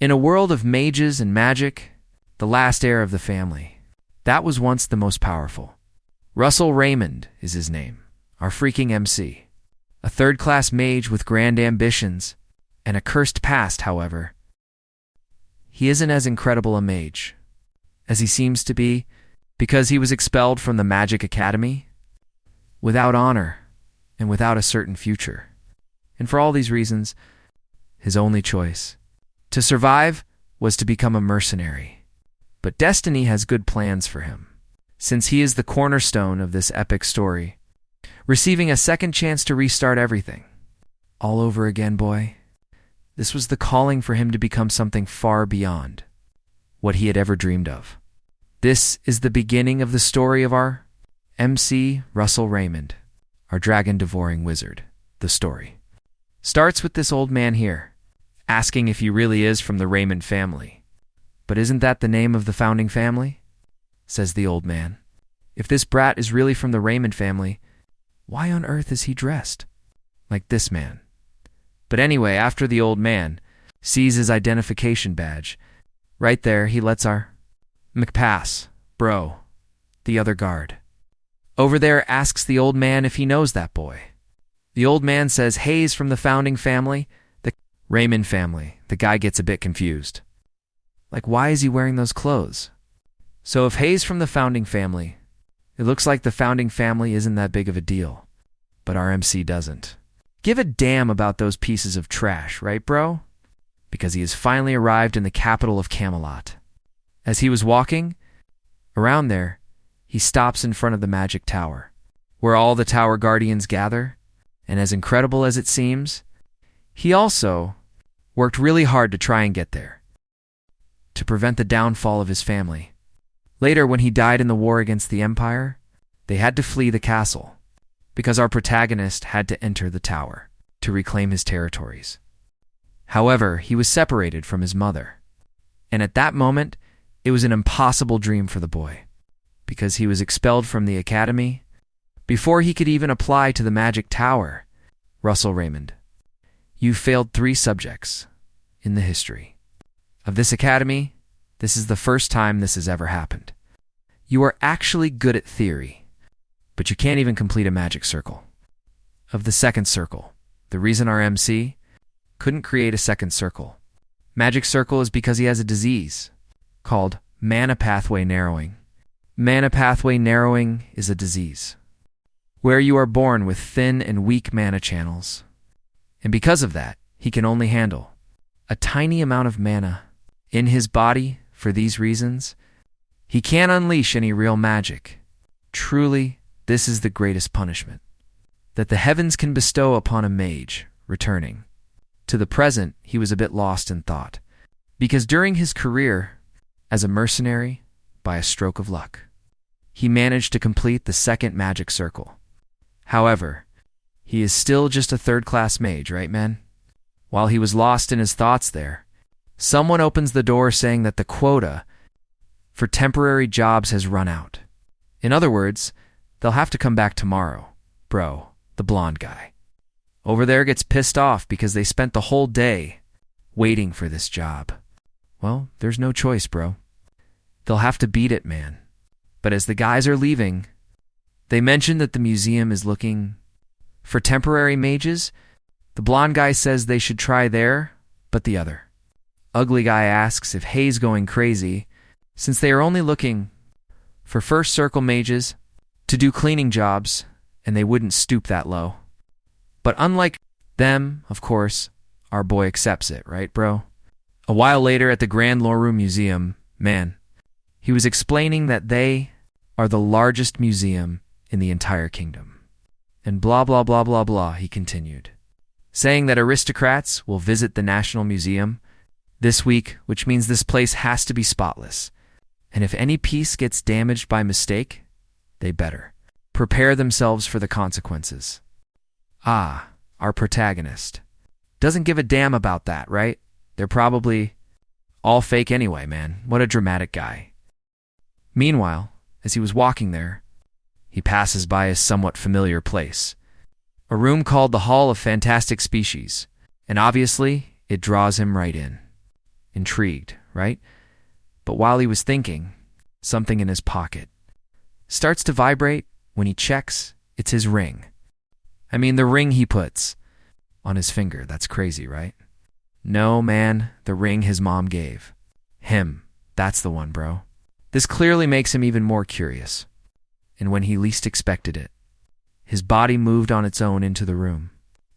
In a world of mages and magic, the last heir of the family, that was once the most powerful. Russell Raymond is his name, our freaking MC. A third-class mage with grand ambitions and a cursed past, however. He isn't as incredible a mage as he seems to be because he was expelled from the Magic Academy without honor and without a certain future. And for all these reasons, his only choice to survive was to become a mercenary. But destiny has good plans for him, since he is the cornerstone of this epic story, receiving a second chance to restart everything. All over again, boy. This was the calling for him to become something far beyond what he had ever dreamed of. This is the beginning of the story of our MC Russell Raymond, our dragon-devouring wizard. The story starts with this old man here, asking if he really is from the Raymond family. But isn't that the name of the founding family? Says the old man. If this brat is really from the Raymond family, why on earth is he dressed like this man? But anyway, after the old man sees his identification badge, right there he lets our McPass, bro, the other guard, over there asks the old man if he knows that boy. The old man says Hayes from the founding family, the Raymond family. The guy gets a bit confused. Like, why is he wearing those clothes? So if Hayes from the founding family, it looks like the founding family isn't that big of a deal. But our MC doesn't give a damn about those pieces of trash, right, bro? Because he has finally arrived in the capital of Camelot. As he was walking around there, he stops in front of the magic tower, where all the tower guardians gather, and as incredible as it seems, he also worked really hard to try and get there, to prevent the downfall of his family. Later, when he died in the war against the Empire, they had to flee the castle, because our protagonist had to enter the tower to reclaim his territories. However, he was separated from his mother, and at that moment, it was an impossible dream for the boy, because he was expelled from the academy before he could even apply to the magic tower. Russell Raymond, you failed 3 subjects in the history of this academy. This is the first time this has ever happened. You are actually good at theory, but you can't even complete a magic circle. Of the second circle, the reason our MC couldn't create a second circle, magic circle, is because he has a disease called mana pathway narrowing. Mana pathway narrowing is a disease where you are born with thin and weak mana channels. And because of that, he can only handle a tiny amount of mana in his body. For these reasons, he can't unleash any real magic. Truly, this is the greatest punishment that the heavens can bestow upon a mage returning. To the present, he was a bit lost in thought, because during his career as a mercenary, by a stroke of luck, he managed to complete the second magic circle. However, he is still just a third-class mage, right, man? While he was lost in his thoughts there, someone opens the door saying that the quota for temporary jobs has run out. In other words, they'll have to come back tomorrow. Bro, the blonde guy over there gets pissed off because they spent the whole day waiting for this job. Well, there's no choice, bro. They'll have to beat it, man. But as the guys are leaving, they mention that the museum is looking for temporary mages. The blonde guy says they should try there, but the other ugly guy asks if Hayes going crazy, since they are only looking for first circle mages to do cleaning jobs, and they wouldn't stoop that low. But unlike them, of course, our boy accepts it, right, bro? A while later at the Grand Loru Museum, man, he was explaining that they are the largest museum in the entire kingdom. And blah, blah, blah, blah, blah, he continued, saying that aristocrats will visit the National Museum this week, which means this place has to be spotless. And if any piece gets damaged by mistake, they better prepare themselves for the consequences. Ah, our protagonist doesn't give a damn about that, right? They're probably all fake anyway, man. What a dramatic guy. Meanwhile, as he was walking there, he passes by a somewhat familiar place, a room called the Hall of Fantastic Species, and obviously, it draws him right in. intrigued, right? But while he was thinking, something in his pocket starts to vibrate. When he checks, it's his ring. I mean, the ring he puts on his finger. That's crazy, right? No, man, the ring his mom gave him. That's the one, bro. This clearly makes him even more curious. And when he least expected it, his body moved on its own into the room.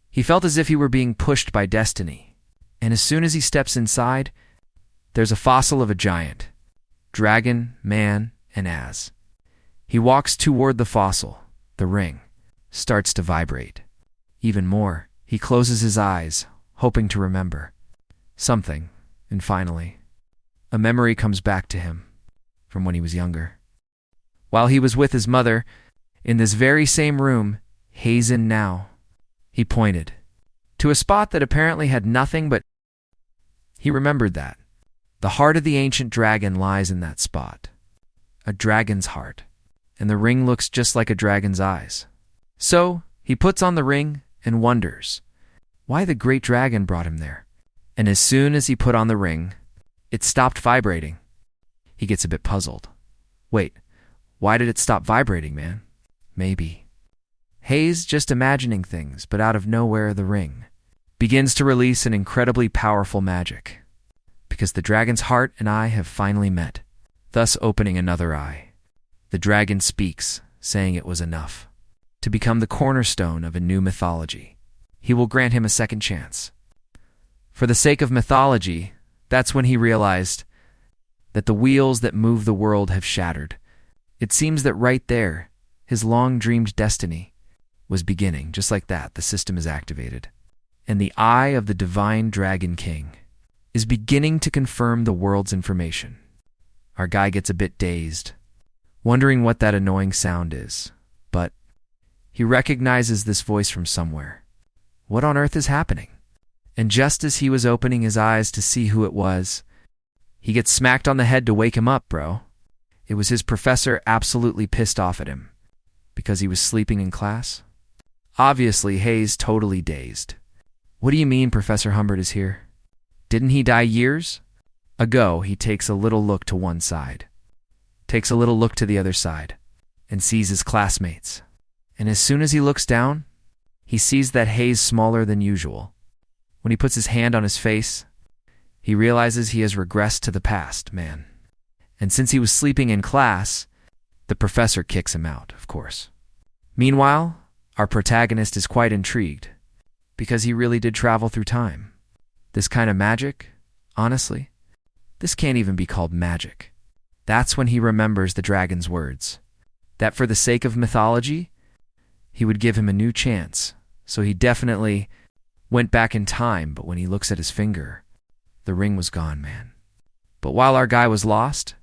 He felt as if he were being pushed by destiny. And as soon as he steps inside, there's a fossil of a giant. Dragon, man, and as. He walks toward the fossil. The ring starts to vibrate. Even more, he closes his eyes, hoping to remember something. And finally, a memory comes back to him from when he was younger. While he was with his mother, in this very same room, Hazen now, he pointed to a spot that apparently had nothing, but he remembered that the heart of the ancient dragon lies in that spot. A dragon's heart. And the ring looks just like a dragon's eyes. So he puts on the ring and wonders why the great dragon brought him there. And as soon as he put on the ring, it stopped vibrating. He gets a bit puzzled. Wait, why did it stop vibrating, man? Maybe Hayes just imagining things, but out of nowhere the ring begins to release an incredibly powerful magic. Because the dragon's heart and eye have finally met, thus opening another eye. The dragon speaks, saying it was enough to become the cornerstone of a new mythology. He will grant him a second chance. For the sake of mythology, that's when he realized that the wheels that move the world have shattered. It seems that right there, his long-dreamed destiny was beginning. Just like that, the system is activated. And the eye of the divine Dragon King is beginning to confirm the world's information. Our guy gets a bit dazed, wondering what that annoying sound is, but he recognizes this voice from somewhere. What on earth is happening? And just as he was opening his eyes to see who it was, he gets smacked on the head to wake him up, bro. It was his professor, absolutely pissed off at him because he was sleeping in class. Obviously, Hayes totally dazed. What do you mean Professor Humbert is here? Didn't he die years ago? He takes a little look to one side, takes a little look to the other side, and sees his classmates. And as soon as he looks down, he sees that Hayes smaller than usual. When he puts his hand on his face, he realizes he has regressed to the past, man. And since he was sleeping in class, the professor kicks him out, of course. Meanwhile, our protagonist is quite intrigued, because he really did travel through time. This kind of magic, honestly, this can't even be called magic. That's when he remembers the dragon's words, that for the sake of mythology, he would give him a new chance. So he definitely went back in time, but when he looks at his finger, the ring was gone, man. But while our guy was lost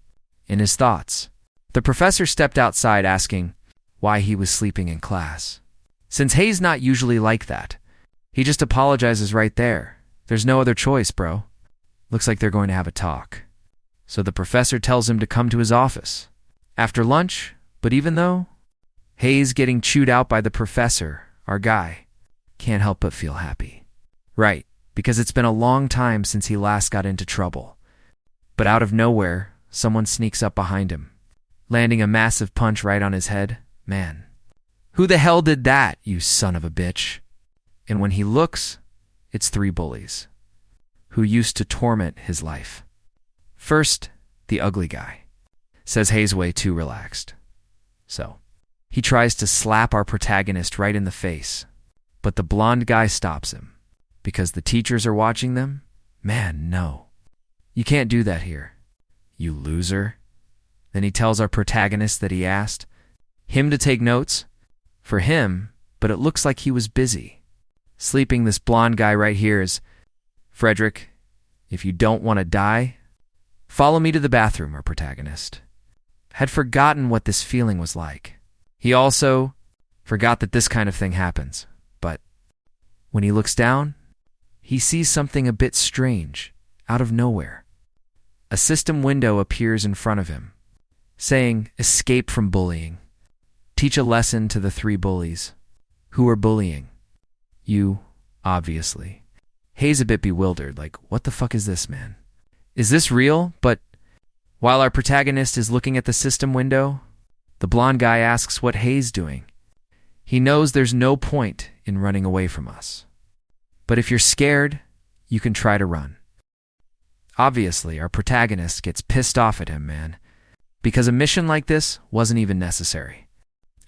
in his thoughts, the professor stepped outside asking why he was sleeping in class. Since Hayes not usually like that, he just apologizes right there. There's no other choice, bro. Looks like they're going to have a talk. So the professor tells him to come to his office after lunch, but even though Hayes getting chewed out by the professor, our guy can't help but feel happy. Right, because it's been a long time since he last got into trouble. But out of nowhere, someone sneaks up behind him, landing a massive punch right on his head. Man, who the hell did that, you son of a bitch? And when he looks, it's 3 bullies who used to torment his life. First, the ugly guy says Hayes way too relaxed. So he tries to slap our protagonist right in the face, but the blonde guy stops him. Because the teachers are watching them? Man, no. You can't do that here, you loser. Then he tells our protagonist that he asked him to take notes for him, but it looks like he was busy. Sleeping this blonde guy right here is, Frederick, if you don't want to die, follow me to the bathroom, our protagonist had forgotten what this feeling was like. He also forgot that this kind of thing happens, but when he looks down, he sees something a bit strange out of nowhere. A system window appears in front of him, saying, "Escape from bullying. Teach a lesson to the 3 bullies who are bullying you, obviously." Hayes a bit bewildered, like, what the fuck is this, man? Is this real? But while our protagonist is looking at the system window, the blonde guy asks what Hayes doing. He knows there's no point in running away from us. But if you're scared, you can try to run. Obviously, our protagonist gets pissed off at him, man, because a mission like this wasn't even necessary,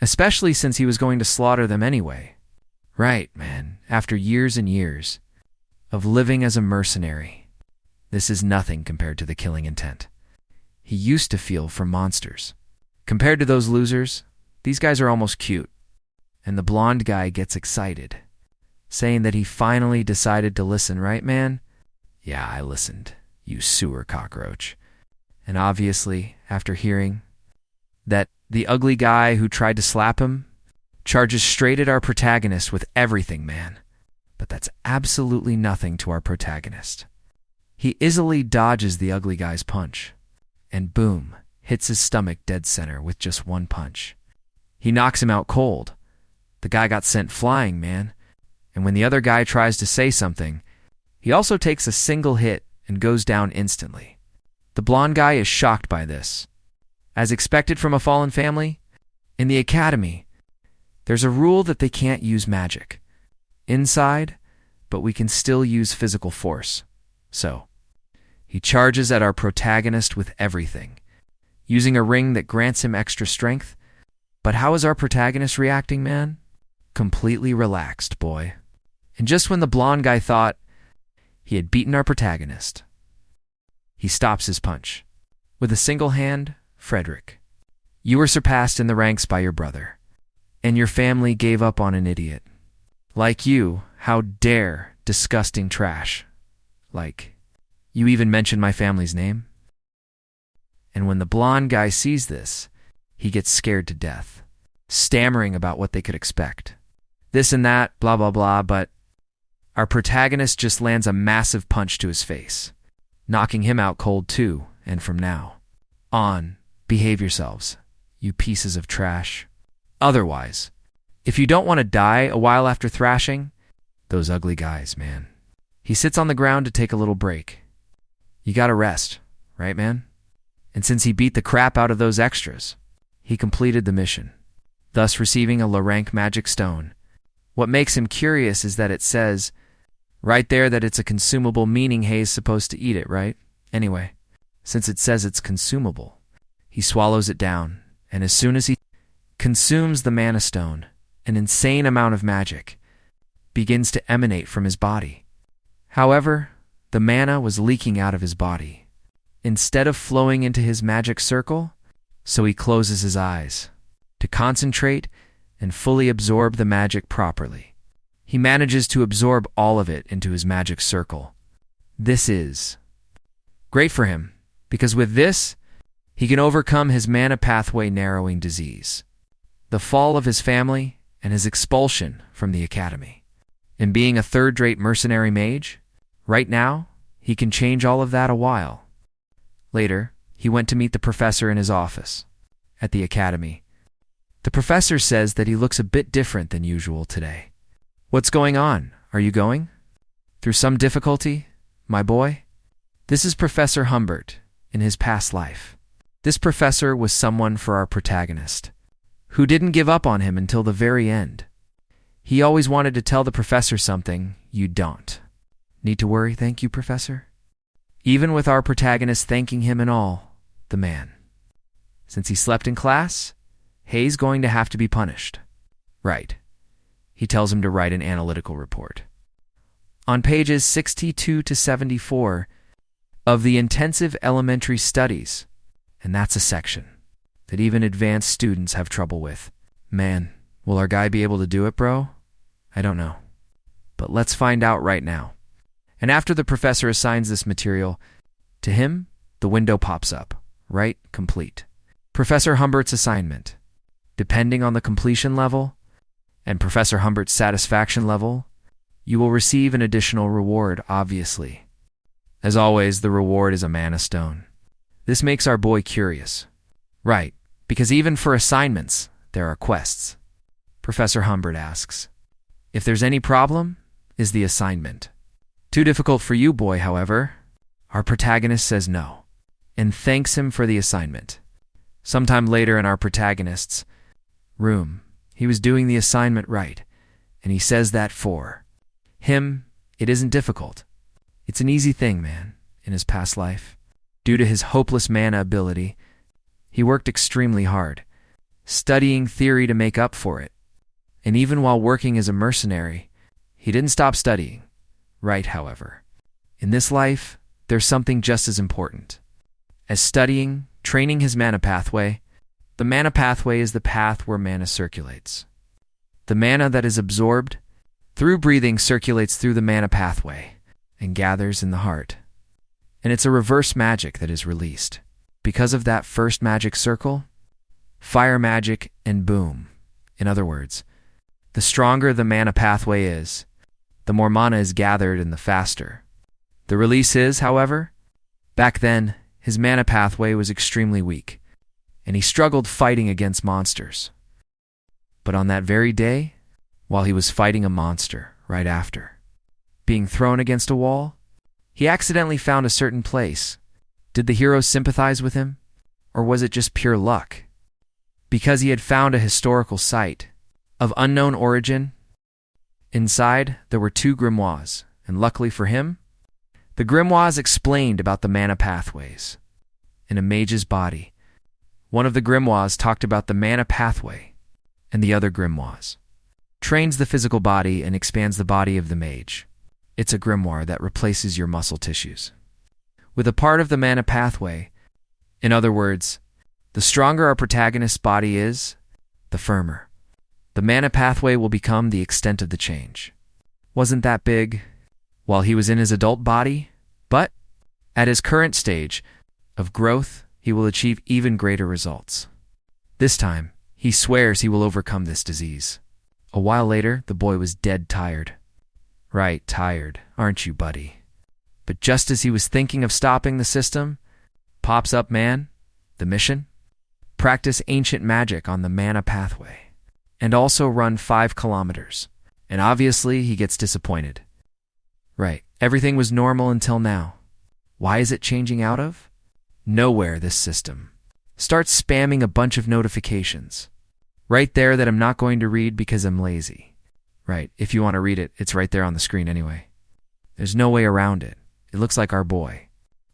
especially since he was going to slaughter them anyway. Right, man, after years and years of living as a mercenary, this is nothing compared to the killing intent he used to feel for monsters. Compared to those losers, these guys are almost cute. And the blonde guy gets excited, saying that he finally decided to listen, right, man? Yeah, I listened, you sewer cockroach. And obviously, after hearing that the ugly guy who tried to slap him charges straight at our protagonist with everything, man. But that's absolutely nothing to our protagonist. He easily dodges the ugly guy's punch, and boom, hits his stomach dead center with just one punch. He knocks him out cold. The guy got sent flying, man. And when the other guy tries to say something, he also takes a single hit and goes down instantly. The blonde guy is shocked by this. As expected from a fallen family, in the academy, there's a rule that they can't use magic inside, but we can still use physical force. So, he charges at our protagonist with everything, using a ring that grants him extra strength. But how is our protagonist reacting, man? Completely relaxed, boy. And just when the blonde guy thought he had beaten our protagonist, he stops his punch. With a single hand, Frederick, you were surpassed in the ranks by your brother, and your family gave up on an idiot. Like you, how dare, disgusting trash. Like, you even mentioned my family's name? And when the blonde guy sees this, he gets scared to death, stammering about what they could expect. This and that, blah, blah, blah, but our protagonist just lands a massive punch to his face, knocking him out cold too, and from now on, behave yourselves, you pieces of trash. Otherwise, if you don't want to die a while after thrashing, those ugly guys, man. He sits on the ground to take a little break. You gotta rest, right, man? And since he beat the crap out of those extras, he completed the mission, thus receiving a low-rank magic stone. What makes him curious is that it says right there that it's a consumable, meaning Hayes supposed to eat it, right? Anyway, since it says it's consumable, he swallows it down, and as soon as he consumes the mana stone, an insane amount of magic begins to emanate from his body. However, the mana was leaking out of his body, instead of flowing into his magic circle, so he closes his eyes to concentrate and fully absorb the magic properly. He manages to absorb all of it into his magic circle. This is great for him, because with this, he can overcome his mana pathway narrowing disease, the fall of his family, and his expulsion from the academy. And being a third-rate mercenary mage, right now, he can change all of that a while. Later, he went to meet the professor in his office at the academy. The professor says that he looks a bit different than usual today. What's going on? Are you going through some difficulty, my boy? This is Professor Humbert in his past life. This professor was someone for our protagonist, who didn't give up on him until the very end. He always wanted to tell the professor something you don't need to worry, thank you, Professor. Even with our protagonist thanking him and all, the man. Since he slept in class, Hayes going to have to be punished. Right. He tells him to write an analytical report. On pages 62 to 74 of the Intensive Elementary Studies, and that's a section that even advanced students have trouble with. Man, will our guy be able to do it, bro? I don't know. But let's find out right now. And after the professor assigns this material to him, the window pops up. Right, complete. Professor Humbert's assignment. Depending on the completion level and Professor Humbert's satisfaction level, you will receive an additional reward, obviously. As always, the reward is a mana stone. This makes our boy curious. Right, because even for assignments, there are quests. Professor Humbert asks, if there's any problem, is the assignment too difficult for you, boy, however? Our protagonist says no, and thanks him for the assignment. Sometime later in our protagonist's room, he was doing the assignment right, and he says that for him, it isn't difficult. It's an easy thing, man, in his past life. Due to his hopeless mana ability, he worked extremely hard, studying theory to make up for it. And even while working as a mercenary, he didn't stop studying. Right, however. In this life, there's something just as important. As studying, training his mana pathway, the mana pathway is the path where mana circulates. The mana that is absorbed through breathing circulates through the mana pathway and gathers in the heart. And it's a reverse magic that is released. Because of that first magic circle, fire magic and boom. In other words, the stronger the mana pathway is, the more mana is gathered and the faster. The release is, however, back then, his mana pathway was extremely weak, and he struggled fighting against monsters. But on that very day, while he was fighting a monster right after being thrown against a wall, he accidentally found a certain place. Did the hero sympathize with him, or was it just pure luck? Because he had found a historical site of unknown origin. Inside, there were 2 grimoires, and luckily for him, the grimoires explained about the mana pathways. In a mage's body, one of the grimoires talked about the mana pathway, and the other grimoires trains the physical body and expands the body of the mage. It's a grimoire that replaces your muscle tissues with a part of the mana pathway. In other words, the stronger our protagonist's body is, the firmer the mana pathway will become. The extent of the change wasn't that big while he was in his adult body, but at his current stage of growth, he will achieve even greater results. This time, he swears he will overcome this disease. A while later, the boy was dead tired. Right, tired, aren't you, buddy? But just as he was thinking of stopping the system, pops up, man, the mission: practice ancient magic on the mana pathway, and also run 5 kilometers. And obviously, he gets disappointed. Right, everything was normal until now. Why is it changing out of nowhere? This system starts spamming a bunch of notifications right there that I'm not going to read because I'm lazy. Right, if you want to read it, it's right there on the screen anyway. There's no way around it. It looks like our boy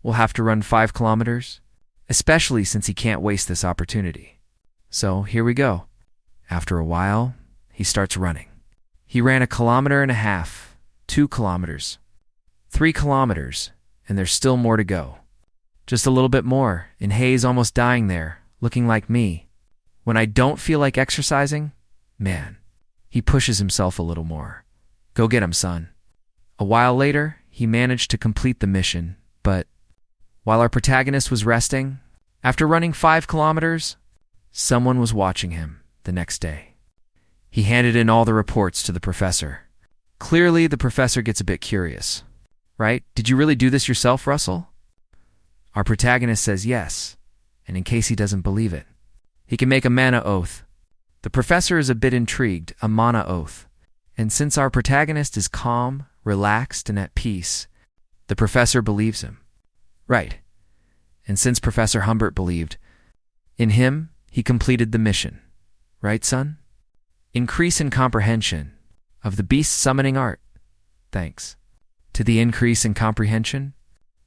will have to run 5 kilometers, especially since he can't waste this opportunity. So here we go. After a while, he starts running. He ran 1.5 kilometers, 2 kilometers, 3 kilometers, and there's still more to go. Just a little bit more, and Hayes almost dying there, looking like me. When I don't feel like exercising, man, he pushes himself a little more. Go get him, son. A while later, he managed to complete the mission, but while our protagonist was resting, after running 5 kilometers, someone was watching him the next day. He handed in all the reports to the professor. Clearly, the professor gets a bit curious. Right? Did you really do this yourself, Russell? Our protagonist says yes, and in case he doesn't believe it, he can make a mana oath. The professor is a bit intrigued, a mana oath. And since our protagonist is calm, relaxed, and at peace, the professor believes him. Right. And since Professor Humbert believed in him, he completed the mission. Right, son? Increase in comprehension of the beast summoning art. Thanks to the increase in comprehension,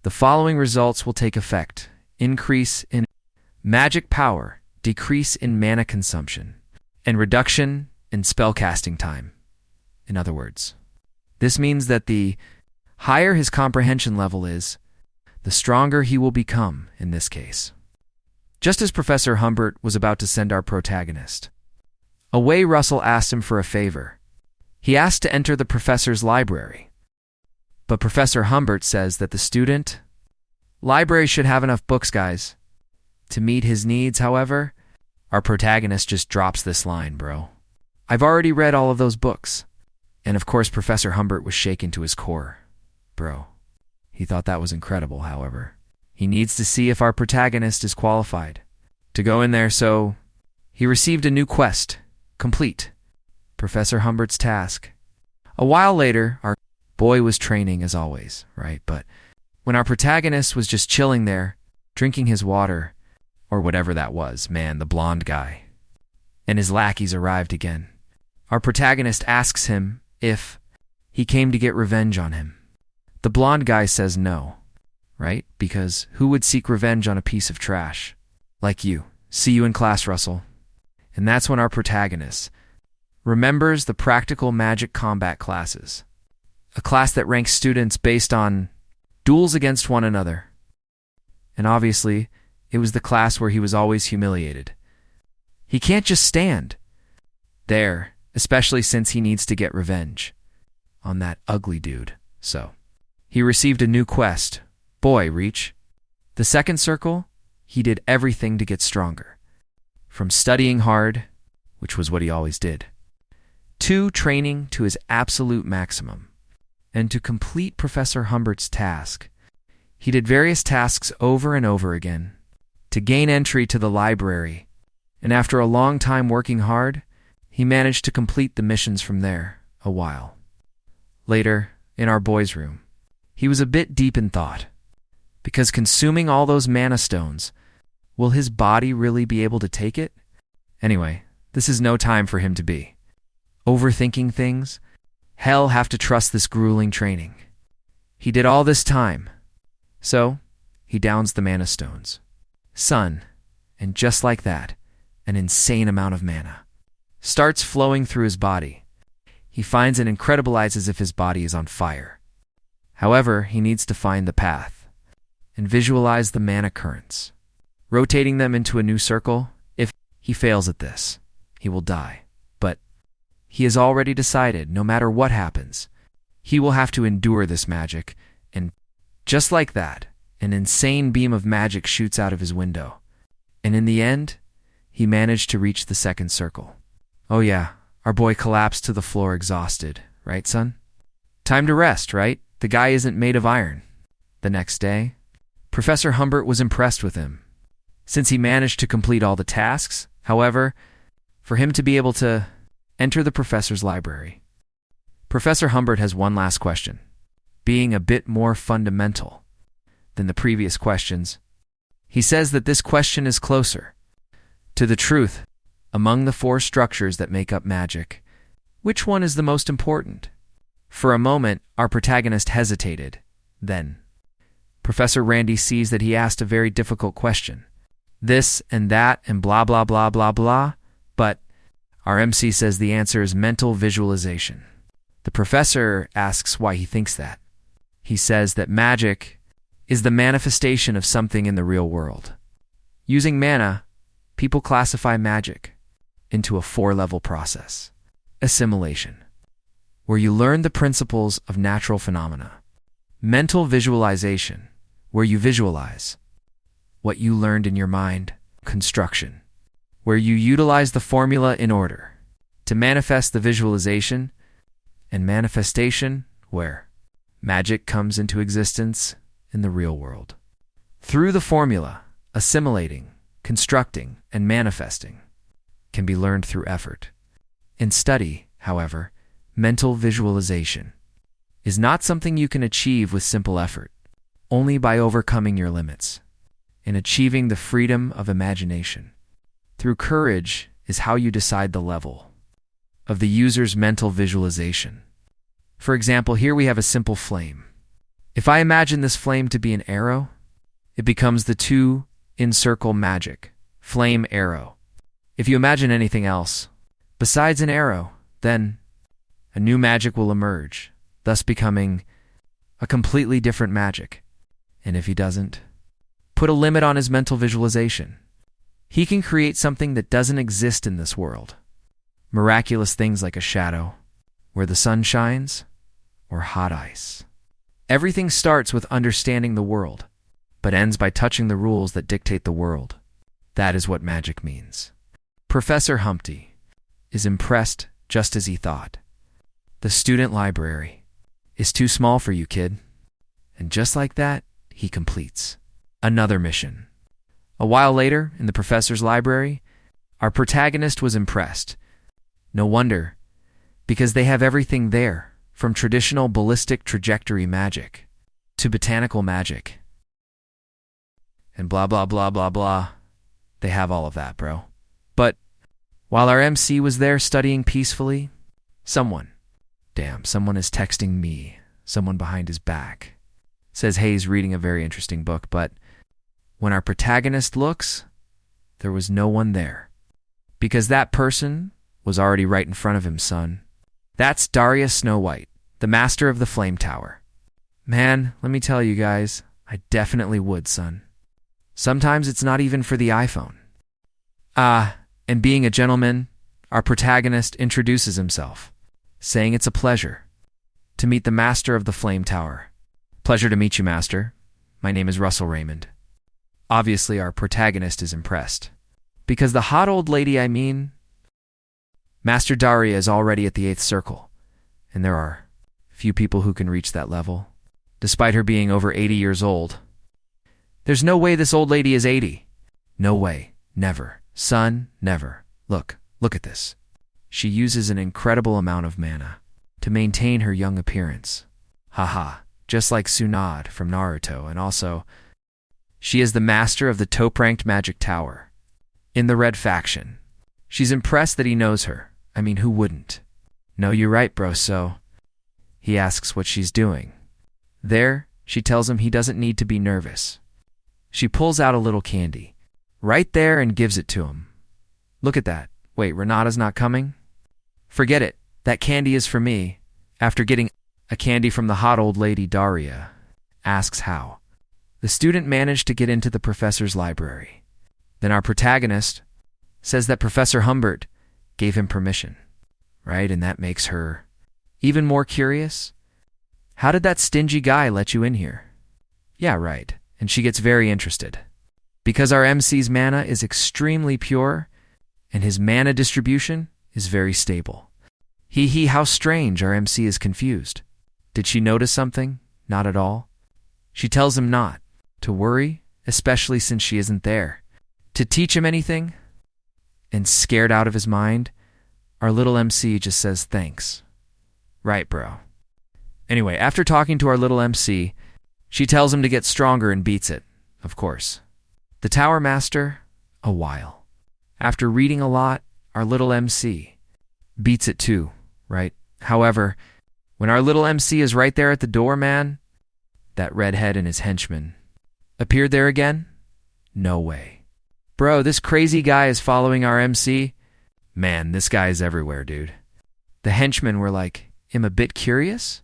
the following results will take effect. Increase in magic power, decrease in mana consumption, and reduction in spellcasting time. In other words, this means that the higher his comprehension level is, the stronger he will become in this case. Just as Professor Humbert was about to send our protagonist away, Russell asked him for a favor. He asked to enter the professor's library. But Professor Humbert says that the student library should have enough books, guys. To meet his needs, however, our protagonist just drops this line, bro. I've already read all of those books. And of course, Professor Humbert was shaken to his core. Bro. He thought that was incredible, however. He needs to see if our protagonist is qualified to go in there, so he received a new quest. Complete Professor Humbert's task. A while later, our boy was training as always, right? But When our protagonist was just chilling there, drinking his water, or whatever that was, man, the blonde guy, and his lackeys arrived again, our protagonist asks him if he came to get revenge on him. The blonde guy says no, right? Because who would seek revenge on a piece of trash? Like you. See you in class, Russell. And that's when our protagonist remembers the practical magic combat classes, a class that ranks students based on duels against one another. And obviously, it was the class where he was always humiliated. He can't just stand there, especially since he needs to get revenge on that ugly dude. So, he received a new quest. Boy, Reach. The second circle, he did everything to get stronger. From studying hard, which was what he always did, to training to his absolute maximum, and to complete Professor Humbert's task. He did various tasks over and over again to gain entry to the library, and after a long time working hard, he managed to complete the missions from there a while. Later, in our boys' room, he was a bit deep in thought, because consuming all those mana stones, will his body really be able to take it? Anyway, this is no time for him to be overthinking things. Hell, have to trust this grueling training. He did all this time. So, he downs the mana stones. Sun, and just like that, an insane amount of mana starts flowing through his body. He finds it incredibilize as if his body is on fire. However, he needs to find the path and visualize the mana currents, rotating them into a new circle. If he fails at this, he will die. But he has already decided, no matter what happens, he will have to endure this magic, and just like that, an insane beam of magic shoots out of his window. And in the end, he managed to reach the second circle. Oh yeah, our boy collapsed to the floor exhausted, right, son? Time to rest, right? The guy isn't made of iron. The next day, Professor Humbert was impressed with him, since he managed to complete all the tasks. However, for him to be able to enter the professor's library, Professor Humbert has one last question. Being a bit more fundamental than the previous questions, he says that this question is closer to the truth. Among the four structures that make up magic, which one is the most important? For a moment, our protagonist hesitated. Then, Professor Randy sees that he asked a very difficult question. This and that and blah blah blah blah blah, but our MC says the answer is mental visualization. The professor asks why he thinks that. He says that magic is the manifestation of something in the real world. Using mana, people classify magic into a 4-level process. Assimilation, where you learn the principles of natural phenomena. Mental visualization, where you visualize what you learned in your mind. Construction, where you utilize the formula in order to manifest the visualization. And manifestation, where magic comes into existence in the real world. Through the formula, assimilating, constructing, and manifesting can be learned through effort. In study, however, mental visualization is not something you can achieve with simple effort, only by overcoming your limits and achieving the freedom of imagination. Through courage is how you decide the level of the user's mental visualization. For example, here we have a simple flame. If I imagine this flame to be an arrow, it becomes the 2-in-circle magic, flame arrow. If you imagine anything else besides an arrow, then a new magic will emerge, thus becoming a completely different magic. And if he doesn't put a limit on his mental visualization, he can create something that doesn't exist in this world. Miraculous things like a shadow, where the sun shines, or hot ice. Everything starts with understanding the world, but ends by touching the rules that dictate the world. That is what magic means. Professor Humpty is impressed just as he thought. The student library is too small for you, kid. And just like that, he completes another mission. A while later, in the professor's library, our protagonist was impressed. No wonder, because they have everything there, from traditional ballistic trajectory magic to botanical magic. And blah, blah, blah, blah, blah. They have all of that, bro. But while our MC was there studying peacefully, someone is texting me, someone behind his back. Says, hey, he's reading a very interesting book, but when our protagonist looks, there was no one there. Because that person was already right in front of him, son. That's Daria Snow White, the master of the Flame Tower. Man, let me tell you guys, I definitely would, son. Sometimes it's not even for the iPhone. And being a gentleman, our protagonist introduces himself, saying it's a pleasure to meet the master of the Flame Tower. Pleasure to meet you, master. My name is Russell Raymond. Obviously, our protagonist is impressed. Because the hot old lady Master Daria is already at the 8th circle, and there are few people who can reach that level, despite her being over 80 years old. There's no way this old lady is 80. No way. Never. Son, never. Look at this. She uses an incredible amount of mana to maintain her young appearance. Haha, just like Tsunade from Naruto, and also, she is the master of the top-ranked Magic Tower in the Red Faction. She's impressed that he knows her. I mean, who wouldn't? No, you're right, bro, so he asks what she's doing. There, she tells him he doesn't need to be nervous. She pulls out a little candy, right there, and gives it to him. Look at that. Wait, Renata's not coming? Forget it. That candy is for me. After getting a candy from the hot old lady, Daria asks how. The student managed to get into the professor's library. Then our protagonist says that Professor Humbert gave him permission, right? And that makes her even more curious. How did that stingy guy let you in here? Yeah, right. And she gets very interested. Because our MC's mana is extremely pure, and his mana distribution is very stable. How strange, our MC is confused. Did she notice something? Not at all. She tells him not to worry, especially since she isn't there to teach him anything. And scared out of his mind, our little MC just says thanks. Right, bro. Anyway, after talking to our little MC, she tells him to get stronger and beats it, of course. The Tower Master, a while. After reading a lot, our little MC beats it too, right? However, when our little MC is right there at the door, man, that redhead and his henchman appeared there again? No way. Bro, this crazy guy is following our MC? Man, this guy is everywhere, dude. The henchmen were like, I'm a bit curious.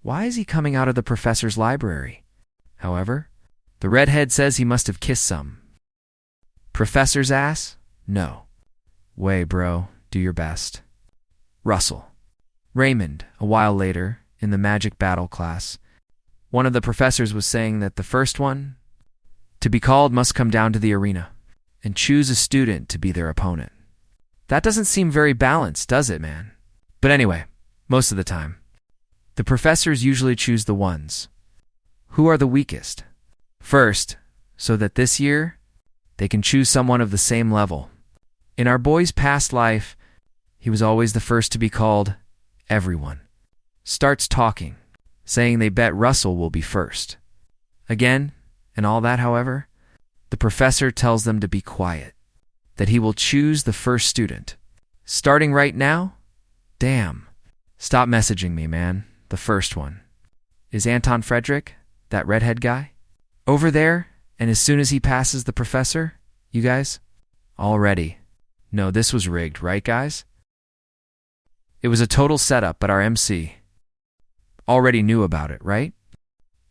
Why is he coming out of the professor's library? However, the redhead says he must have kissed some professor's ass? No. Way, bro. Do your best. Russell. Raymond, a while later, in the magic battle class, one of the professors was saying that the first one to be called must come down to the arena and choose a student to be their opponent. That doesn't seem very balanced, does it, man? But anyway, most of the time, the professors usually choose the ones who are the weakest first, so that this year they can choose someone of the same level. In our boy's past life, he was always the first to be called. Everyone starts talking, saying they bet Russell will be first. Again, and all that, however, the professor tells them to be quiet, that he will choose the first student. Starting right now? Damn. Stop messaging me, man. The first one. Is Anton Frederick, that redhead guy, over there? And as soon as he passes the professor, you guys? Already. No, this was rigged, right, guys? It was a total setup, but our MC already knew about it, right?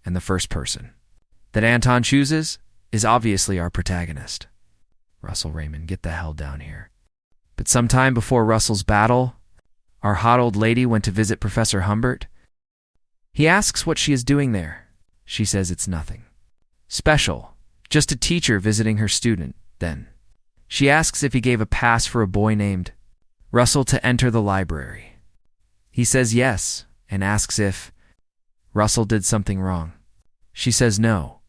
And the first person that Anton chooses is obviously our protagonist. Russell Raymond, get the hell down here. But sometime before Russell's battle, our hot old lady went to visit Professor Humbert. He asks what she is doing there. She says it's nothing special, just a teacher visiting her student. Then she asks if he gave a pass for a boy named Russell to enter the library. He says yes, and asks if Russell did something wrong. She says no,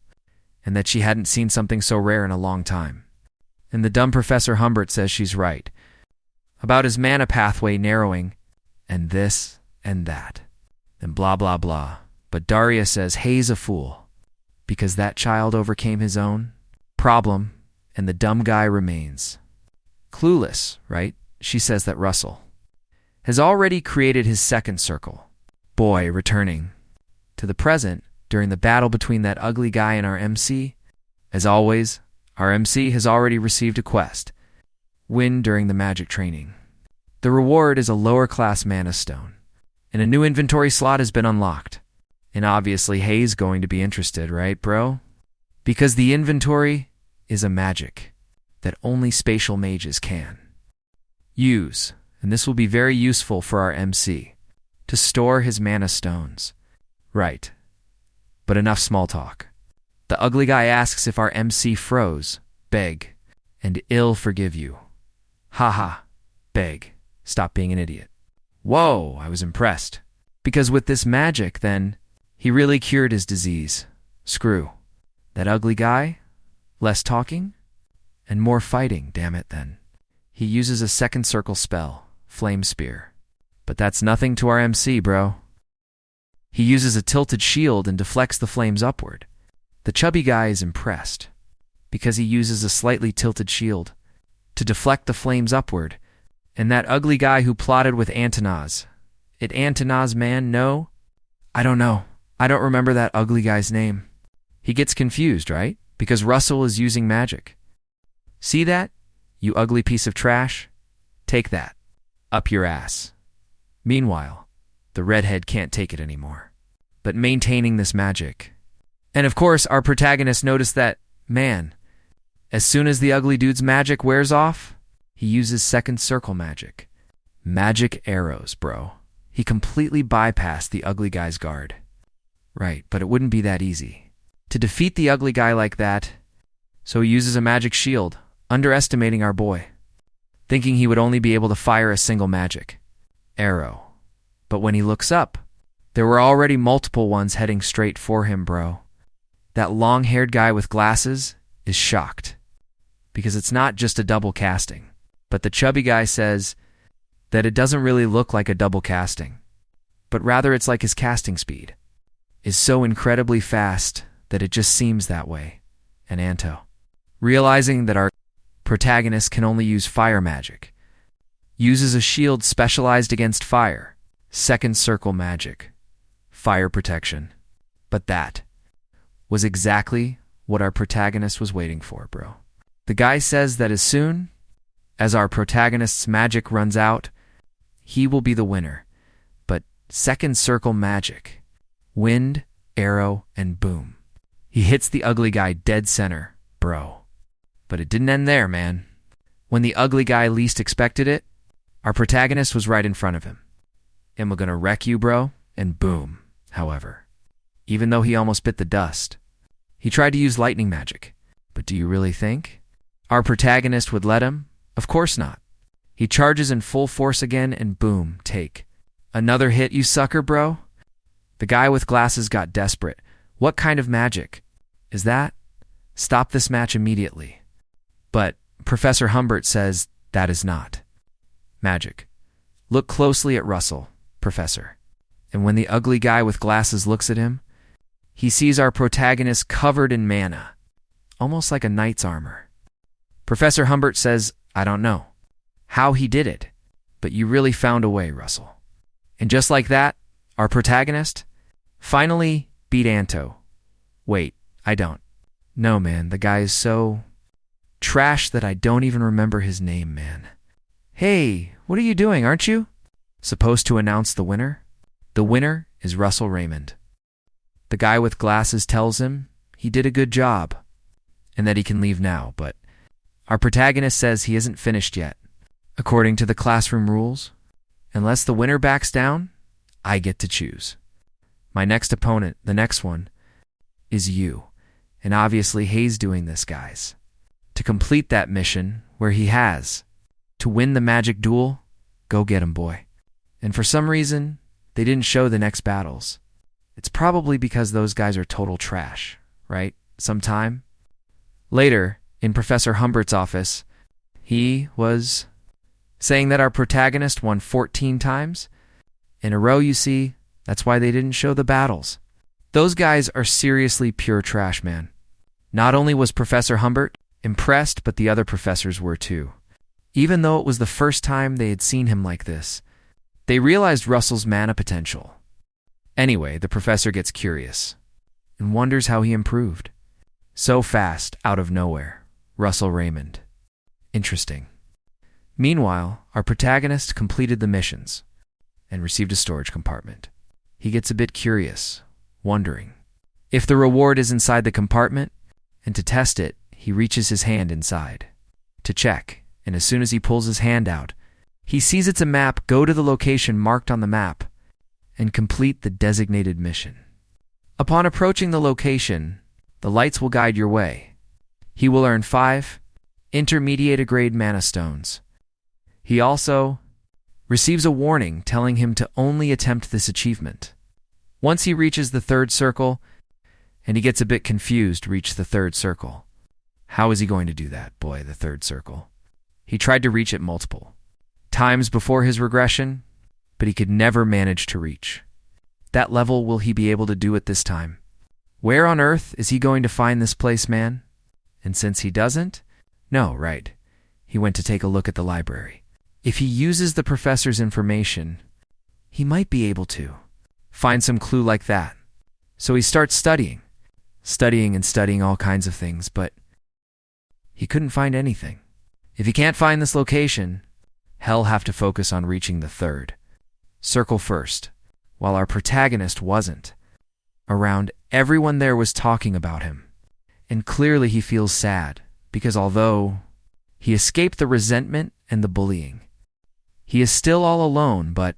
and that she hadn't seen something so rare in a long time. And the dumb Professor Humbert says she's right about his mana pathway narrowing, and this and that, and blah blah blah. But Daria says Hayes a fool, because that child overcame his own problem, and the dumb guy remains. Clueless, right? She says that Russell has already created his second circle. Boy, returning to the present during the battle between that ugly guy and our MC. As always, our MC has already received a quest. Win during the magic training. The reward is a lower-class mana stone, and a new inventory slot has been unlocked. And obviously, Hayes going to be interested, right, bro? Because the inventory is a magic that only spatial mages can use, and this will be very useful for our MC to store his mana stones. Right. But enough small talk. The ugly guy asks if our MC froze. Beg, and ill forgive you. Haha. Beg. Stop being an idiot. Whoa, I was impressed. Because with this magic, then, he really cured his disease. Screw. That ugly guy? Less talking? And more fighting, damn it, then. He uses a second circle spell, Flame Spear. But that's nothing to our MC, bro. He uses a tilted shield and deflects the flames upward. The chubby guy is impressed, because he uses a slightly tilted shield to deflect the flames upward. And that ugly guy who plotted with Antonaz. It Antonaz, man, no? I don't know. I don't remember that ugly guy's name. He gets confused, right? Because Russell is using magic. See that? You ugly piece of trash? Take that. Up your ass. Meanwhile, the redhead can't take it anymore, but maintaining this magic. And of course, our protagonist noticed that, man, as soon as the ugly dude's magic wears off, he uses second circle magic. Magic arrows, bro. He completely bypassed the ugly guy's guard. Right, but it wouldn't be that easy to defeat the ugly guy like that, so he uses a magic shield, underestimating our boy, thinking he would only be able to fire a single magic arrow. But when he looks up, there were already multiple ones heading straight for him, bro. That long-haired guy with glasses is shocked, because it's not just a double casting. But the chubby guy says that it doesn't really look like a double casting, but rather it's like his casting speed is so incredibly fast that it just seems that way. And Anto, realizing that our protagonist can only use fire magic, uses a shield specialized against fire, second circle magic, fire protection. But that was exactly what our protagonist was waiting for, bro. The guy says that as soon as our protagonist's magic runs out, he will be the winner. But second circle magic, wind, arrow, and boom. He hits the ugly guy dead center, bro. But it didn't end there, man. When the ugly guy least expected it, our protagonist was right in front of him. Am I gonna wreck you, bro? And boom, however. Even though he almost bit the dust, he tried to use lightning magic. But do you really think our protagonist would let him? Of course not. He charges in full force again and boom, take. Another hit, you sucker, bro? The guy with glasses got desperate. What kind of magic is that? Stop this match immediately. But Professor Humbert says that is not magic. Look closely at Russell, Professor. And when the ugly guy with glasses looks at him, he sees our protagonist covered in mana, almost like a knight's armor. Professor Humbert says, I don't know how he did it, but you really found a way, Russell. And just like that, our protagonist finally beat Anto. Wait, I don't. No, man, the guy is so trash that I don't even remember his name, man. Hey, what are you doing, aren't you supposed to announce the winner? The winner is Russell Raymond. The guy with glasses tells him he did a good job and that he can leave now, but our protagonist says he isn't finished yet. According to the classroom rules, unless the winner backs down, I get to choose. My next opponent, the next one, is you. And obviously Hayes doing this, guys. To complete that mission where he has to win the magic duel, go get him, boy. And for some reason, they didn't show the next battles. It's probably because those guys are total trash, right? Sometime later, in Professor Humbert's office, he was saying that our protagonist won 14 times in a row, you see. That's why they didn't show the battles. Those guys are seriously pure trash, man. Not only was Professor Humbert impressed, but the other professors were too. Even though it was the first time they had seen him like this, they realized Russell's mana potential. Anyway, the professor gets curious and wonders how he improved so fast out of nowhere. Russell Raymond. Interesting. Meanwhile, our protagonist completed the missions and received a storage compartment. He gets a bit curious, wondering if the reward is inside the compartment, and to test it, he reaches his hand inside to check, and as soon as he pulls his hand out, he sees it's a map. Go to the location marked on the map and complete the designated mission. Upon approaching the location, the lights will guide your way. He will earn 5 intermediate grade mana stones. He also receives a warning telling him to only attempt this achievement once he reaches the 3rd circle, and he gets a bit confused. Reach the 3rd circle. How is he going to do that, boy, the 3rd circle? He tried to reach it multiple times before his regression, but he could never manage to reach that level. Will he be able to do it this time? Where on earth is he going to find this place, man? And since he doesn't, no, right, he went to take a look at the library. If he uses the professor's information, he might be able to find some clue like that. So he starts studying and studying all kinds of things, but he couldn't find anything. If he can't find this location, he'll have to focus on reaching the 3rd circle first. While our protagonist wasn't around, everyone there was talking about him, and clearly he feels sad because although he escaped the resentment and the bullying, he is still all alone. But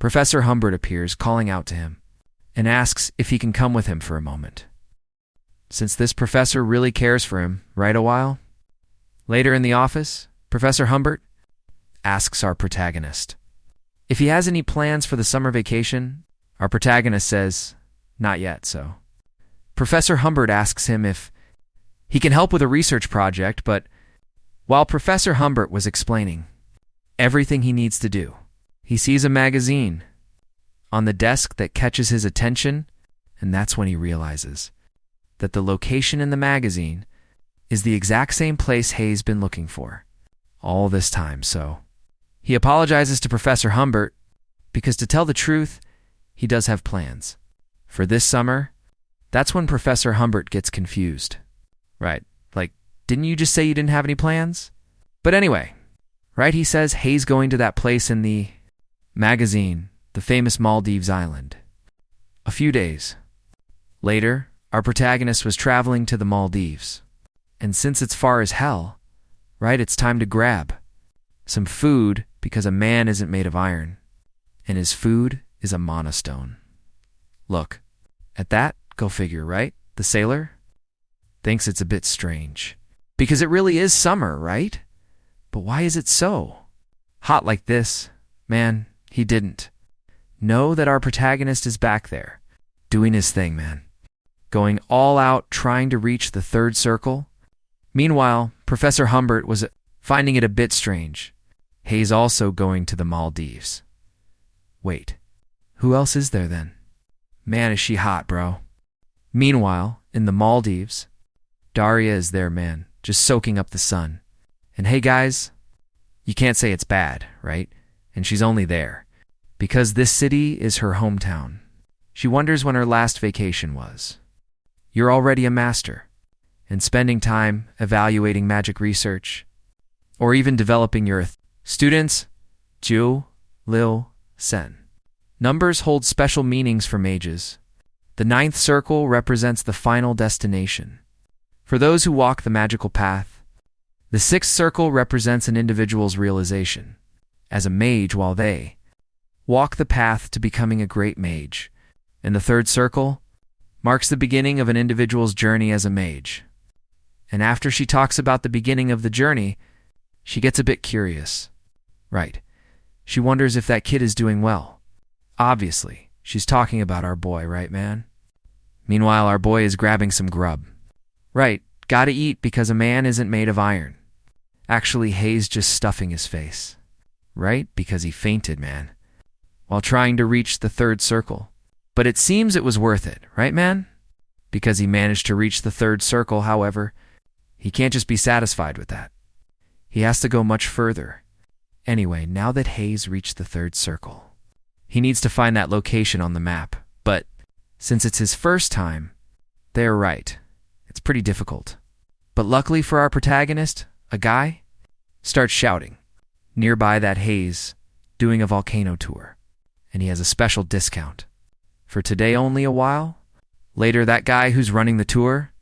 Professor Humbert appears, calling out to him and asks if he can come with him for a moment, since this professor really cares for him. Right, a while later in the office, Professor Humbert asks our protagonist if he has any plans for the summer vacation. Our protagonist says, not yet, so Professor Humbert asks him if he can help with a research project, but while Professor Humbert was explaining everything he needs to do, he sees a magazine on the desk that catches his attention, and that's when he realizes that the location in the magazine is the exact same place Hayes been looking for all this time. So he apologizes to Professor Humbert because, to tell the truth, he does have plans for this summer. That's when Professor Humbert gets confused. Right, like, didn't you just say you didn't have any plans? But anyway, right, he says Hayes going to that place in the magazine, the famous Maldives island. A few days later, our protagonist was traveling to the Maldives, and since it's far as hell, right, it's time to grab some food because a man isn't made of iron, and his food is a mana stone. Look at that, go figure, right? The sailor thinks it's a bit strange because it really is summer, right? But why is it so hot like this? Man, he didn't know that our protagonist is back there doing his thing, man, going all out trying to reach the 3rd circle. Meanwhile, Professor Humbert was finding it a bit strange. Hayes also going to the Maldives. Wait, who else is there then? Man, is she hot, bro. Meanwhile, in the Maldives, Daria is there, man, just soaking up the sun. And hey guys, you can't say it's bad, right? And she's only there because this city is her hometown. She wonders when her last vacation was. You're already a master and spending time evaluating magic research or even developing your students. Jiu, Lil, Sen. Numbers hold special meanings for mages. The 9th circle represents the final destination for those who walk the magical path. The 6th circle represents an individual's realization as a mage while they walk the path to becoming a great mage. And the 3rd circle marks the beginning of an individual's journey as a mage. And after she talks about the beginning of the journey, she gets a bit curious. Right. She wonders if that kid is doing well. Obviously, she's talking about our boy, right, man? Meanwhile, our boy is grabbing some grub. Right, gotta eat because a man isn't made of iron. Actually, Hayes just stuffing his face. Right, because he fainted, man, while trying to reach the 3rd circle. But it seems it was worth it, right, man? Because he managed to reach the third circle, however, he can't just be satisfied with that. He has to go much further. Anyway, now that Hayes reached the third circle, he needs to find that location on the map. But since it's his first time, they're right. It's pretty difficult. But luckily for our protagonist, a guy starts shouting nearby that Hayes doing a volcano tour, and he has a special discount. For today only a while. Later, that guy who's running the tour,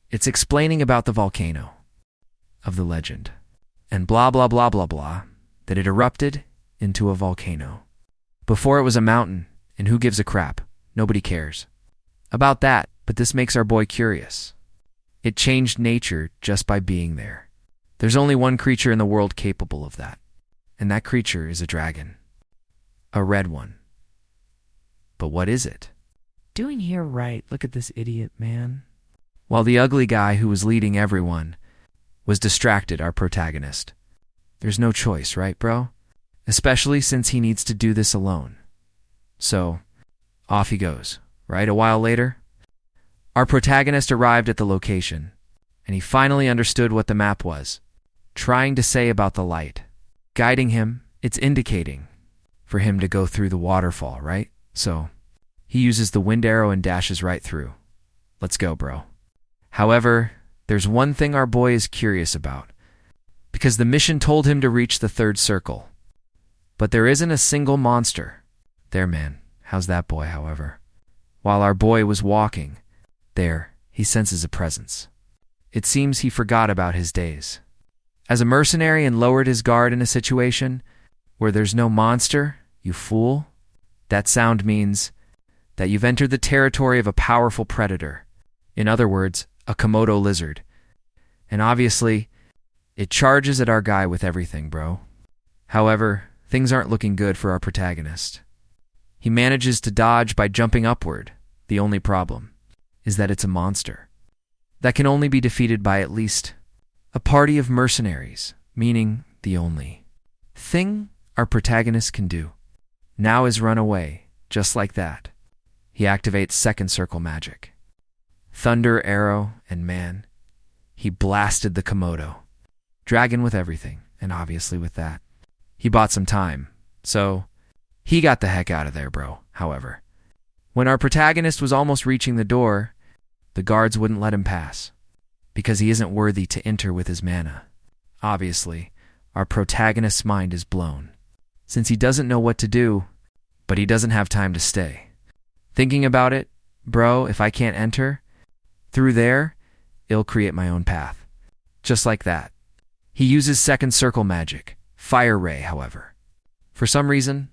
it's explaining about the volcano of the legend, and blah, blah, blah, blah, blah, that it erupted into a volcano. Before it was a mountain, and who gives a crap? Nobody cares about that, but this makes our boy curious. It changed nature just by being there. There's only one creature in the world capable of that, and that creature is a dragon. A red one. But what is it? Doing here right, look at this idiot, man. While the ugly guy who was leading everyone was distracted, our protagonist. There's no choice, right, bro? Especially since he needs to do this alone. So, off he goes, right? A while later, our protagonist arrived at the location, and he finally understood what the map was, trying to say about the light. Guiding him, it's indicating for him to go through the waterfall, right? So, he uses the wind arrow and dashes right through. Let's go, bro. However, there's one thing our boy is curious about, because the mission told him to reach the third circle. But there isn't a single monster. There, man. How's that boy, however? While our boy was walking, there, he senses a presence. It seems he forgot about his days as a mercenary and lowered his guard in a situation where there's no monster, you fool. That sound means that you've entered the territory of a powerful predator. In other words, a Komodo lizard. And obviously, it charges at our guy with everything, bro. However, things aren't looking good for our protagonist. He manages to dodge by jumping upward. The only problem is that it's a monster that can only be defeated by at least a party of mercenaries, meaning the only thing our protagonist can do now is run away, just like that. He activates second circle magic. Thunder, arrow, and man, he blasted the Komodo. Dragon with everything, and obviously with that, he bought some time, so he got the heck out of there, bro. However, when our protagonist was almost reaching the door, the guards wouldn't let him pass, because he isn't worthy to enter with his mana. Obviously, our protagonist's mind is blown, since he doesn't know what to do, but he doesn't have time to stay. Thinking about it, bro, if I can't enter through there, it'll create my own path. Just like that. He uses second circle magic, Fire Ray, however. For some reason,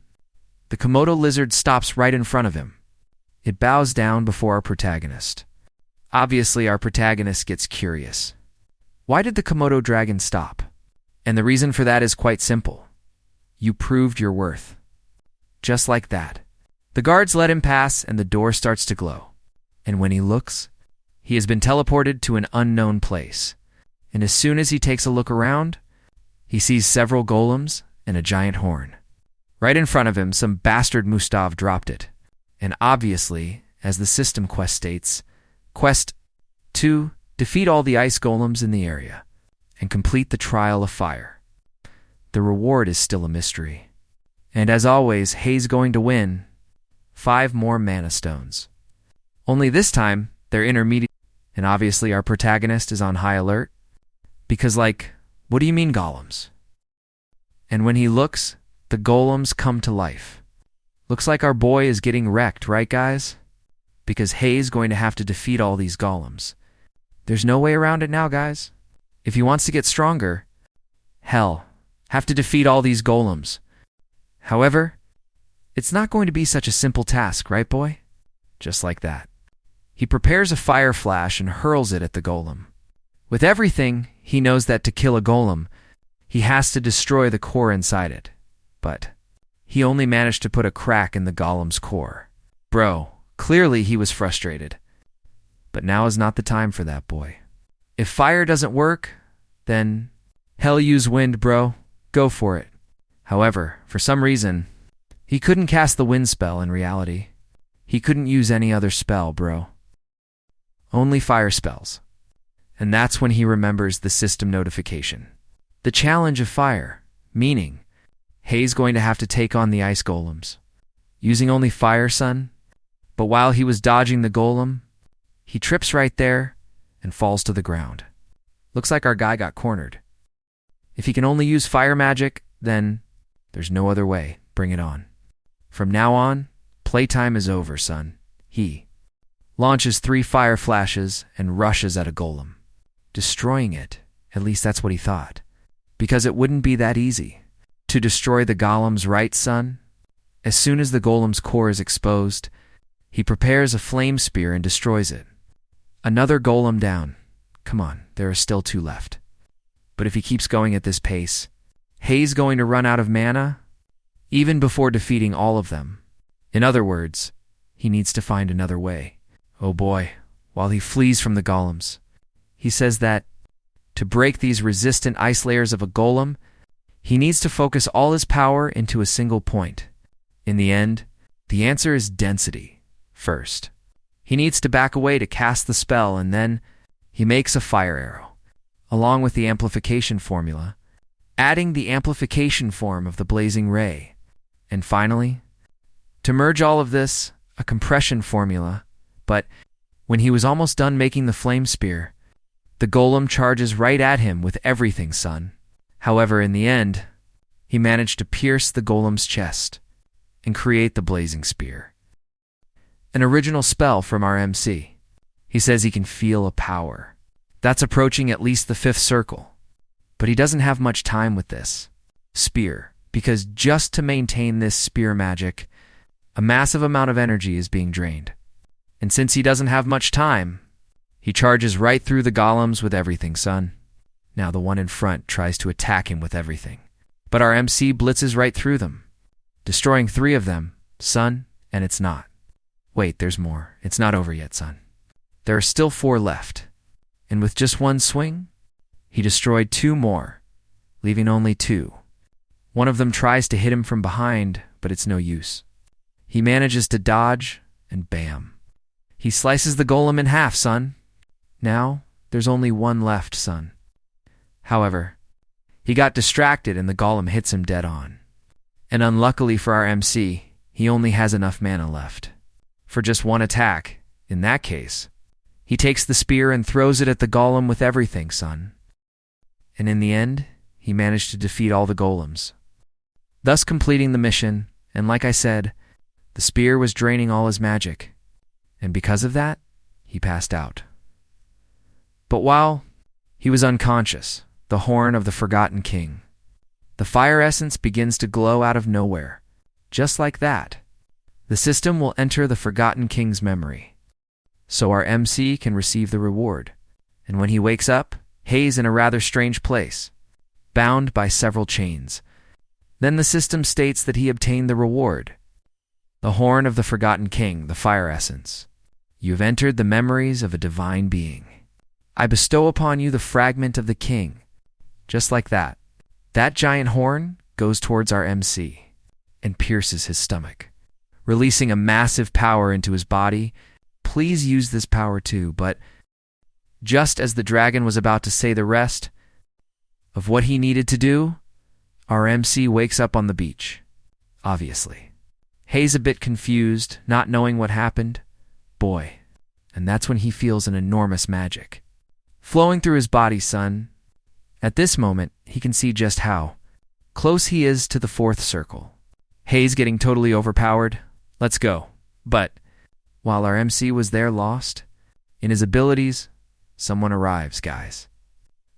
the Komodo lizard stops right in front of him. It bows down before our protagonist. Obviously, our protagonist gets curious. Why did the Komodo dragon stop? And the reason for that is quite simple. You proved your worth. Just like that. The guards let him pass and the door starts to glow. And when he looks, he has been teleported to an unknown place. And as soon as he takes a look around, he sees several golems and a giant horn. Right in front of him, some bastard Mustav dropped it. And obviously, as the system quest states, Quest 2, defeat all the ice golems in the area and complete the Trial of Fire. The reward is still a mystery. And as always, Hayes going to win 5 more mana stones. Only this time, they're intermediate. And obviously our protagonist is on high alert. Because what do you mean golems? And when he looks, the golems come to life. Looks like our boy is getting wrecked, right guys? Because Hayes going to have to defeat all these golems. There's no way around it now, guys. If he wants to get stronger, hell, have to defeat all these golems. However, it's not going to be such a simple task, right, boy? Just like that. He prepares a fire flash and hurls it at the golem. With everything, he knows that to kill a golem, he has to destroy the core inside it. But he only managed to put a crack in the golem's core. Bro, clearly he was frustrated. But now is not the time for that, boy. If fire doesn't work, then hell use wind, bro. Go for it. However, for some reason, he couldn't cast the wind spell in reality. He couldn't use any other spell, bro. Only fire spells. And that's when he remembers the system notification. The challenge of fire, meaning Hayes going to have to take on the ice golems. Using only fire, son? But while he was dodging the golem, he trips right there and falls to the ground. Looks like our guy got cornered. If he can only use fire magic, then there's no other way. Bring it on. From now on, playtime is over, son. He launches 3 fire flashes and rushes at a golem, destroying it. At least that's what he thought. Because it wouldn't be that easy to destroy the golem's right, son. As soon as the golem's core is exposed, he prepares a flame spear and destroys it. Another golem down. Come on, there are still 2 left. But if he keeps going at this pace, Hayes going to run out of mana even before defeating all of them. In other words, he needs to find another way. Oh boy, while he flees from the golems, he says that to break these resistant ice layers of a golem, he needs to focus all his power into a single point. In the end, the answer is density. First, he needs to back away to cast the spell, and then he makes a fire arrow, along with the amplification formula, adding the amplification form of the blazing ray. And finally, to merge all of this, a compression formula. But when he was almost done making the flame spear, the golem charges right at him with everything, son. However, in the end, he managed to pierce the golem's chest and create the blazing spear. An original spell from our MC. He says he can feel a power that's approaching at least the 5th circle. But he doesn't have much time with this spear, because just to maintain this spear magic, a massive amount of energy is being drained. And since he doesn't have much time, he charges right through the golems with everything, son. Now the one in front tries to attack him with everything, but our MC blitzes right through them, destroying 3 of them, son, and it's not. Wait, there's more. It's not over yet, son. There are still 4 left, and with just one swing, he destroyed 2 more, leaving only 2. One of them tries to hit him from behind, but it's no use. He manages to dodge, and bam. He slices the golem in half, son. Now, there's only 1 left, son. However, he got distracted and the golem hits him dead on. And unluckily for our MC, he only has enough mana left for just 1 attack. In that case, he takes the spear and throws it at the golem with everything, son. And in the end, he managed to defeat all the golems, thus completing the mission. And like I said, the spear was draining all his magic, and because of that, he passed out. But while he was unconscious, the horn of the Forgotten King, the fire essence begins to glow out of nowhere. Just like that, the system will enter the Forgotten King's memory, so our MC can receive the reward. And when he wakes up, Hayes in a rather strange place, bound by several chains. Then the system states that he obtained the reward, the horn of the Forgotten King, the fire essence. You have entered the memories of a divine being. I bestow upon you the fragment of the king. Just like that, that giant horn goes towards our MC and pierces his stomach, releasing a massive power into his body. Please use this power too. But just as the dragon was about to say the rest of what he needed to do, our MC wakes up on the beach, obviously. Hayes a bit confused, not knowing what happened. Boy, and that's when he feels an enormous magic flowing through his body, son. At this moment, he can see just how close he is to the 4th circle. Hayes getting totally overpowered. Let's go. But while our MC was there lost in his abilities, someone arrives, guys.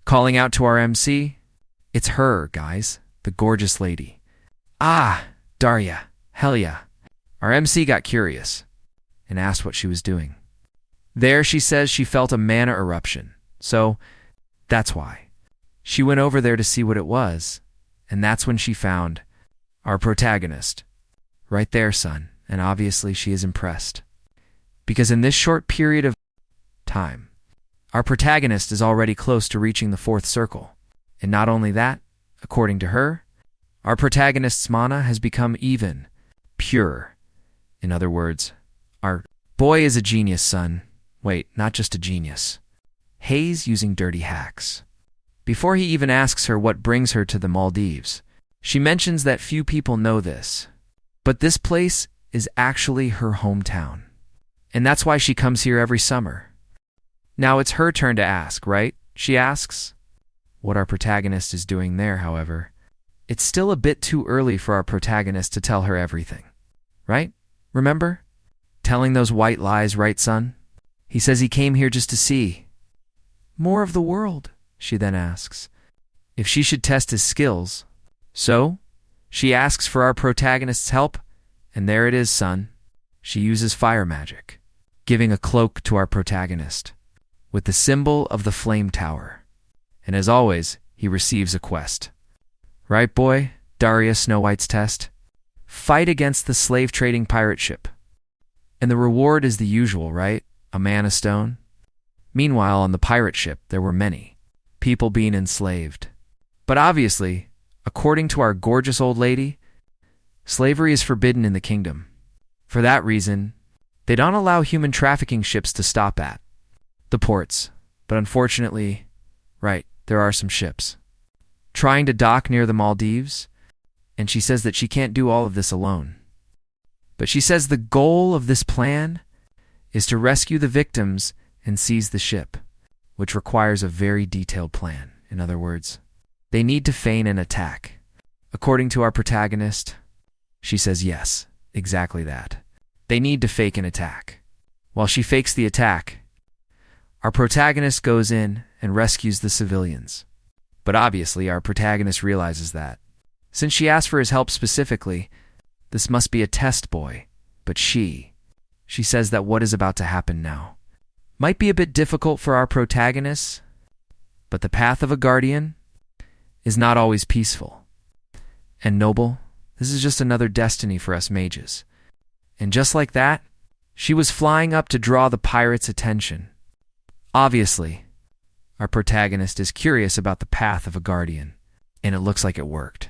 Calling out to our MC, it's her, guys, the gorgeous lady. Ah, Darya, hell yeah. Our MC got curious and asked what she was doing. There, she says she felt a mana eruption, so that's why. She went over there to see what it was, and that's when she found our protagonist. Right there, son, and obviously she is impressed. Because in this short period of time, our protagonist is already close to reaching the 4th circle. And not only that, according to her, our protagonist's mana has become even, pure. In other words, Our boy is a genius, son. Wait, not just a genius. Hayes using dirty hacks. Before he even asks her what brings her to the Maldives, she mentions that few people know this, but this place is actually her hometown. And that's why she comes here every summer. Now it's her turn to ask, right? She asks. What our protagonist is doing there, however, it's still a bit too early for our protagonist to tell her everything. Right? Remember? Telling those white lies, right, son? He says he came here just to see more of the world, she then asks, if she should test his skills. So, she asks for our protagonist's help, and there it is, son. She uses fire magic, giving a cloak to our protagonist, with the symbol of the flame tower. And as always, he receives a quest. Right, boy? Daria Snow White's test? Fight against the slave-trading pirate ship. And the reward is the usual, right? A man, a stone? Meanwhile, on the pirate ship, there were many people being enslaved. But obviously, according to our gorgeous old lady, slavery is forbidden in the kingdom. For that reason, they don't allow human trafficking ships to stop at the ports. But unfortunately, right, there are some ships trying to dock near the Maldives, and she says that she can't do all of this alone. But she says the goal of this plan is to rescue the victims and seize the ship, which requires a very detailed plan. In other words, they need to feign an attack. According to our protagonist, she says yes, exactly that. They need to fake an attack. While she fakes the attack, our protagonist goes in and rescues the civilians. But obviously, our protagonist realizes that, since she asked for his help specifically, this must be a test boy. But she says that what is about to happen now might be a bit difficult for our protagonist, but the path of a guardian is not always peaceful and noble. This is just another destiny for us mages. And just like that, she was flying up to draw the pirates' attention. Obviously, our protagonist is curious about the path of a guardian, and it looks like it worked.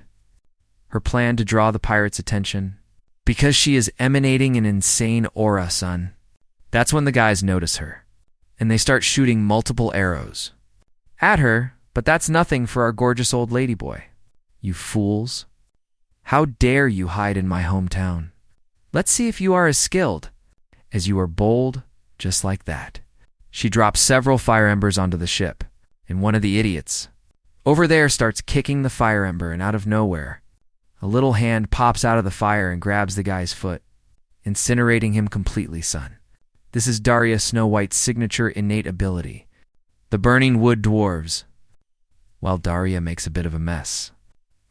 Her plan to draw the pirates' attention, because she is emanating an insane aura, son. That's when the guys notice her, and they start shooting multiple arrows at her, but that's nothing for our gorgeous old ladyboy. You fools. How dare you hide in my hometown? Let's see if you are as skilled as you are bold, just like that. She drops several fire embers onto the ship, and one of the idiots over there starts kicking the fire ember, and out of nowhere, a little hand pops out of the fire and grabs the guy's foot, incinerating him completely, son. This is Daria Snow White's signature innate ability, the burning wood dwarves. While Daria makes a bit of a mess,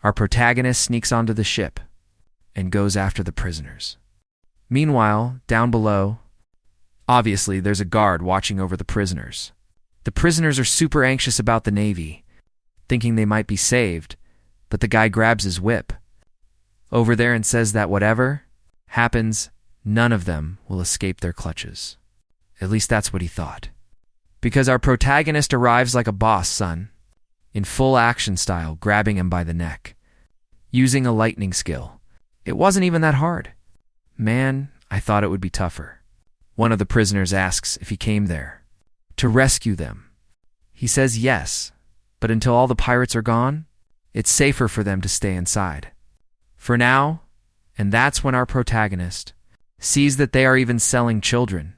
our protagonist sneaks onto the ship and goes after the prisoners. Meanwhile, down below, obviously there's a guard watching over the prisoners. The prisoners are super anxious about the Navy, thinking they might be saved, but the guy grabs his whip over there and says that whatever happens, none of them will escape their clutches. At least that's what he thought. Because our protagonist arrives like a boss, son, in full action style, grabbing him by the neck, using a lightning skill. It wasn't even that hard. Man, I thought it would be tougher. One of the prisoners asks if he came there to rescue them. He says yes, but until all the pirates are gone, it's safer for them to stay inside. For now, and that's when our protagonist sees that they are even selling children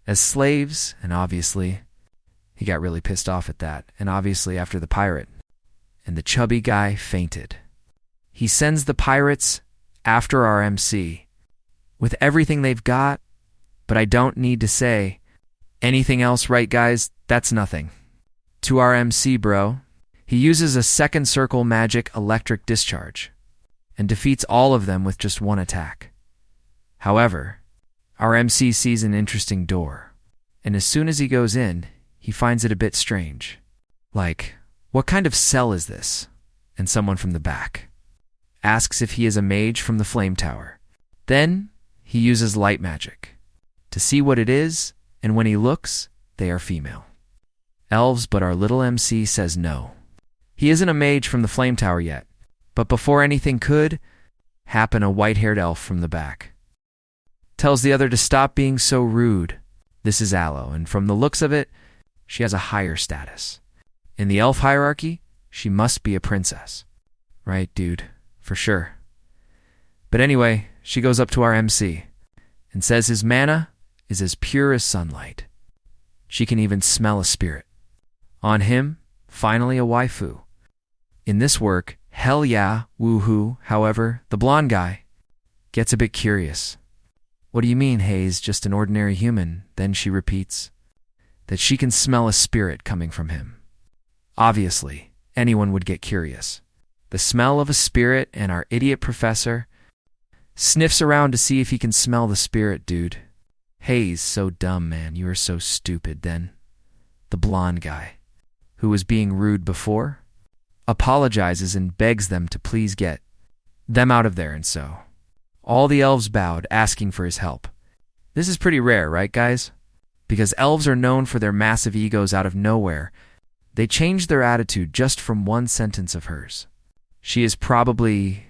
as slaves, and obviously, he got really pissed off at that, and obviously after the pirate, and the chubby guy fainted. He sends the pirates after our MC with everything they've got, but I don't need to say anything else, right, guys? That's nothing. To our MC, bro, he uses a second circle magic electric discharge and defeats all of them with just one attack. However, our MC sees an interesting door, and as soon as he goes in, he finds it a bit strange. Like, what kind of cell is this? And someone from the back asks if he is a mage from the flame tower. Then he uses light magic to see what it is, and when he looks, they are female elves, but our little MC says no. He isn't a mage from the flame tower yet, but before anything could happen, a white-haired elf from the back tells the other to stop being so rude. This is Aloe, and from the looks of it, she has a higher status. In the elf hierarchy, she must be a princess. Right, dude? For sure. But anyway, she goes up to our MC and says his mana is as pure as sunlight. She can even smell a spirit. On him, finally a waifu. In this work, hell yeah, woohoo. However, the blonde guy gets a bit curious. What do you mean, Hayes, just an ordinary human? Then she repeats that she can smell a spirit coming from him. Obviously, anyone would get curious. The smell of a spirit, and our idiot professor sniffs around to see if he can smell the spirit, dude. Hayes, so dumb, man. You are so stupid. Then the blonde guy, who was being rude before, apologizes and begs them to please get them out of there, and so all the elves bowed, asking for his help. This is pretty rare, right, guys? Because elves are known for their massive egos out of nowhere. They changed their attitude just from one sentence of hers. She is probably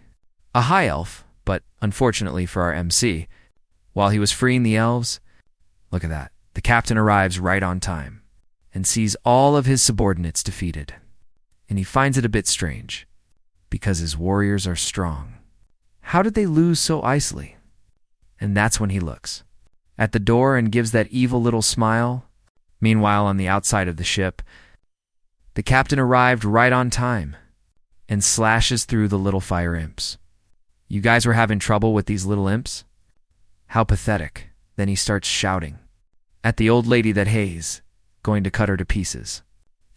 a high elf, but unfortunately for our MC, while he was freeing the elves, look at that, the captain arrives right on time and sees all of his subordinates defeated. And he finds it a bit strange, because his warriors are strong. How did they lose so easily? And that's when he looks at the door and gives that evil little smile. Meanwhile, on the outside of the ship, the captain arrived right on time and slashes through the little fire imps. You guys were having trouble with these little imps? How pathetic. Then he starts shouting at the old lady that Hayes going to cut her to pieces,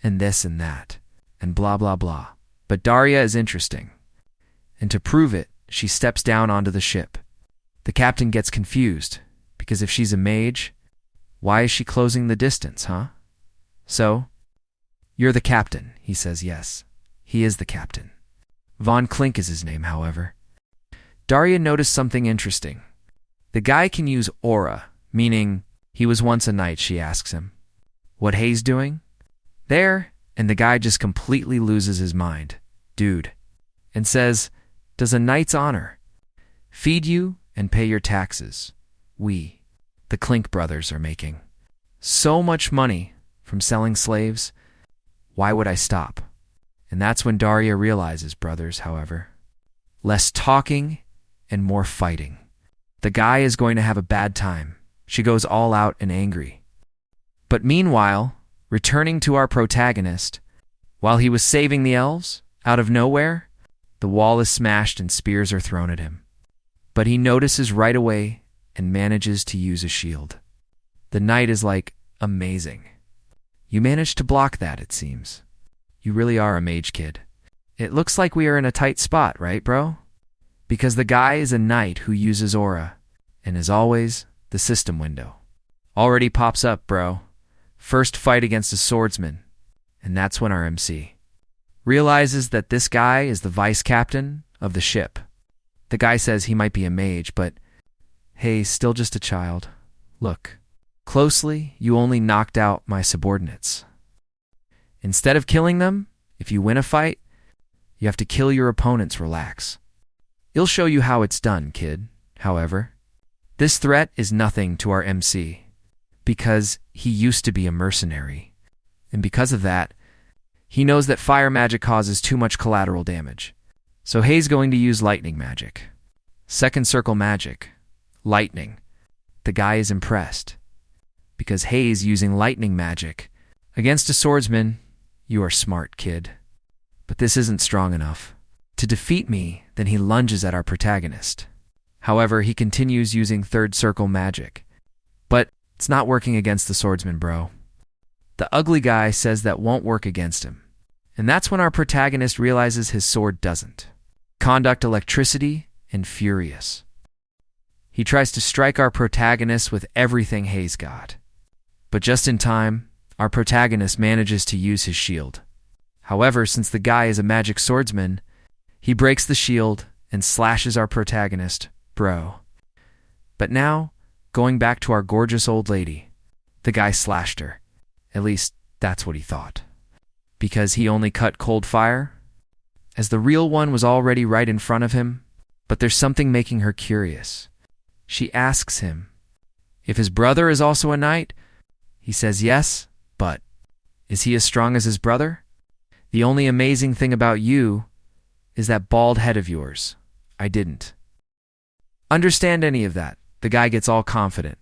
and this and that, and blah blah blah. But Daria is interesting, and to prove it, she steps down onto the ship. The captain gets confused, because if she's a mage, why is she closing the distance, huh? So, you're the captain, he says. Yes, he is the captain. Von Klink is his name, however. Daria noticed something interesting. The guy can use aura, meaning he was once a knight, she asks him. What Hayes doing? There, and the guy just completely loses his mind, dude, and says, does a knight's honor feed you and pay your taxes? We, the Klink brothers, are making so much money from selling slaves. Why would I stop? And that's when Daria realizes, brothers, however, less talking and more fighting. The guy is going to have a bad time. She goes all out and angry. But meanwhile, returning to our protagonist, while he was saving the elves, out of nowhere, the wall is smashed and spears are thrown at him. But he notices right away and manages to use a shield. The knight is like, amazing. You managed to block that, it seems. You really are a mage, kid. It looks like we are in a tight spot, right, bro? Because the guy is a knight who uses aura, and as always, the system window already pops up, bro. First fight against a swordsman, and that's when our MC realizes that this guy is the vice captain of the ship. The guy says he might be a mage, but hey, still just a child. Look, closely, you only knocked out my subordinates. Instead of killing them, if you win a fight, you have to kill your opponents. Relax. He'll show you how it's done, kid. However, this threat is nothing to our MC, because he used to be a mercenary, and because of that, he knows that fire magic causes too much collateral damage. So Hayes going to use lightning magic. Second circle magic. Lightning. The guy is impressed, because Hayes using lightning magic against a swordsman. You are smart, kid. But this isn't strong enough to defeat me. Then he lunges at our protagonist. However, he continues using third circle magic. But it's not working against the swordsman, bro. The ugly guy says that won't work against him. And that's when our protagonist realizes his sword doesn't conduct electricity, and furious, he tries to strike our protagonist with everything Hayes got. But just in time, our protagonist manages to use his shield. However, since the guy is a magic swordsman, he breaks the shield and slashes our protagonist, bro. But now, going back to our gorgeous old lady, the guy slashed her. At least, that's what he thought. Because he only cut cold fire, as the real one was already right in front of him. But there's something making her curious. She asks him if his brother is also a knight. He says yes, but is he as strong as his brother? The only amazing thing about you is that bald head of yours. I didn't understand any of that. The guy gets all confident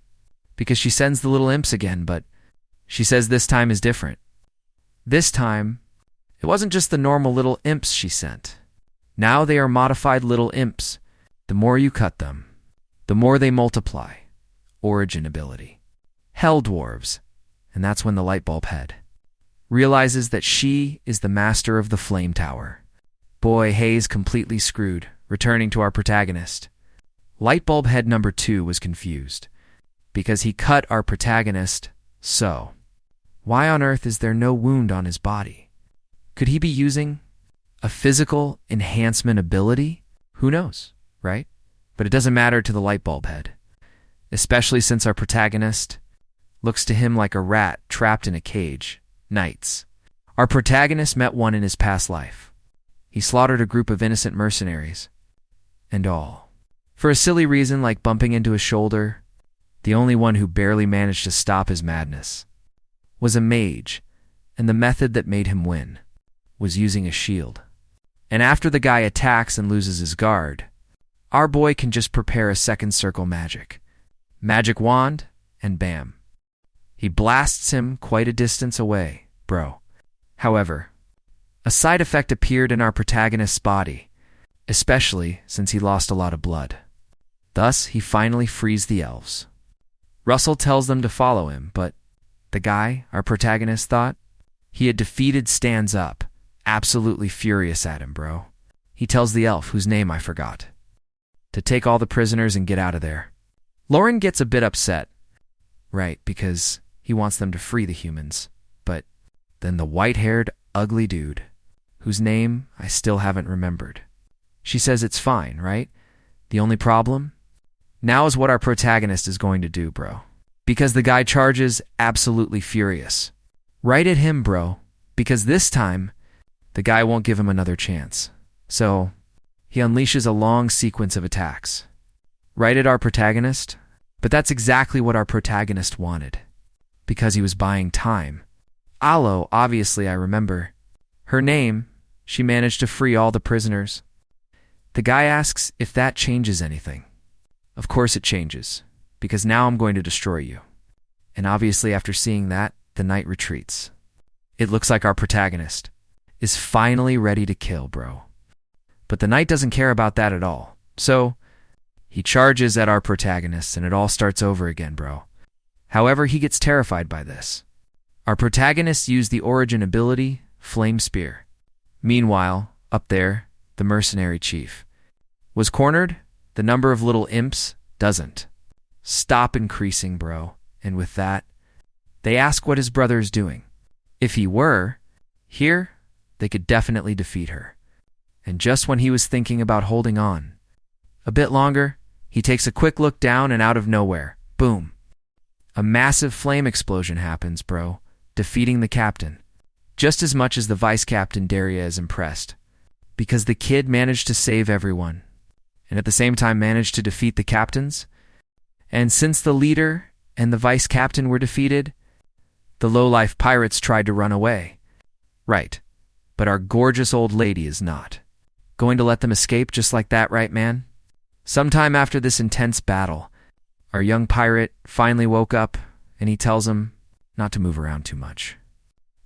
because she sends the little imps again, but she says this time is different. This time, it wasn't just the normal little imps she sent. Now they are modified little imps. The more you cut them, the more they multiply. Origin ability. Hell dwarves. And that's when the lightbulb head realizes that she is the master of the flame tower. Boy, Hayes completely screwed, returning to our protagonist. Lightbulb head number 2 was confused because he cut our protagonist, so why on earth is there no wound on his body? Could he be using a physical enhancement ability? Who knows, right? But it doesn't matter to the lightbulb head, especially since our protagonist looks to him like a rat trapped in a cage. Knights. Our protagonist met one in his past life. He slaughtered a group of innocent mercenaries. And all for a silly reason like bumping into his shoulder. The only one who barely managed to stop his madness was a mage, and the method that made him win was using a shield. And after the guy attacks and loses his guard, our boy can just prepare a second circle magic wand, and bam. He blasts him quite a distance away, bro. However, a side effect appeared in our protagonist's body, especially since he lost a lot of blood. Thus, he finally frees the elves. Russell tells them to follow him, but the guy, our protagonist, thought he had defeated stands up, absolutely furious at him, bro. He tells the elf, whose name I forgot, to take all the prisoners and get out of there. Lauren gets a bit upset, right, because he wants them to free the humans, but then the white-haired, ugly dude, whose name I still haven't remembered. She says it's fine, right? The only problem? Now is what our protagonist is going to do, bro. Because the guy charges absolutely furious. Right at him, bro, because this time, the guy won't give him another chance. So, he unleashes a long sequence of attacks. Right at our protagonist, but that's exactly what our protagonist wanted. Because he was buying time. Alo, obviously I remember. Her name, she managed to free all the prisoners. The guy asks if that changes anything. Of course it changes, because now I'm going to destroy you. And obviously after seeing that, the knight retreats. It looks like our protagonist is finally ready to kill, bro. But the knight doesn't care about that at all. So, he charges at our protagonist and it all starts over again, bro. However, he gets terrified by this. Our protagonist used the origin ability, Flame Spear. Meanwhile, up there, the mercenary chief was cornered. The number of little imps doesn't stop increasing, bro. And with that, they ask what his brother is doing. If he were here, they could definitely defeat her. And just when he was thinking about holding on a bit longer, he takes a quick look down and out of nowhere, boom. A massive flame explosion happens, bro, defeating the captain. Just as much as the vice captain Daria is impressed, because the kid managed to save everyone, and at the same time managed to defeat the captains. And since the leader and the vice captain were defeated, the low-life pirates tried to run away. Right, but our gorgeous old lady is not going to let them escape just like that, right, man? Sometime after this intense battle, our young pirate finally woke up, and he tells him not to move around too much,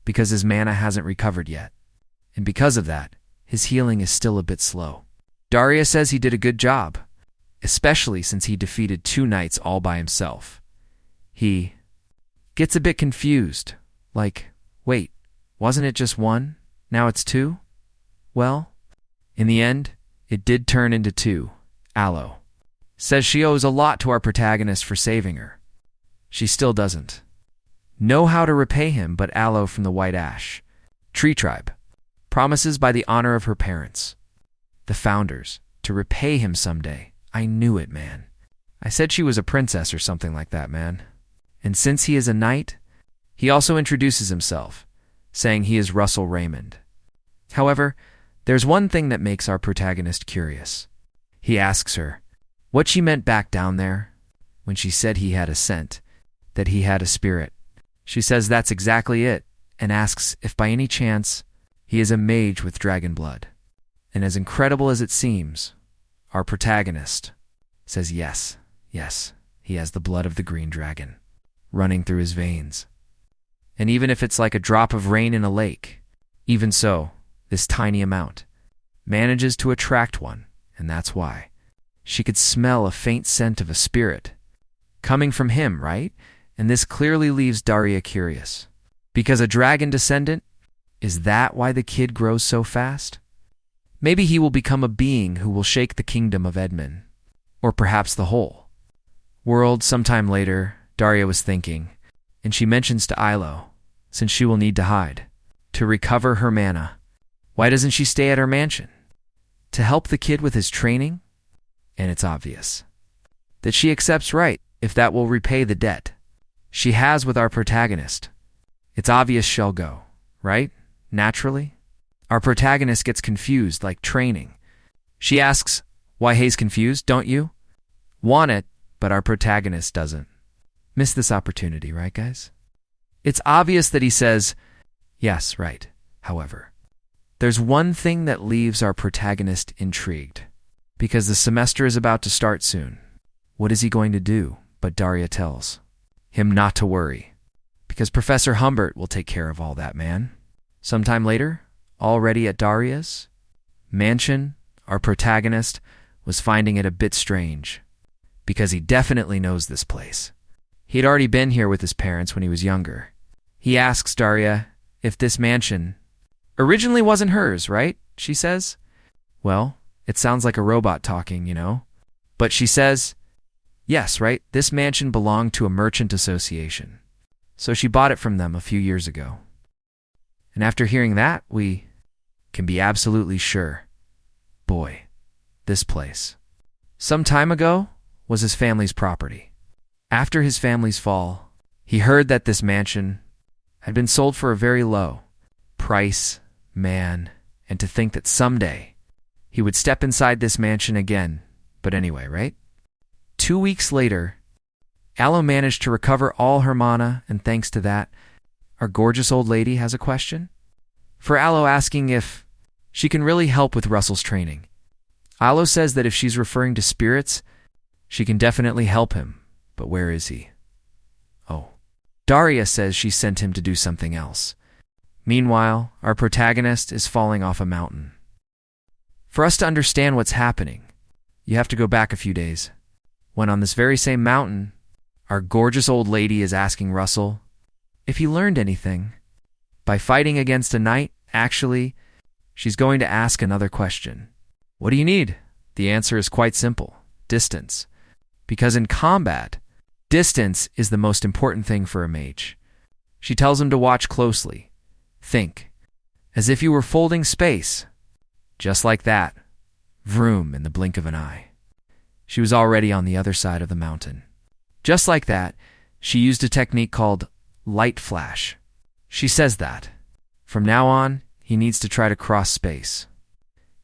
because his mana hasn't recovered yet. And because of that, his healing is still a bit slow. Daria says he did a good job, especially since he defeated 2 knights all by himself. He gets a bit confused, like, wait, wasn't it just 1? Now it's 2? Well, in the end, it did turn into 2. Alo says she owes a lot to our protagonist for saving her. She still doesn't know how to repay him, but Alo from the White Ash Tree Tribe promises by the honor of her parents, the founders, to repay him someday. I knew it, man. I said she was a princess or something like that, man. And since he is a knight, he also introduces himself, saying he is Russell Raymond. However, there's one thing that makes our protagonist curious. He asks her What she meant back down there, when she said he had a scent, that he had a spirit. She says that's exactly it, and asks if by any chance he is a mage with dragon blood. And as incredible as it seems, our protagonist says yes, he has the blood of the green dragon running through his veins. And even if it's like a drop of rain in a lake, even so, this tiny amount manages to attract one, and that's why. She could smell a faint scent of a spirit coming from him, right? And this clearly leaves Daria curious. Because a dragon descendant? Is that why the kid grows so fast? Maybe he will become a being who will shake the kingdom of Edmund, or perhaps the whole world. Sometime later, Daria was thinking, and she mentions to Ilo, since she will need to hide, to recover her mana. Why doesn't she stay at her mansion? To help the kid with his training? And it's obvious that she accepts, right, if that will repay the debt she has with our protagonist. It's obvious she'll go, right? Naturally. Our protagonist gets confused, like training. She asks, why Hayes confused, don't you? Want it, but our protagonist doesn't. Miss this opportunity, right, guys? It's obvious that he says, yes, right. However, there's one thing that leaves our protagonist intrigued, because the semester is about to start soon. What is he going to do? But Daria tells him not to worry, because Professor Humbert will take care of all that, man. Sometime later, already at Daria's mansion, our protagonist was finding it a bit strange, because he definitely knows this place. He'd already been here with his parents when he was younger. He asks Daria if this mansion originally wasn't hers, right? She says. Well, it sounds like a robot talking, you know. But she says, yes, right? This mansion belonged to a merchant association. So she bought it from them a few years ago. And after hearing that, we can be absolutely sure. Boy, this place, some time ago, was his family's property. After his family's fall, he heard that this mansion had been sold for a very low price, man, and to think that someday he would step inside this mansion again. But anyway, right? 2 weeks later, Aloe managed to recover all her mana, and thanks to that, our gorgeous old lady has a question for Aloe, asking if she can really help with Russell's training. Aloe says that if she's referring to spirits, she can definitely help him. But where is he? Oh. Daria says she sent him to do something else. Meanwhile, our protagonist is falling off a mountain. For us to understand what's happening, you have to go back a few days, when on this very same mountain, our gorgeous old lady is asking Russell if he learned anything. By fighting against a knight, actually, she's going to ask another question. What do you need? The answer is quite simple. Distance. Because in combat, distance is the most important thing for a mage. She tells him to watch closely. Think. As if you were folding space. Just like that. Vroom, in the blink of an eye. She was already on the other side of the mountain. Just like that, she used a technique called light flash. She says that, from now on, he needs to try to cross space,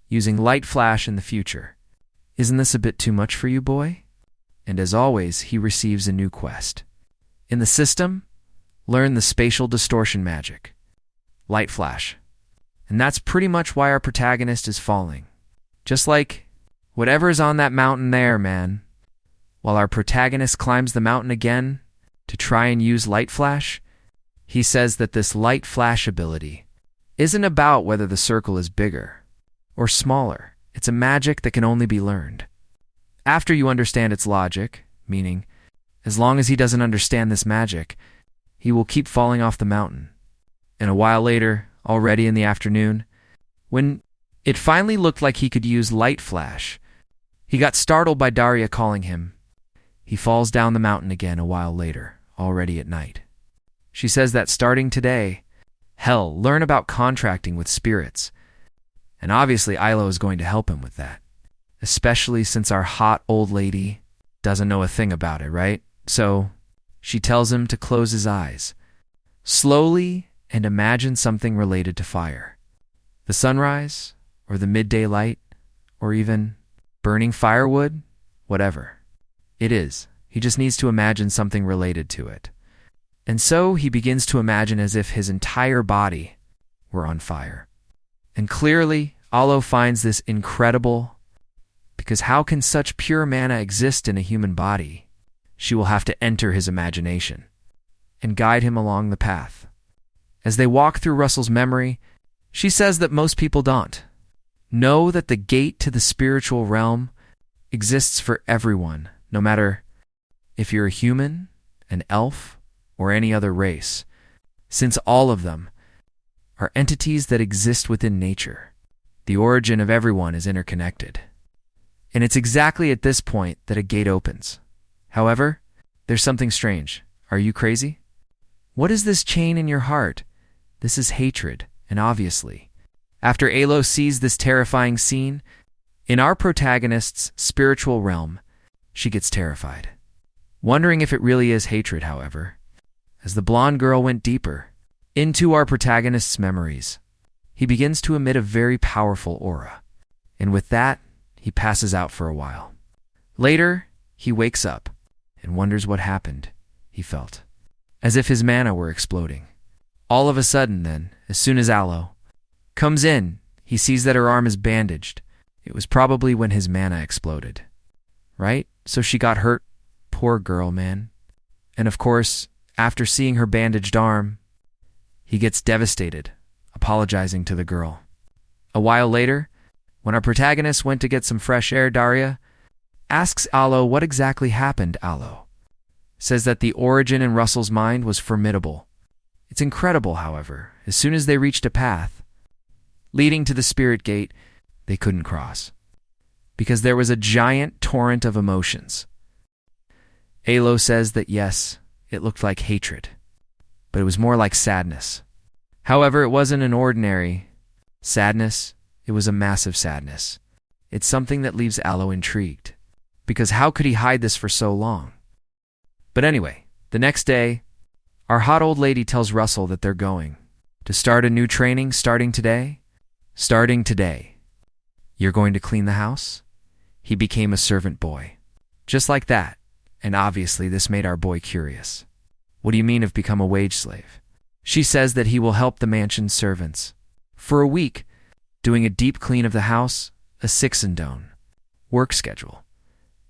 using light flash in the future. Isn't this a bit too much for you, boy? And as always, he receives a new quest. In the system, learn the spatial distortion magic. Light flash. And that's pretty much why our protagonist is falling. Just like whatever is on that mountain there, man. While our protagonist climbs the mountain again to try and use light flash, he says that this light flash ability isn't about whether the circle is bigger or smaller. It's a magic that can only be learned. After you understand its logic, meaning, as long as he doesn't understand this magic, he will keep falling off the mountain. And a while later, already in the afternoon, when it finally looked like he could use light flash, he got startled by Daria calling him. He falls down the mountain again a while later, already at night. She says that starting today, hell, learn about contracting with spirits. And obviously Ilo is going to help him with that, especially since our hot old lady doesn't know a thing about it, right? So she tells him to close his eyes slowly and imagine something related to fire. The sunrise, or the midday light, or even burning firewood, whatever it is. He just needs to imagine something related to it. And so he begins to imagine as if his entire body were on fire. And clearly, Alo finds this incredible, because how can such pure mana exist in a human body? She will have to enter his imagination and guide him along the path. As they walk through Russell's memory, she says that most people don't know that the gate to the spiritual realm exists for everyone, no matter if you're a human, an elf, or any other race, since all of them are entities that exist within nature. The origin of everyone is interconnected. And it's exactly at this point that a gate opens. However, there's something strange. Are you crazy? What is this chain in your heart? This is hatred, and obviously, after Alo sees this terrifying scene, in our protagonist's spiritual realm, she gets terrified. Wondering if it really is hatred, however, as the blonde girl went deeper into our protagonist's memories, he begins to emit a very powerful aura, and with that, he passes out for a while. Later, he wakes up and wonders what happened. He felt as if his mana were exploding. All of a sudden, then, as soon as Alo comes in, he sees that her arm is bandaged. It was probably when his mana exploded, right? So she got hurt. Poor girl, man. And of course, after seeing her bandaged arm, he gets devastated, apologizing to the girl. A while later, when our protagonist went to get some fresh air, Daria asks Alo what exactly happened. Alo says that the origin in Russell's mind was formidable. It's incredible, however, as soon as they reached a path leading to the spirit gate, they couldn't cross, because there was a giant torrent of emotions. Alo says that yes, it looked like hatred, but it was more like sadness. However, it wasn't an ordinary sadness, it was a massive sadness. It's something that leaves Alo intrigued, because how could he hide this for so long? But anyway, the next day, our hot old lady tells Russell that they're going to start a new training starting today. Starting today. You're going to clean the house? He became a servant boy. Just like that. And obviously this made our boy curious. What do you mean have become a wage slave? She says that he will help the mansion servants for a week, doing a deep clean of the house, a 6-and-done work schedule.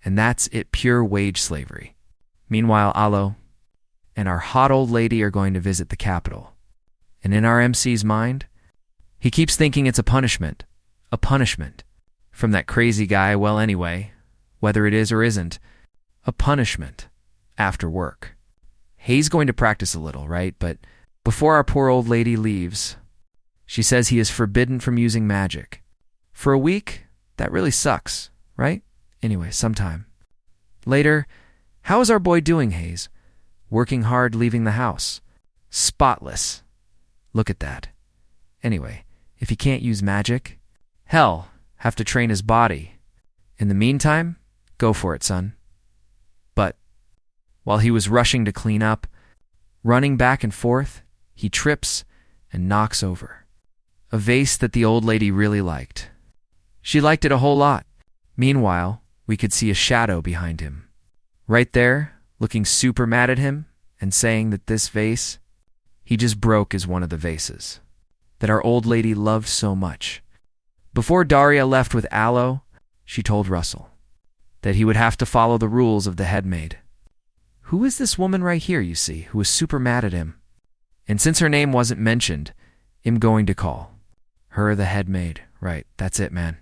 And that's it, pure wage slavery. Meanwhile, Alo and our hot old lady are going to visit the capital. And in our MC's mind, he keeps thinking it's a punishment from that crazy guy. Well, anyway, whether it is or isn't, a punishment after work. He's going to practice a little, right? But before our poor old lady leaves, she says he is forbidden from using magic. For a week, that really sucks, right? Anyway, sometime. Later, how is our boy doing, Hayes? Working hard, leaving the house. Spotless. Look at that. Anyway, if he can't use magic, hell, have to train his body. In the meantime, go for it, son. But while he was rushing to clean up, running back and forth, he trips and knocks over a vase that the old lady really liked. She liked it a whole lot. Meanwhile, we could see a shadow behind him. Right there, looking super mad at him and saying that this vase he just broke is one of the vases that our old lady loved so much. Before Daria left with Alo, she told Russell that he would have to follow the rules of the headmaid. Who is this woman right here, you see, who was super mad at him? And since her name wasn't mentioned, I'm going to call her the headmaid. Right, that's it, man.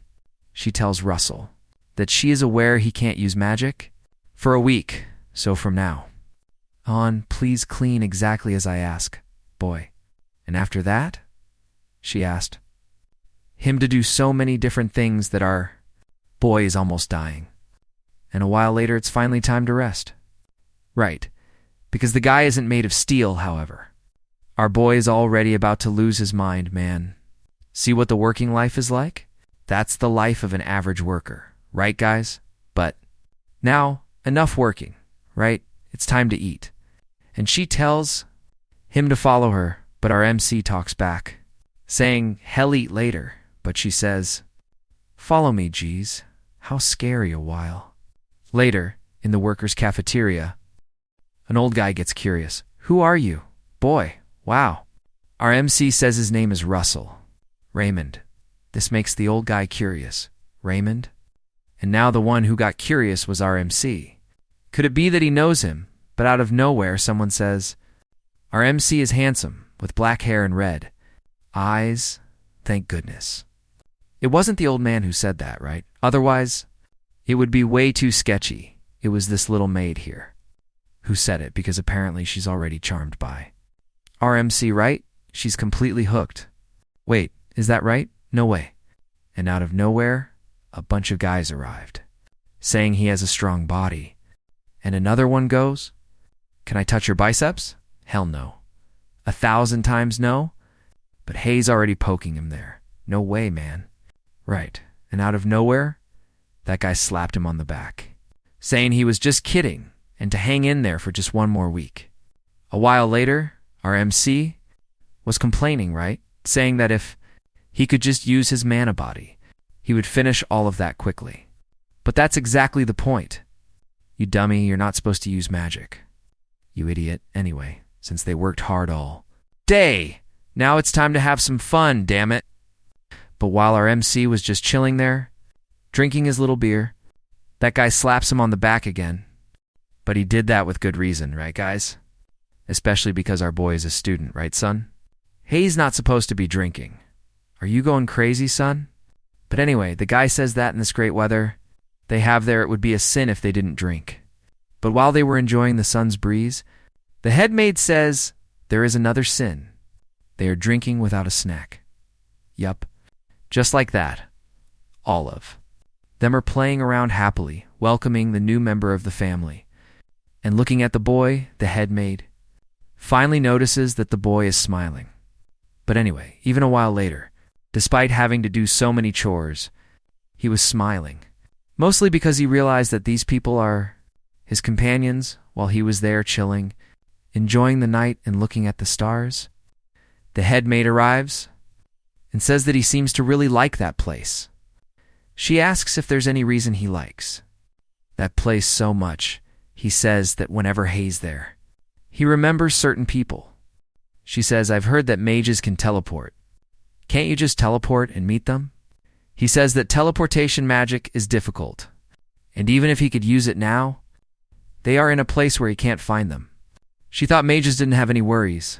She tells Russell that she is aware he can't use magic for a week, so from now on, please clean exactly as I ask, boy. And after that, she asked him to do so many different things that our boy is almost dying. And a while later, it's finally time to rest. Right, because the guy isn't made of steel, however. Our boy is already about to lose his mind, man. See what the working life is like? That's the life of an average worker, right, guys? But now, enough working, right? It's time to eat. And she tells him to follow her, but our MC talks back, saying, hell eat later. But she says, follow me, geez. How scary a while. Later, in the workers' cafeteria, an old guy gets curious. Who are you? Boy, wow. Our MC says his name is Russell. Raymond. This makes the old guy curious. Raymond? And now the one who got curious was our MC. Could it be that he knows him, but out of nowhere someone says, our MC is handsome, with black hair and red eyes, thank goodness. It wasn't the old man who said that, right? Otherwise, it would be way too sketchy. It was this little maid here who said it because apparently she's already charmed by our MC, right? She's completely hooked. Wait, is that right? No way. And out of nowhere, a bunch of guys arrived, saying he has a strong body. And another one goes, can I touch your biceps? Hell no. 1,000 times no. But Hay's already poking him there. No way, man. Right. And out of nowhere, that guy slapped him on the back, saying he was just kidding and to hang in there for just one more week. A while later, our MC was complaining, right? Saying that if he could just use his mana body, he would finish all of that quickly. But that's exactly the point. You dummy, you're not supposed to use magic. You idiot. Anyway, since they worked hard all day, now it's time to have some fun, damn it. But while our MC was just chilling there, drinking his little beer, that guy slaps him on the back again. But he did that with good reason, right, guys? Especially because our boy is a student, right, son? Hay's not supposed to be drinking. Are you going crazy, son? But anyway, the guy says that in this great weather they have there, it would be a sin if they didn't drink. But while they were enjoying the sun's breeze, the head maid says there is another sin. They are drinking without a snack. Yup, just like that. All of them are playing around happily, welcoming the new member of the family. And looking at the boy, the head maid finally notices that the boy is smiling. But anyway, even a while later, despite having to do so many chores, he was smiling. Mostly because he realized that these people are his companions while he was there chilling, enjoying the night and looking at the stars. The head maid arrives and says that he seems to really like that place. She asks if there's any reason he likes that place so much. He says that whenever Hay's there, he remembers certain people. She says, I've heard that mages can teleport. Can't you just teleport and meet them? He says that teleportation magic is difficult, and even if he could use it now, they are in a place where he can't find them. She thought mages didn't have any worries.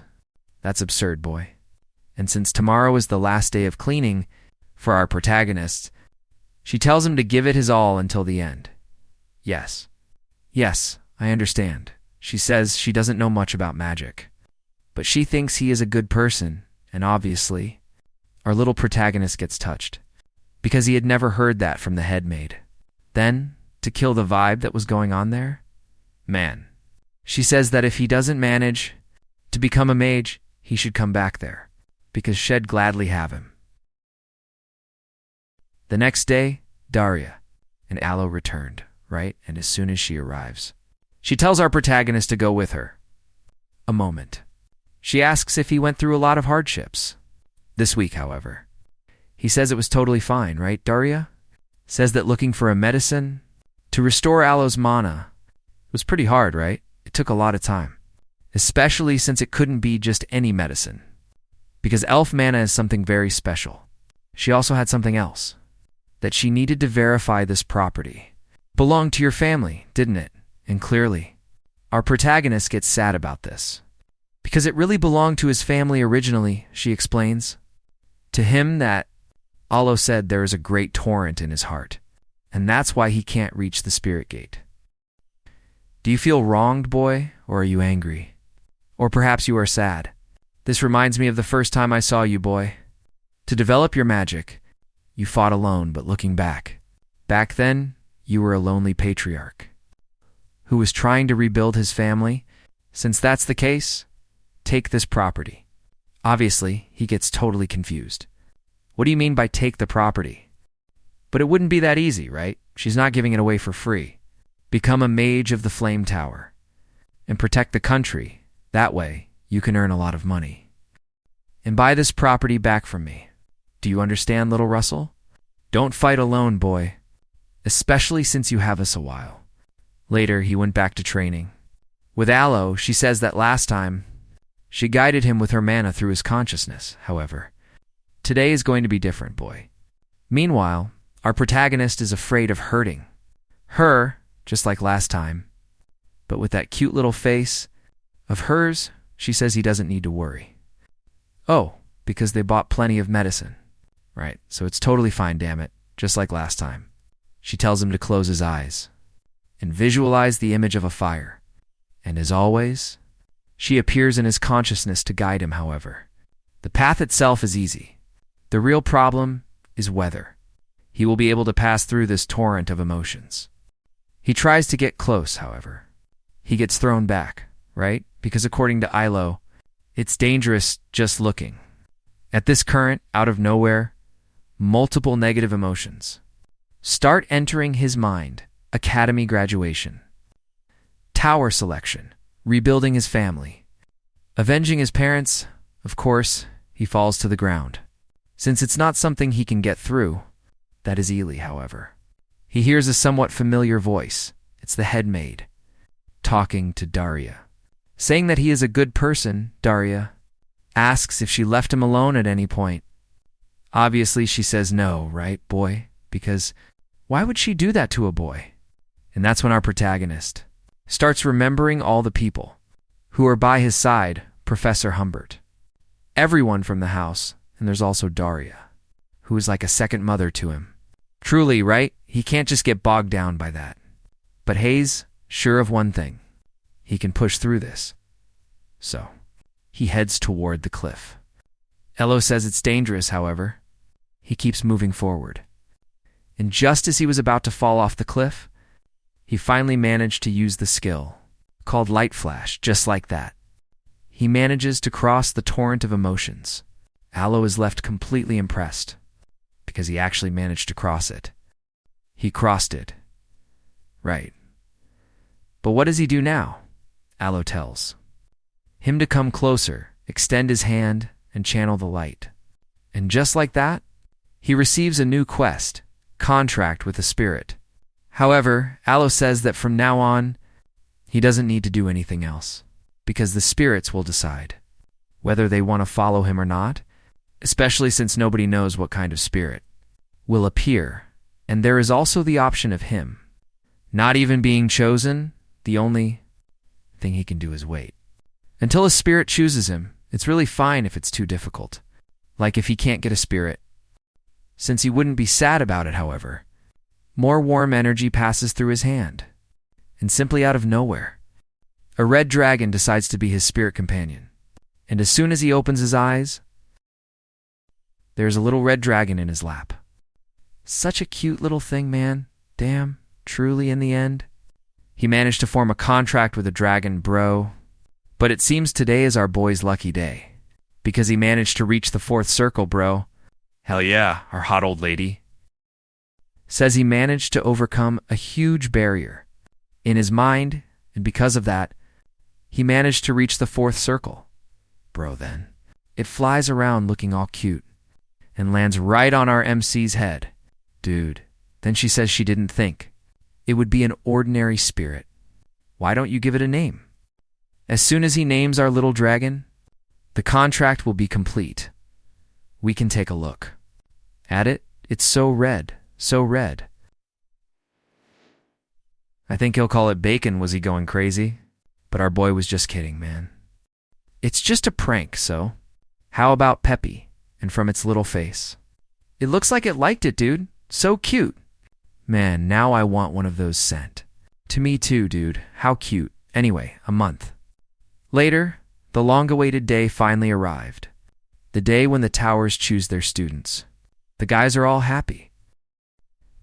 That's absurd, boy. And since tomorrow is the last day of cleaning for our protagonist, she tells him to give it his all until the end. Yes, I understand. She says she doesn't know much about magic, but she thinks he is a good person, and obviously, our little protagonist gets touched, because he had never heard that from the head maid. Then, to kill the vibe that was going on there, man, she says that if he doesn't manage to become a mage, he should come back there, because she'd gladly have him. The next day, Daria and Aloe returned, right? And as soon as she arrives, she tells our protagonist to go with her. A moment. She asks if he went through a lot of hardships this week, however. He says it was totally fine, right, Daria? Says that looking for a medicine to restore Aloe's mana was pretty hard, right? It took a lot of time, especially since it couldn't be just any medicine, because elf mana is something very special. She also had something else, that she needed to verify this property belonged to your family, didn't it? And clearly, our protagonist gets sad about this, because it really belonged to his family originally, she explains. To him that Aloe said there is a great torrent in his heart, and that's why he can't reach the spirit gate. Do you feel wronged, boy, or are you angry? Or perhaps you are sad. This reminds me of the first time I saw you, boy. To develop your magic, you fought alone, but looking back then, you were a lonely patriarch who was trying to rebuild his family. Since that's the case, take this property. Obviously, he gets totally confused. What do you mean by take the property? But it wouldn't be that easy, right? She's not giving it away for free. Become a mage of the Flame Tower and protect the country. That way, you can earn a lot of money. And buy this property back from me. Do you understand, little Russell? Don't fight alone, boy, especially since you have us a while. Later, he went back to training. With Aloe, she says that last time, she guided him with her mana through his consciousness, however. Today is going to be different, boy. Meanwhile, our protagonist is afraid of hurting her, just like last time. But with that cute little face of hers, she says he doesn't need to worry. Oh, because they bought plenty of medicine. Right, so it's totally fine, damn it, just like last time. She tells him to close his eyes and visualize the image of a fire. And as always, she appears in his consciousness to guide him, however. The path itself is easy. The real problem is whether he will be able to pass through this torrent of emotions. He tries to get close, however. He gets thrown back, right? Because according to Ilo, it's dangerous just looking. At this current, out of nowhere, multiple negative emotions start entering his mind. Academy graduation, tower selection, rebuilding his family, avenging his parents. Of course, he falls to the ground. Since it's not something he can get through, that is Ely, however. He hears a somewhat familiar voice. It's the head maid, talking to Daria. Saying that he is a good person, Daria asks if she left him alone at any point. Obviously, she says no, right, boy? Because why would she do that to a boy? And that's when our protagonist starts remembering all the people who are by his side, Professor Humbert. Everyone from the house, and there's also Daria, who is like a second mother to him. Truly, right? He can't just get bogged down by that. But Hayes, sure of one thing. He can push through this. So, he heads toward the cliff. Elo says it's dangerous, however. He keeps moving forward. And just as he was about to fall off the cliff, he finally managed to use the skill, called Light Flash, just like that. He manages to cross the torrent of emotions. Aloe is left completely impressed, because he actually managed to cross it. He crossed it. Right. But what does he do now? Aloe tells him to come closer, extend his hand, and channel the light. And just like that, he receives a new quest, contract with the spirit. However, Aloe says that from now on, he doesn't need to do anything else, because the spirits will decide whether they want to follow him or not, especially since nobody knows what kind of spirit will appear. And there is also the option of him not even being chosen. The only thing he can do is wait until a spirit chooses him. It's really fine if it's too difficult, like if he can't get a spirit. Since he wouldn't be sad about it, however, more warm energy passes through his hand, and simply out of nowhere, a red dragon decides to be his spirit companion. And as soon as he opens his eyes, there's a little red dragon in his lap. Such a cute little thing, man. Damn, truly in the end. He managed to form a contract with a dragon, bro. But it seems today is our boy's lucky day, because he managed to reach the fourth circle, bro. Hell yeah, our hot old lady says he managed to overcome a huge barrier in his mind, and because of that, he managed to reach the fourth circle. Bro, then, it flies around looking all cute and lands right on our MC's head. Dude, then she says she didn't think it would be an ordinary spirit. Why don't you give it a name? As soon as he names our little dragon, the contract will be complete. We can take a look at it. It's so red. So red. I think he'll call it bacon. Was he going crazy? But our boy was just kidding, man. It's just a prank, so how about Peppy and from its little face? It looks like it liked it, dude. So cute. Man, now I want one of those sent to me too, dude. How cute. Anyway, a month later, the long-awaited day finally arrived. The day when the towers choose their students. The guys are all happy.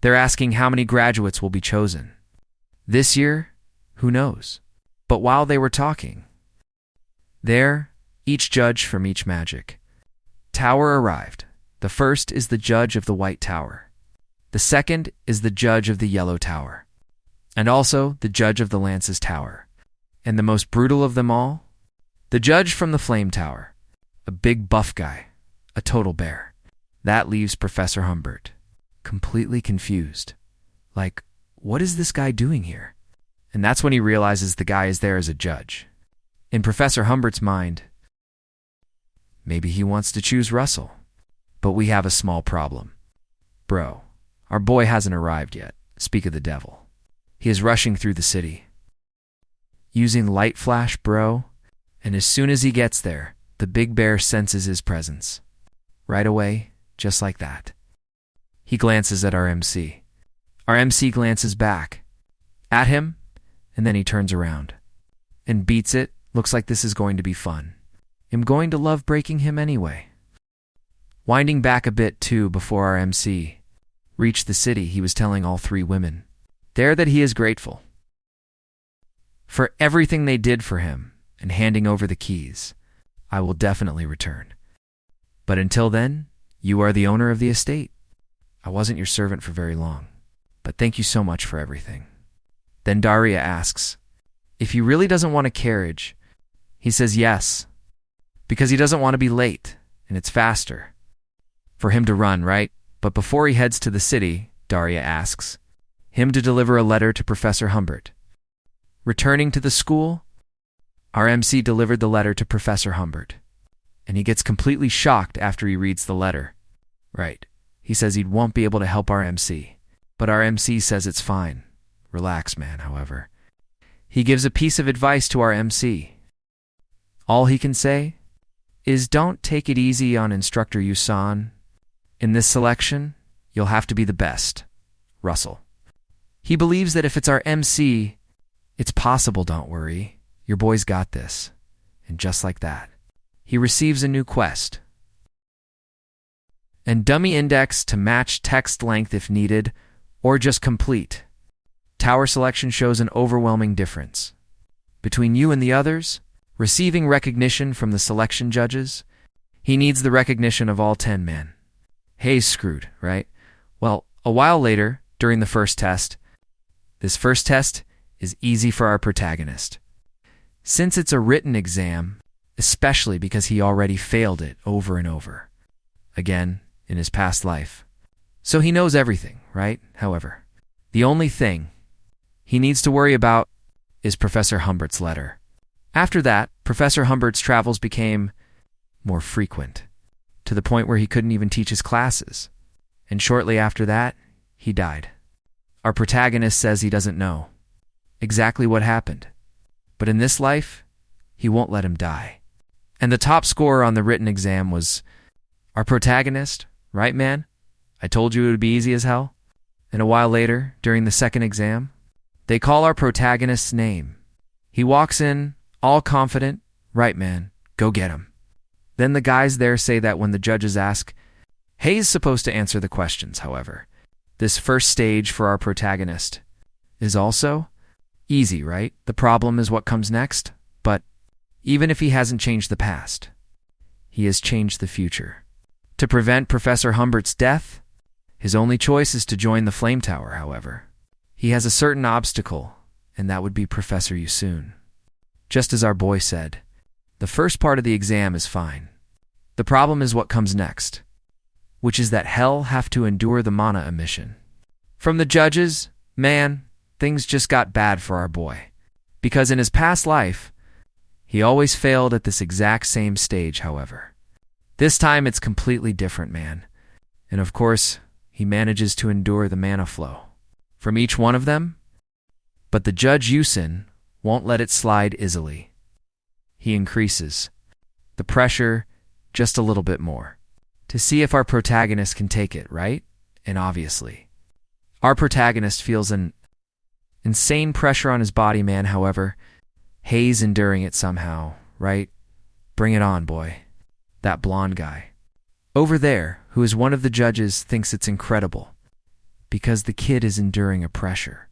They're asking how many graduates will be chosen. This year, who knows? But while they were talking, there, each judge from each magic tower arrived. The first is the judge of the White Tower. The second is the judge of the Yellow Tower. And also the judge of the Lance's Tower. And the most brutal of them all, the judge from the Flame Tower. A big buff guy. A total bear. That leaves Professor Humbert completely confused. Like, what is this guy doing here? And that's when he realizes the guy is there as a judge. In Professor Humbert's mind, maybe he wants to choose Russell. But we have a small problem. Bro, our boy hasn't arrived yet. Speak of the devil. He is rushing through the city. Using light flash, bro. And as soon as he gets there, the big bear senses his presence. Right away, just like that. He glances at our MC. Our MC glances back at him, and then he turns around. And beats it. Looks like this is going to be fun. I'm going to love breaking him anyway. Winding back a bit, too, before our MC reached the city, he was telling all three women there that he is grateful for everything they did for him and handing over the keys. I will definitely return. But until then, you are the owner of the estate. I wasn't your servant for very long, but thank you so much for everything. Then Daria asks if he really doesn't want a carriage. He says yes, because he doesn't want to be late, and it's faster for him to run, right? But before he heads to the city, Daria asks him to deliver a letter to Professor Humbert. Returning to the school, our MC delivered the letter to Professor Humbert, and he gets completely shocked after he reads the letter. Right. He says he won't be able to help our MC, but our MC says it's fine. Relax, man, however. He gives a piece of advice to our MC. All he can say is don't take it easy on Instructor Yusan. In this selection, you'll have to be the best, Russell. He believes that if it's our MC, it's possible, don't worry. Your boy's got this. And just like that, he receives a new quest. And dummy index to match text length if needed, or just complete. Tower selection shows an overwhelming difference between you and the others. Receiving recognition from the selection judges, he needs the recognition of all 10 men. Hayes screwed, right? Well, a while later, during the first test, this first test is easy for our protagonist. Since it's a written exam, especially because he already failed it over and over, again, in his past life. So he knows everything, right? However, the only thing he needs to worry about is Professor Humbert's letter. After that, Professor Humbert's travels became more frequent, to the point where he couldn't even teach his classes. And shortly after that, he died. Our protagonist says he doesn't know exactly what happened, but in this life, he won't let him die. And the top scorer on the written exam was our protagonist, right, man? I told you it would be easy as hell. And a while later, during the second exam, they call our protagonist's name. He walks in, all confident, right, man, go get him. Then the guys there say that when the judges ask, Hayes supposed to answer the questions, however. This first stage for our protagonist is also easy, right? The problem is what comes next, but even if he hasn't changed the past, he has changed the future. To prevent Professor Humbert's death, his only choice is to join the Flame Tower, however. He has a certain obstacle, and that would be Professor Yusun. Just as our boy said, the first part of the exam is fine. The problem is what comes next, which is that hell have to endure the mana emission. From the judges, man, things just got bad for our boy. Because in his past life, he always failed at this exact same stage, however. This time it's completely different, man. And of course, he manages to endure the mana flow from each one of them, but the Judge Yusin won't let it slide easily. He increases the pressure just a little bit more to see if our protagonist can take it, right? And obviously, our protagonist feels an insane pressure on his body, man. However, Hayes enduring it somehow, right? Bring it on, boy. That blonde guy over there, who is one of the judges, thinks it's incredible because the kid is enduring a pressure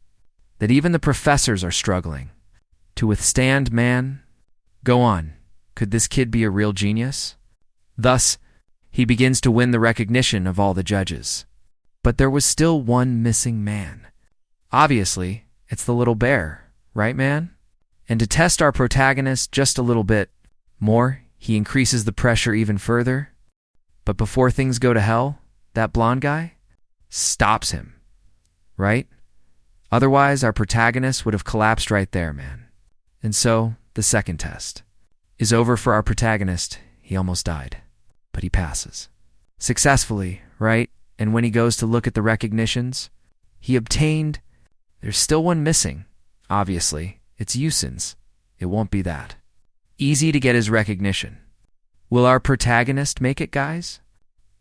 that even the professors are struggling to withstand, man. Go on. Could this kid be a real genius? Thus, he begins to win the recognition of all the judges. But there was still one missing man. Obviously, it's the little bear, right, man? And to test our protagonist just a little bit more, he increases the pressure even further. But before things go to hell, that blonde guy stops him, right? Otherwise, our protagonist would have collapsed right there, man. And so, the second test is over for our protagonist. He almost died, but he passes. Successfully, right? And when he goes to look at the recognitions, he obtained... There's still one missing. Obviously, it's Yusin's. It won't be that. Easy to get his recognition. Will our protagonist make it, guys?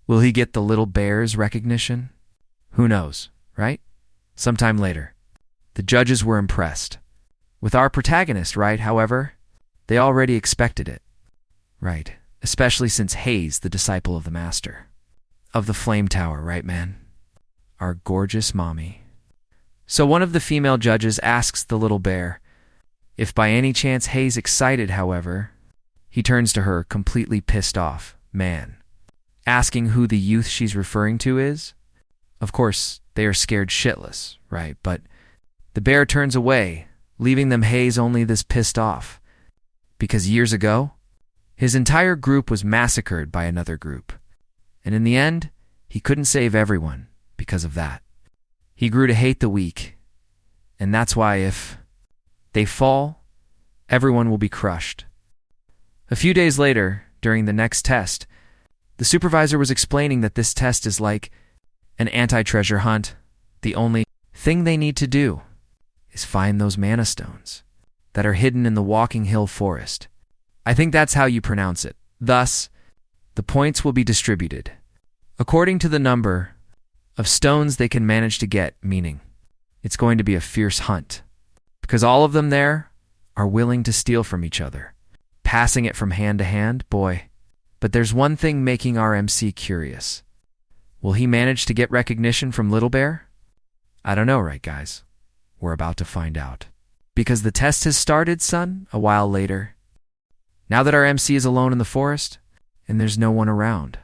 Will he get the little bear's recognition? Who knows, right? Sometime later. The judges were impressed. With our protagonist, right, however, they already expected it. Right, especially since Hayes, the disciple of the master. Of the flame tower, right, man? Our gorgeous mommy. So one of the female judges asks the little bear if by any chance Hayes excited, however, he turns to her completely pissed off, man, asking who the youth she's referring to is. Of course, they are scared shitless, right? But the bear turns away, leaving them Hayes only this pissed off. Because years ago, his entire group was massacred by another group. And in the end, he couldn't save everyone because of that. He grew to hate the weak. And that's why if they fall, everyone will be crushed. A few days later, during the next test, the supervisor was explaining that this test is like an anti-treasure hunt. The only thing they need to do is find those mana stones that are hidden in the Walking Hill Forest. I think that's how you pronounce it. Thus, the points will be distributed according to the number of stones they can manage to get, meaning it's going to be a fierce hunt because all of them there are willing to steal from each other, passing it from hand to hand, boy. But there's one thing making our MC curious. Will he manage to get recognition from Little Bear? I don't know, right, guys? We're about to find out. Because the test has started, son, a while later. Now that our MC is alone in the forest, and there's no one around,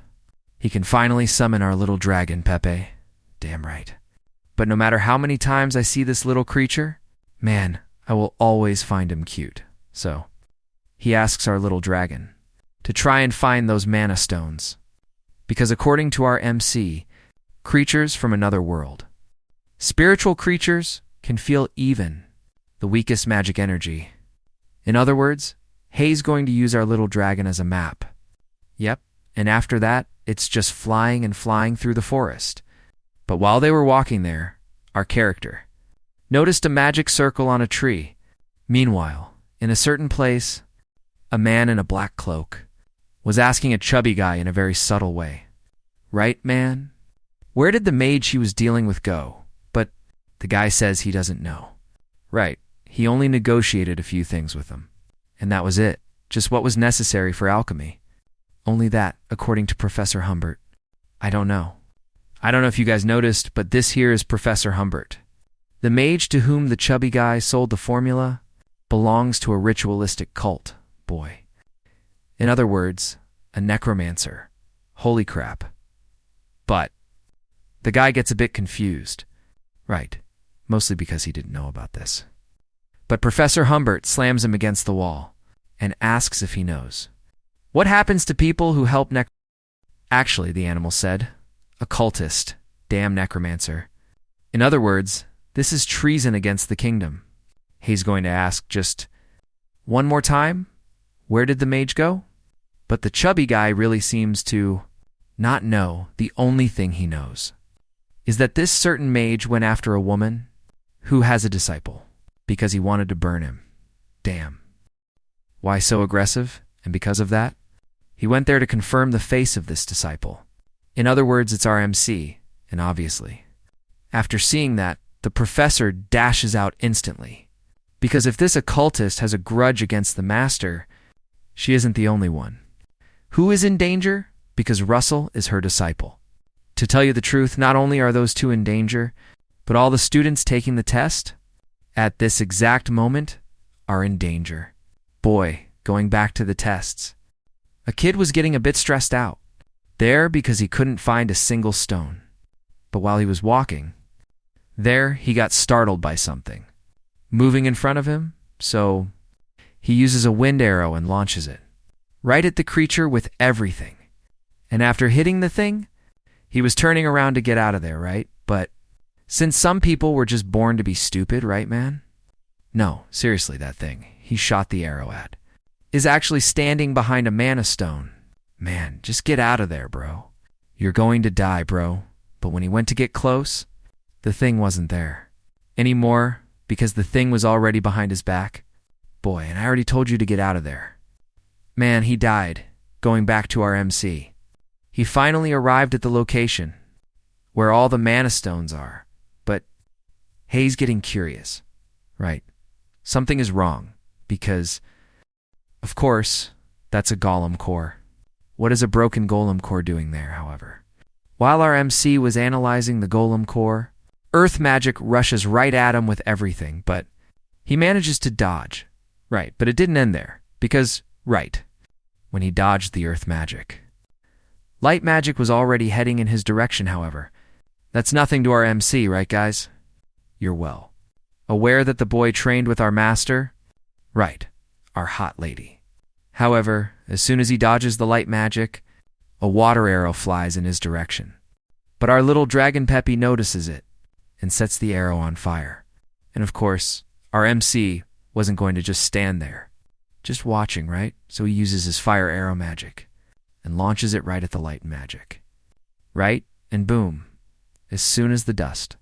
he can finally summon our little dragon, Pepe. Damn right. But no matter how many times I see this little creature, man, I will always find him cute. So, he asks our little dragon to try and find those mana stones. Because according to our MC, creatures from another world, spiritual creatures can feel even the weakest magic energy. In other words, Hayes going to use our little dragon as a map. Yep, and after that, it's just flying and flying through the forest. But while they were walking there, our character noticed a magic circle on a tree. Meanwhile, in a certain place, a man in a black cloak was asking a chubby guy in a very subtle way, "Right, man? Where did the mage he was dealing with go?" But the guy says he doesn't know. Right, he only negotiated a few things with him. And that was it, just what was necessary for alchemy. Only that, according to Professor Humbert. I don't know if you guys noticed, but this here is Professor Humbert. The mage to whom the chubby guy sold the formula belongs to a ritualistic cult, boy. In other words, a necromancer. Holy crap. But the guy gets a bit confused. Right, mostly because he didn't know about this. But Professor Humbert slams him against the wall and asks if he knows. What happens to people who help Actually, the animal said, a cultist, damn necromancer. In other words, this is treason against the kingdom. He's going to ask just one more time, where did the mage go? But the chubby guy really seems to not know. The only thing he knows is that this certain mage went after a woman who has a disciple because he wanted to burn him. Damn. Why so aggressive? And because of that, he went there to confirm the face of this disciple. In other words, it's our MC, and obviously. After seeing that, the professor dashes out instantly. Because if this occultist has a grudge against the master, she isn't the only one. Who is in danger? Because Russell is her disciple. To tell you the truth, not only are those two in danger, but all the students taking the test at this exact moment are in danger. Boy, going back to the tests. A kid was getting a bit stressed out there because he couldn't find a single stone. But while he was walking, there he got startled by something moving in front of him, so he uses a wind arrow and launches it right at the creature with everything. And after hitting the thing, he was turning around to get out of there, right? But Since some people were just born to be stupid, right, man? No, seriously, that thing he shot the arrow at is actually standing behind a mana stone. Man, just get out of there, bro. You're going to die, bro. But when he went to get close, the thing wasn't there anymore because the thing was already behind his back. Boy, and I already told you to get out of there. Man, he died, going back to our MC. He finally arrived at the location where all the mana stones are. But Hay's getting curious. Right. Something is wrong because, of course, that's a golem core. What is a broken golem core doing there, however? While our MC was analyzing the golem core, earth magic rushes right at him with everything, but he manages to dodge. Right, but it didn't end there, because, right, when he dodged the earth magic. Light magic was already heading in his direction, however. That's nothing to our MC, right, guys? You're well aware that the boy trained with our master? Right, our hot lady. However, as soon as he dodges the light magic, a water arrow flies in his direction. But our little dragon Peppy notices it and sets the arrow on fire. And of course, our MC wasn't going to just stand there, just watching, right? So he uses his fire arrow magic and launches it right at the light magic. Right? And boom, as soon as the dust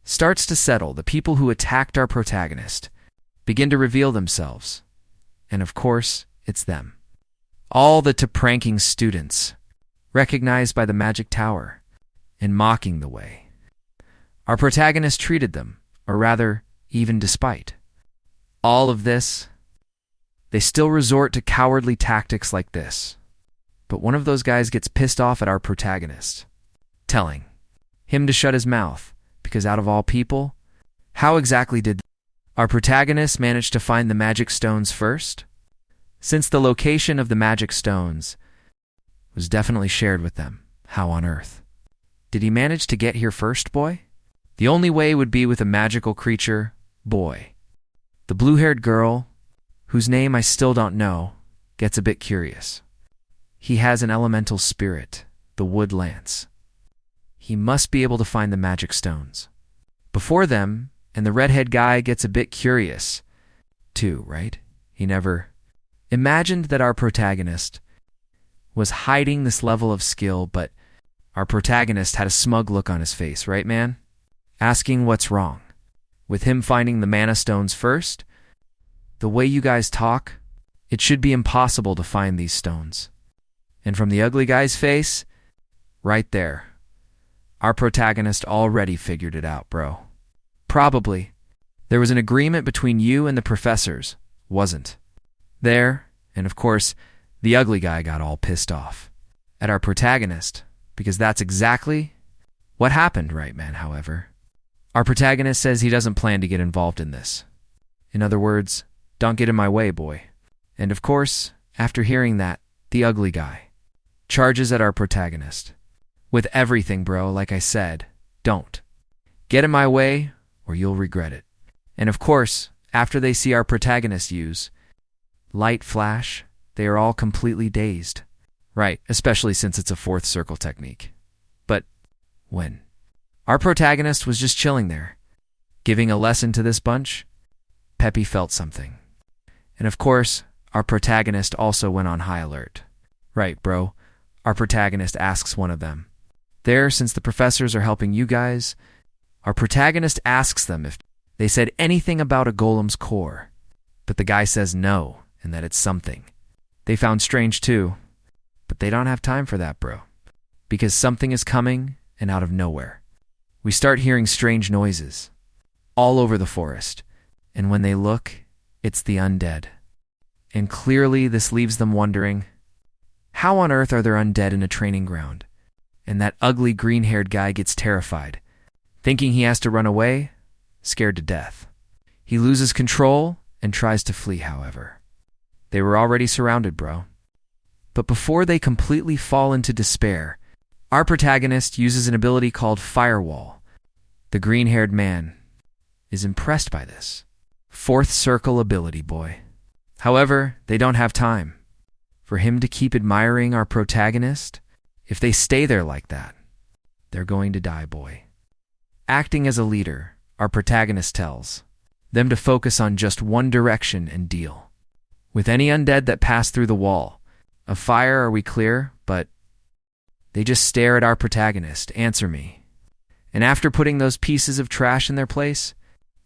starts to settle, the people who attacked our protagonist begin to reveal themselves. And of course, it's them. All the pranking students, recognized by the magic tower and mocking the way our protagonist treated them, or rather, even despite all of this, they still resort to cowardly tactics like this. But one of those guys gets pissed off at our protagonist, telling him to shut his mouth, because out of all people, how exactly did our protagonist manage to find the magic stones first? Since the location of the magic stones was definitely shared with them, how on earth did he manage to get here first, boy? The only way would be with a magical creature, boy. The blue-haired girl, whose name I still don't know, gets a bit curious. He has an elemental spirit, the wood lance. He must be able to find the magic stones before them, and the redhead guy gets a bit curious, too, right? He never imagined that our protagonist was hiding this level of skill, but our protagonist had a smug look on his face, right, man? Asking what's wrong with him finding the mana stones first? The way you guys talk, it should be impossible to find these stones. And from the ugly guy's face, right there, our protagonist already figured it out, bro. Probably. There was an agreement between you and the professors, wasn't there? And of course, the ugly guy got all pissed off at our protagonist, because that's exactly what happened, right, man? However, our protagonist says he doesn't plan to get involved in this. In other words, don't get in my way, boy. And of course, after hearing that, the ugly guy charges at our protagonist with everything, bro. Like I said, don't get in my way or you'll regret it. And of course, after they see our protagonist use light flash, they are all completely dazed. Right, especially since it's a fourth circle technique. But when our protagonist was just chilling there, giving a lesson to this bunch, Peppy felt something. And of course, our protagonist also went on high alert. Right, bro. Our protagonist asks one of them. There, since the professors are helping you guys, our protagonist asks them if they said anything about a golem's core. But the guy says no, and that it's something they found strange too. But they don't have time for that, bro. Because something is coming, and out of nowhere, we start hearing strange noises all over the forest. And when they look, it's the undead. And clearly this leaves them wondering, how on earth are there undead in a training ground? And that ugly green-haired guy gets terrified, thinking he has to run away, scared to death. He loses control and tries to flee, however. They were already surrounded, bro. But before they completely fall into despair, our protagonist uses an ability called Firewall. The green-haired man is impressed by this fourth circle ability, boy. However, they don't have time for him to keep admiring our protagonist. If they stay there like that, they're going to die, boy. Acting as a leader, our protagonist tells them to focus on just one direction and deal with any undead that pass through the wall of fire. Are we clear? But they just stare at our protagonist. Answer me. And after putting those pieces of trash in their place,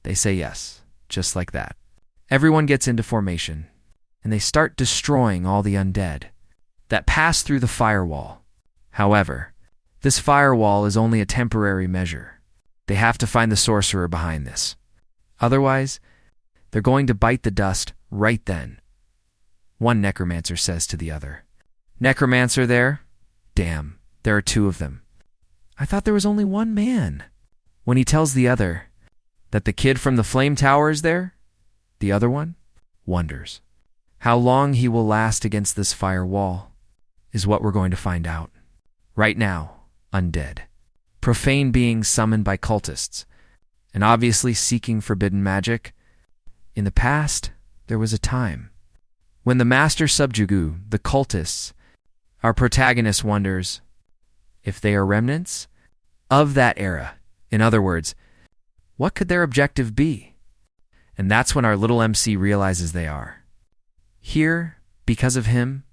they say yes, just like that. Everyone gets into formation, and they start destroying all the undead that pass through the firewall. However, this firewall is only a temporary measure. They have to find the sorcerer behind this. Otherwise, they're going to bite the dust right then. One necromancer says to the other, "Necromancer there? Damn, there are two of them. I thought there was only one man." When he tells the other that the kid from the flame tower is there, the other one wonders how long he will last against this firewall is what we're going to find out. Right now, undead, profane beings summoned by cultists, and obviously seeking forbidden magic. In the past, there was a time when the master subjugated the cultists. Our protagonist wonders if they are remnants of that era. In other words, what could their objective be? And that's when our little MC realizes they are here because of him.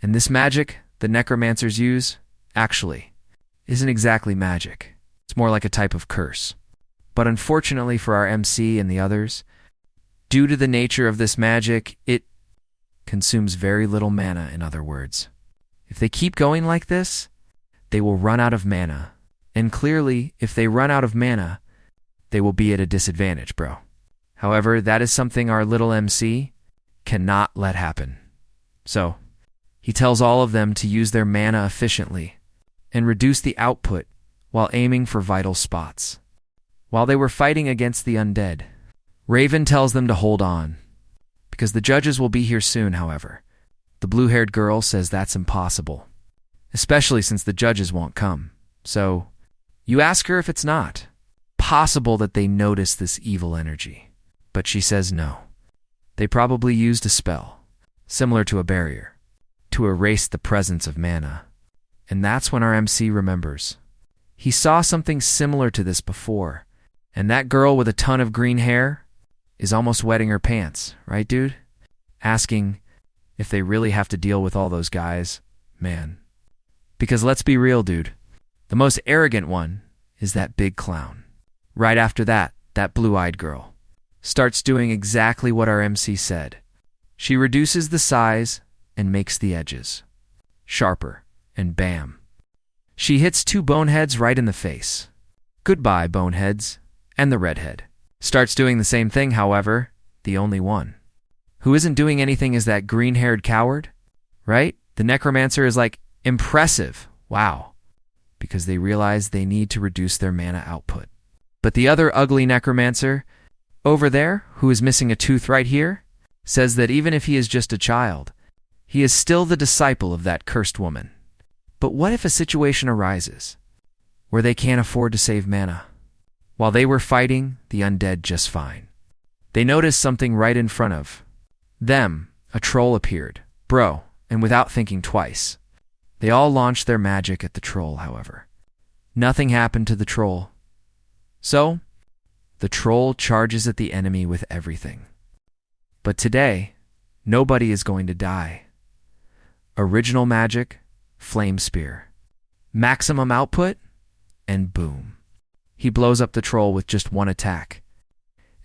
And this magic the necromancers use, actually, isn't exactly magic. It's more like a type of curse. But unfortunately for our MC and the others, due to the nature of this magic, it consumes very little mana. In other words, if they keep going like this, they will run out of mana. And clearly, if they run out of mana, they will be at a disadvantage, bro. However, that is something our little MC cannot let happen. So, he tells all of them to use their mana efficiently and reduce the output while aiming for vital spots. While they were fighting against the undead, Raven tells them to hold on, because the judges will be here soon. However, the blue-haired girl says that's impossible, especially since the judges won't come. So, you ask her if it's not possible that they notice this evil energy. But she says no. They probably used a spell, similar to a barrier, to erase the presence of mana. And that's when our MC remembers. He saw something similar to this before, and that girl with a ton of green hair is almost wetting her pants, right, dude? Asking if they really have to deal with all those guys, man. Because let's be real, dude. The most arrogant one is that big clown. Right after that, that blue-eyed girl starts doing exactly what our MC said. She reduces the size and makes the edges sharper, and bam. She hits two boneheads right in the face. Goodbye, boneheads. And the redhead starts doing the same thing. However, the only one who isn't doing anything is that green-haired coward, right? The necromancer is like, impressive, wow, because they realize they need to reduce their mana output. But the other ugly necromancer over there, who is missing a tooth right here, says that even if he is just a child, he is still the disciple of that cursed woman. But what if a situation arises where they can't afford to save mana? While they were fighting the undead just fine, they noticed something right in front of them. A troll appeared, bro, and without thinking twice, they all launched their magic at the troll. However, nothing happened to the troll. So, the troll charges at the enemy with everything. But today, nobody is going to die. Original magic, flame spear, maximum output, and boom. He blows up the troll with just one attack.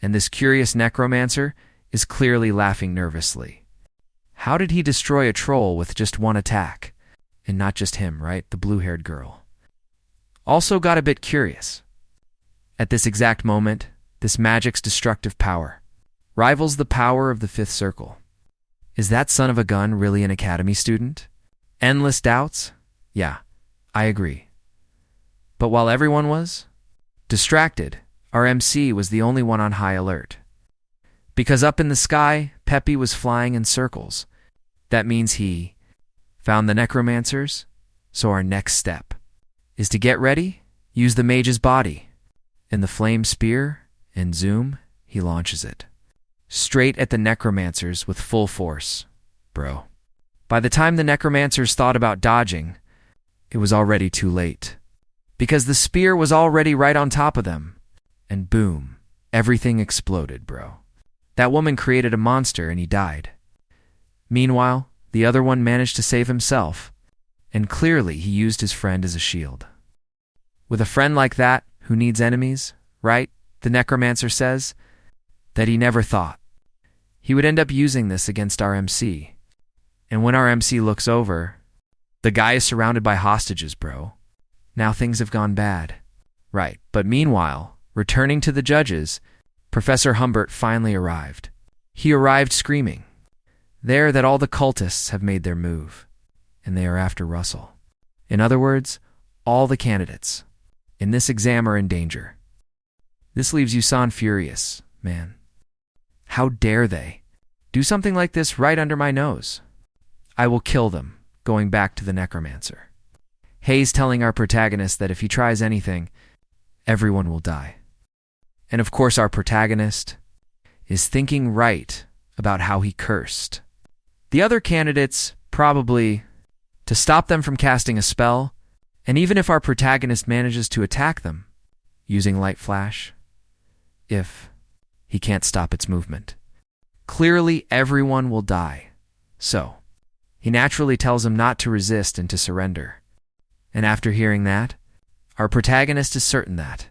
And this curious necromancer is clearly laughing nervously. How did he destroy a troll with just one attack? And not just him, right? The blue-haired girl also got a bit curious. At this exact moment, this magic's destructive power rivals the power of the fifth circle. Is that son of a gun really an academy student? Endless doubts? Yeah, I agree. But while everyone was distracted, our MC was the only one on high alert. Because up in the sky, Peppy was flying in circles. That means he found the necromancers. So our next step is to get ready, use the mage's body, and the flame spear, and zoom, he launches it straight at the necromancers with full force. Bro. By the time the necromancers thought about dodging, it was already too late. because the spear was already right on top of them. And boom, everything exploded, bro. That woman created a monster and he died. Meanwhile, the other one managed to save himself, and clearly he used his friend as a shield. With a friend like that, who needs enemies, right? The necromancer says that he never thought he would end up using this against our MC. And when our MC looks over, the guy is surrounded by hostages, bro. Now things have gone bad. Right, but meanwhile, returning to the judges, Professor Humbert finally arrived. He arrived screaming there that all the cultists have made their move, and they are after Russell. In other words, all the candidates in this exam are in danger. This leaves Yusan furious, man. How dare they do something like this right under my nose? I will kill them, going back to the necromancer. Hayes telling our protagonist that if he tries anything, everyone will die. And of course our protagonist is thinking right about how he cursed. The other candidates probably to stop them from casting a spell, and even if our protagonist manages to attack them using light flash, if he can't stop its movement, clearly everyone will die. So he naturally tells him not to resist and to surrender. And after hearing that, our protagonist is certain that,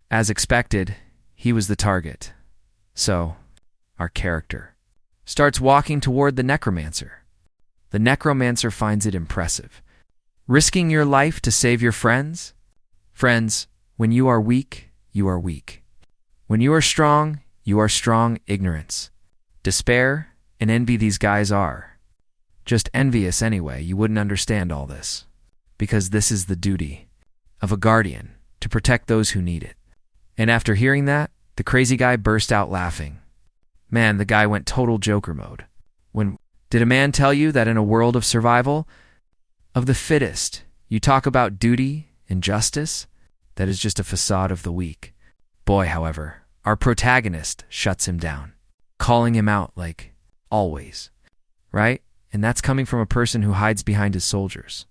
as expected, he was the target. So our character starts walking toward the necromancer. The necromancer finds it impressive. Risking your life to save your friends? Friends, when you are weak, you are weak. When you are strong ignorance. Despair and envy these guys are. Just envious anyway, you wouldn't understand all this. Because this is the duty of a guardian, to protect those who need it. And after hearing that, the crazy guy burst out laughing. Man, the guy went total Joker mode. Did a man tell you that in a world of survival of the fittest, you talk about duty and justice? That is just a facade of the weak. Boy, however, our protagonist shuts him down, calling him out like, always. Right? And that's coming from a person who hides behind his soldiers.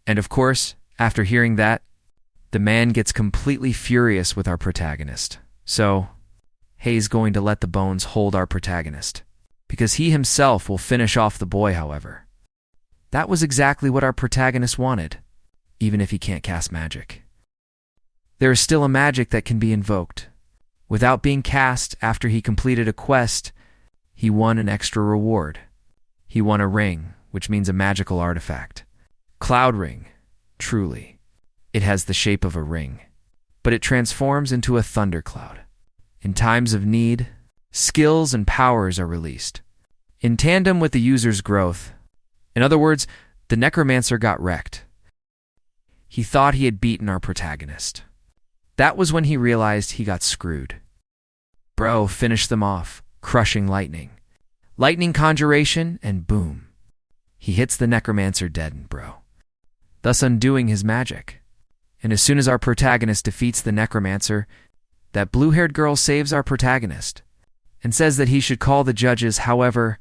And of course, after hearing that, the man gets completely furious with our protagonist. So, Hayes going to let the bones hold our protagonist, because he himself will finish off the boy, however. That was exactly what our protagonist wanted, even if he can't cast magic. There is still a magic that can be invoked. Without being cast after he completed a quest, he won an extra reward. He won a ring, which means a magical artifact. Cloud Ring, truly. It has the shape of a ring, but it transforms into a thundercloud. In times of need, skills and powers are released, in tandem with the user's growth. In other words, the necromancer got wrecked. He thought he had beaten our protagonist. That was when he realized he got screwed. Bro finished them off, crushing lightning. Lightning conjuration, and boom. He hits the necromancer dead, bro, thus undoing his magic. And as soon as our protagonist defeats the necromancer, that blue-haired girl saves our protagonist and says that he should call the judges. However,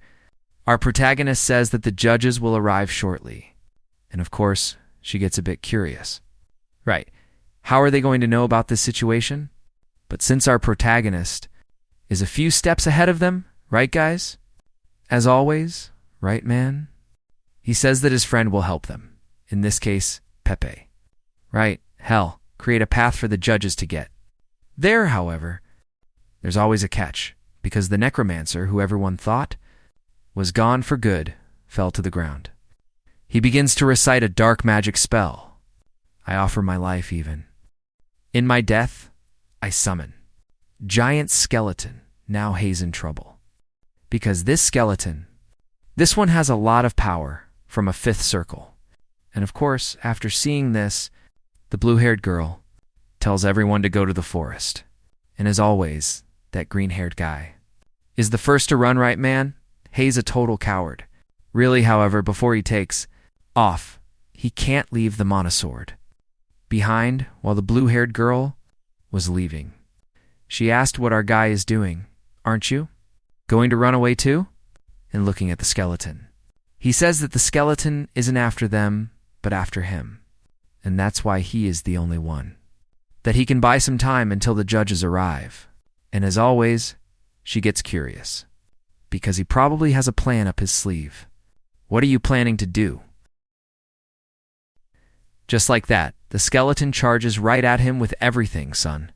our protagonist says that the judges will arrive shortly. And of course, she gets a bit curious. Right, how are they going to know about this situation? But since our protagonist is a few steps ahead of them, right guys? As always, right man? He says that his friend will help them. In this case, Pepe. Right, hell, create a path for the judges to get. There, however, there's always a catch, because the necromancer, who everyone thought was gone for good, fell to the ground. He begins to recite a dark magic spell. I offer my life even. In my death, I summon. Giant skeleton, now Hayes in trouble. Because this skeleton, this one has a lot of power from a fifth circle. And of course, after seeing this, the blue-haired girl tells everyone to go to the forest. And as always, that green-haired guy is the first to run, right man? Hayes a total coward. Really, however, before he takes off, he can't leave the monosword behind while the blue-haired girl was leaving. She asked what our guy is doing. Aren't you going to run away too? And looking at the skeleton, he says that the skeleton isn't after them, but after him. and that's why he is the only one. That he can buy some time until the judges arrive. And as always, she gets curious. Because he probably has a plan up his sleeve. What are you planning to do? Just like that, the skeleton charges right at him with everything, son.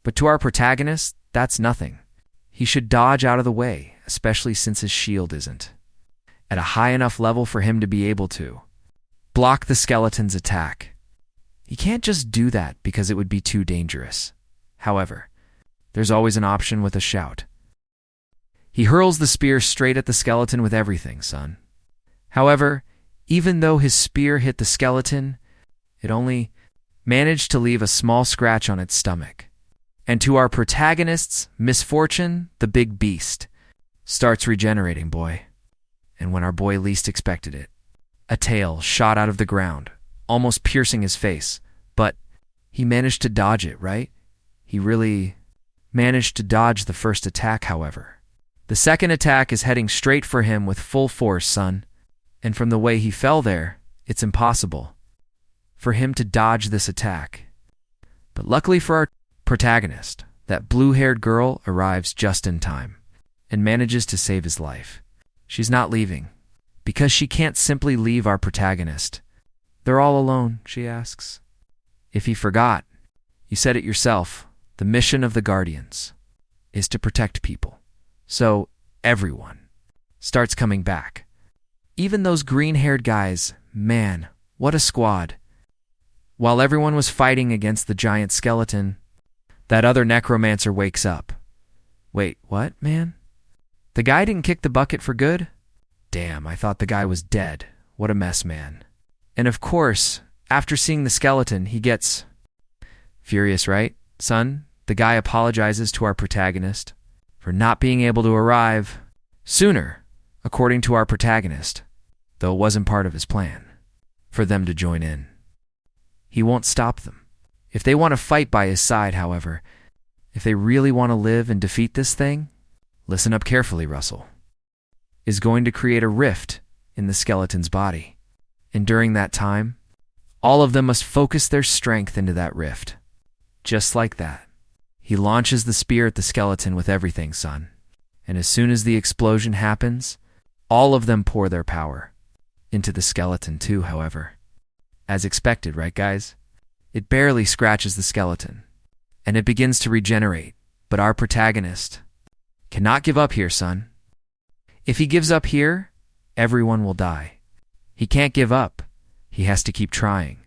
But to our protagonist, that's nothing. He should dodge out of the way, especially since his shield isn't at a high enough level for him to be able to block the skeleton's attack. He can't just do that because it would be too dangerous. However, there's always an option with a shout. He hurls the spear straight at the skeleton with everything, son. However, even though his spear hit the skeleton, it only managed to leave a small scratch on its stomach. And to our protagonist's misfortune, the big beast starts regenerating, boy. And when our boy least expected it, a tail shot out of the ground, almost piercing his face. But he managed to dodge it, right? He really managed to dodge the first attack, however. The second attack is heading straight for him with full force, son. And from the way he fell there, it's impossible for him to dodge this attack. But luckily for our protagonist, that blue-haired girl arrives just in time and manages to save his life. She's not leaving, because she can't simply leave our protagonist. They're all alone, she asks. If he forgot, you said it yourself, the mission of the Guardians is to protect people. So everyone starts coming back. Even those green-haired guys, man, what a squad. While everyone was fighting against the giant skeleton, that other necromancer wakes up. Wait, what, man? The guy didn't kick the bucket for good? Damn, I thought the guy was dead. What a mess, man. And of course, after seeing the skeleton, he gets furious, right? Son, the guy apologizes to our protagonist for not being able to arrive sooner, according to our protagonist, though it wasn't part of his plan for them to join in. He won't stop them. If they want to fight by his side, however, if they really want to live and defeat this thing, listen up carefully, Russell, is going to create a rift in the skeleton's body. And during that time, all of them must focus their strength into that rift. Just like that. He launches the spear at the skeleton with everything, son. And as soon as the explosion happens, all of them pour their power into the skeleton too, however. As expected, right, guys? It barely scratches the skeleton, and it begins to regenerate. But our protagonist cannot give up here, son. If he gives up here, everyone will die. He can't give up. He has to keep trying,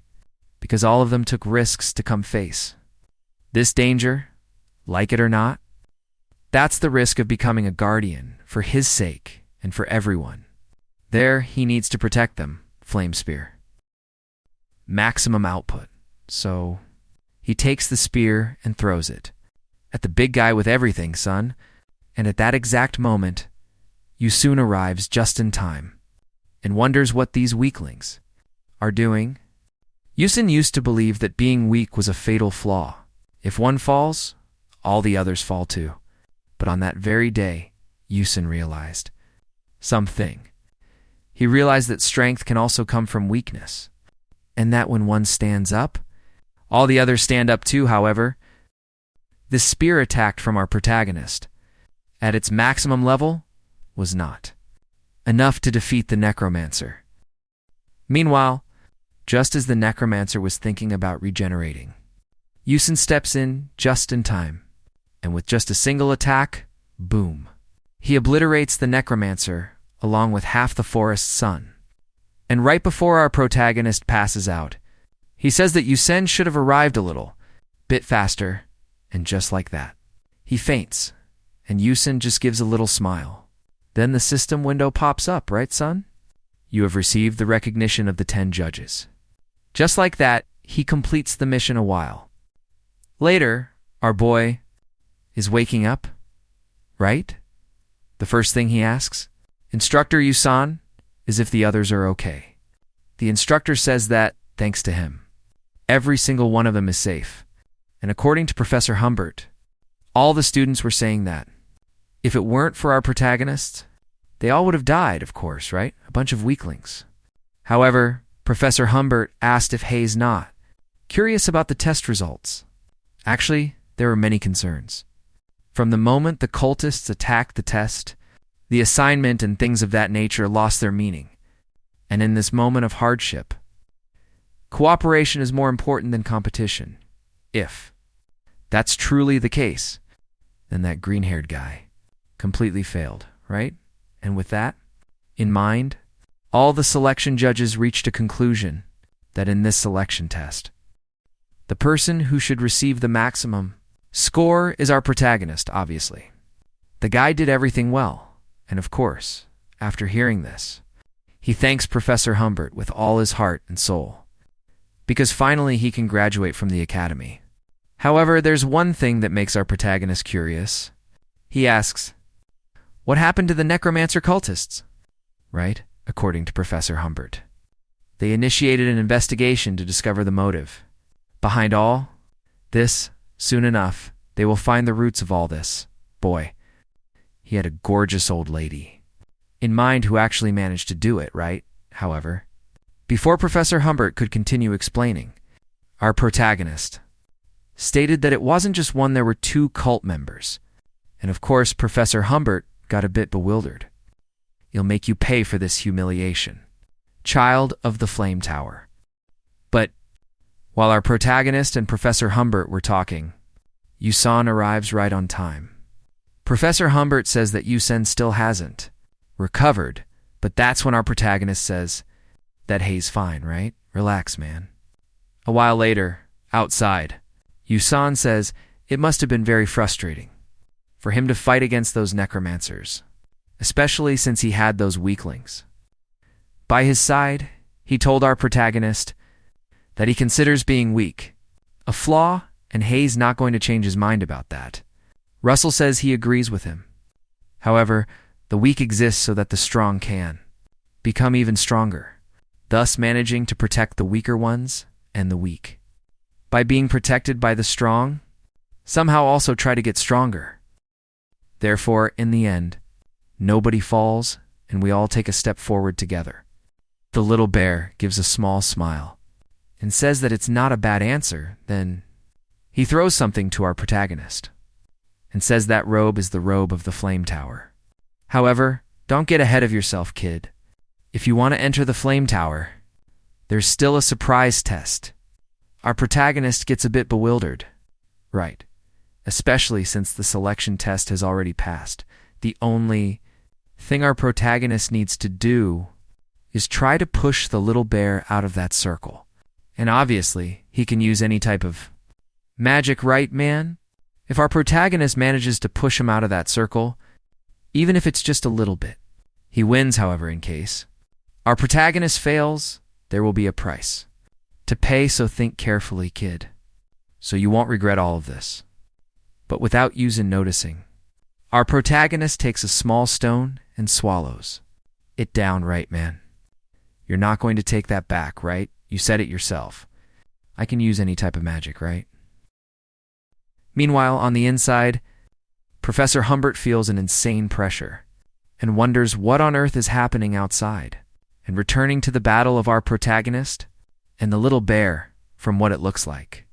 because all of them took risks to come face this danger, like it or not. That's the risk of becoming a guardian for his sake and for everyone. There, he needs to protect them, Flame Spear. Maximum output. So he takes the spear and throws it at the big guy with everything, son. And at that exact moment, Yusun arrives just in time and wonders what these weaklings are doing. Yusun used to believe that being weak was a fatal flaw. If one falls, all the others fall too. But on that very day, Yusun realized something. He realized that strength can also come from weakness, and that when one stands up, all the others stand up too, however. This spear attack from our protagonist, at its maximum level, was not enough to defeat the necromancer. Meanwhile, just as the necromancer was thinking about regenerating, Yusun steps in just in time, and with just a single attack, boom, he obliterates the necromancer along with half the forest's sun. And right before our protagonist passes out, he says that Yusen should have arrived a little bit faster, and just like that, he faints, and Yusen just gives a little smile. Then the system window pops up, right, son? You have received the recognition of the 10 judges. Just like that, he completes the mission a while later. Our boy is waking up, right? The first thing he asks, Instructor Yusan, is if the others are okay. The instructor says that, thanks to him, every single one of them is safe. And according to Professor Humbert, all the students were saying that if it weren't for our protagonists, they all would have died, of course, right? A bunch of weaklings. However, Professor Humbert asked if Hayes not curious about the test results. Actually, there were many concerns. From the moment the cultists attacked the test, the assignment and things of that nature lost their meaning. And in this moment of hardship, cooperation is more important than competition. If that's truly the case, then that green-haired guy completely failed, right? And with that in mind, all the selection judges reached a conclusion that in this selection test, the person who should receive the maximum score is our protagonist, obviously. The guy did everything well, and of course, after hearing this, he thanks Professor Humbert with all his heart and soul, because finally he can graduate from the academy. However, there's one thing that makes our protagonist curious. He asks, what happened to the necromancer cultists? Right, according to Professor Humbert. They initiated an investigation to discover the motive. Behind all this, soon enough, they will find the roots of all this. Boy, he had a gorgeous old lady in mind who actually managed to do it, right? However, before Professor Humbert could continue explaining, our protagonist stated that it wasn't just one, there were two cult members. And of course, Professor Humbert got a bit bewildered. He'll make you pay for this humiliation. Child of the Flame Tower. But while our protagonist and Professor Humbert were talking, Yusan arrives right on time. Professor Humbert says that Yusen still hasn't recovered, but that's when our protagonist says, that Hei's fine, right? Relax, man. A while later, outside, Yusan says it must have been very frustrating for him to fight against those necromancers, especially since he had those weaklings. By his side, he told our protagonist that he considers being weak a flaw, and Hei's not going to change his mind about that. Russell says he agrees with him. However, the weak exist so that the strong can become even stronger, thus managing to protect the weaker ones and the weak. By being protected by the strong, somehow also try to get stronger. Therefore, in the end, nobody falls and we all take a step forward together. The little bear gives a small smile and says that it's not a bad answer. Then he throws something to our protagonist and says that robe is the robe of the Flame Tower. However, don't get ahead of yourself, kid. If you want to enter the Flame Tower, there's still a surprise test. Our protagonist gets a bit bewildered. Right. Especially since the selection test has already passed. The only thing our protagonist needs to do is try to push the little bear out of that circle. And obviously, he can use any type of magic, right, man? If our protagonist manages to push him out of that circle, even if it's just a little bit, he wins. However, in case our protagonist fails, there will be a price to pay, so think carefully, kid, so you won't regret all of this. But without Yuzen noticing, our protagonist takes a small stone and swallows it down, right, man? You're not going to take that back, right? You said it yourself. I can use any type of magic, right? Meanwhile, on the inside, Professor Humbert feels an insane pressure and wonders what on earth is happening outside. And returning to the battle of our protagonist and the little bear, from what it looks like,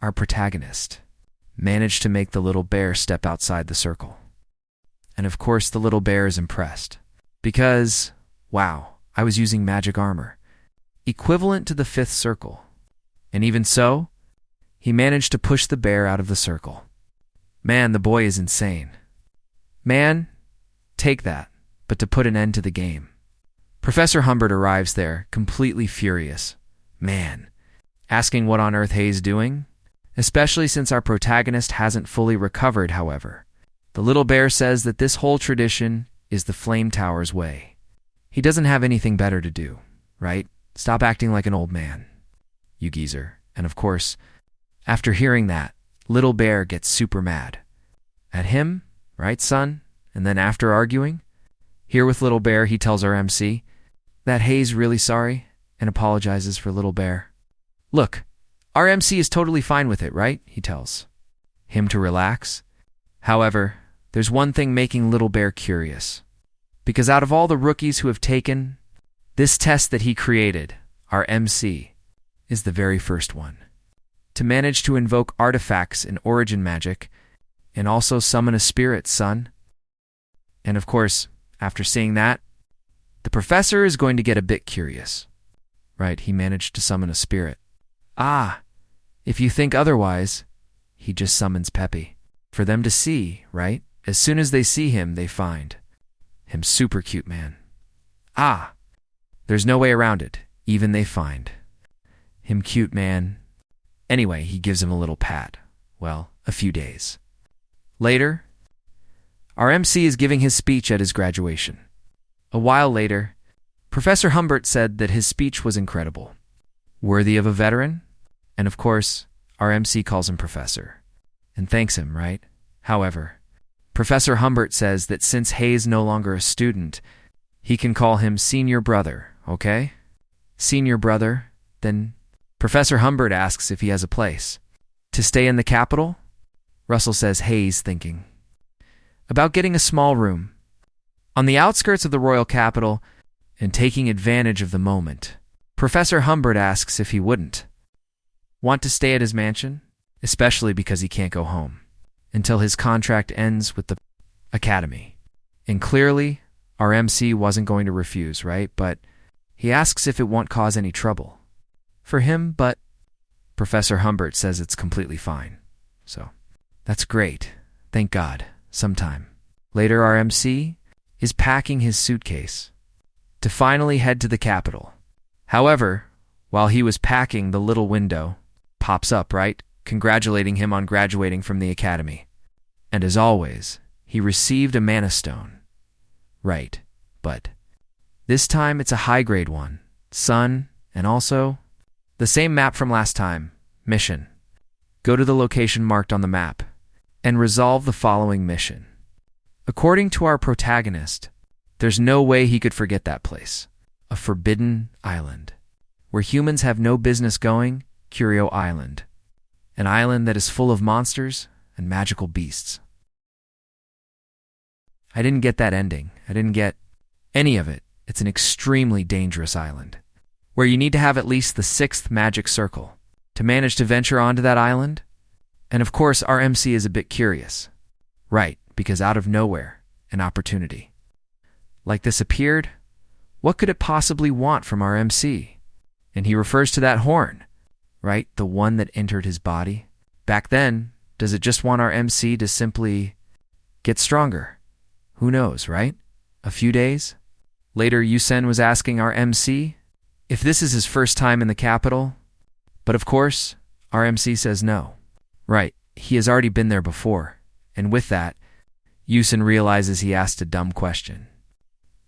our protagonist managed to make the little bear step outside the circle. And of course, the little bear is impressed because, wow, I was using magic armor, equivalent to the 5th circle. And even so, he managed to push the bear out of the circle. Man, the boy is insane. Man, take that, but to put an end to the game. Professor Humbert arrives there, completely furious. Man, asking what on earth Hei's doing? Especially since our protagonist hasn't fully recovered, however. The little bear says that this whole tradition is the Flame Tower's way. He doesn't have anything better to do, right? Stop acting like an old man, you geezer. And of course, after hearing that, little bear gets super mad at him, right, son? And then after arguing, here with little bear, he tells our MC that Hei's really sorry and apologizes for little bear. Look, our MC is totally fine with it, right? He tells him to relax. However, there's one thing making little bear curious, because out of all the rookies who have taken this test that he created, our MC is the very first one. to manage to invoke artifacts in origin magic and also summon a spirit, son. And of course, after seeing that, the professor is going to get a bit curious. Right, he managed to summon a spirit. Ah, if you think otherwise, he just summons Peppy. For them to see, right? As soon as they see him, they find him super cute, man. Ah, there's no way around it. Even they find him cute, man. Anyway, he gives him a little pat. Well, a few days later, our MC is giving his speech at his graduation. A while later, Professor Humbert said that his speech was incredible, worthy of a veteran, and of course, our MC calls him Professor, and thanks him, right? However, Professor Humbert says that since Hayes no longer a student, he can call him Senior Brother, okay? Senior Brother, then Professor Humbert asks if he has a place to stay in the capital. Russell says Hayes thinking about getting a small room on the outskirts of the royal capital and taking advantage of the moment. Professor Humbert asks if he wouldn't want to stay at his mansion, especially because he can't go home until his contract ends with the academy. And clearly, our MC wasn't going to refuse, right? But he asks if it won't cause any trouble for him, but Professor Humbert says it's completely fine. So, that's great. Thank God. Sometime later, our MC is packing his suitcase to finally head to the capital. However, while he was packing, the little window pops up, right? Congratulating him on graduating from the academy. And as always, he received a mana stone. Right, but this time it's a high-grade one. Sun, and also the same map from last time. Mission. Go to the location marked on the map and resolve the following mission. According to our protagonist, there's no way he could forget that place. A forbidden island, where humans have no business going, Curio Island. An island that is full of monsters and magical beasts. I didn't get that ending. I didn't get any of it. It's an extremely dangerous island, where you need to have at least the 6th magic circle to manage to venture onto that island. And of course, our MC is a bit curious. Right, because out of nowhere, an opportunity like this appeared. What could it possibly want from our MC? And he refers to that horn, right? The one that entered his body. Back then, does it just want our MC to simply get stronger? Who knows, right? A few days later, Yusen was asking our MC if this is his first time in the capital. But of course, our MC says no. Right, he has already been there before. And with that, Yusen realizes he asked a dumb question.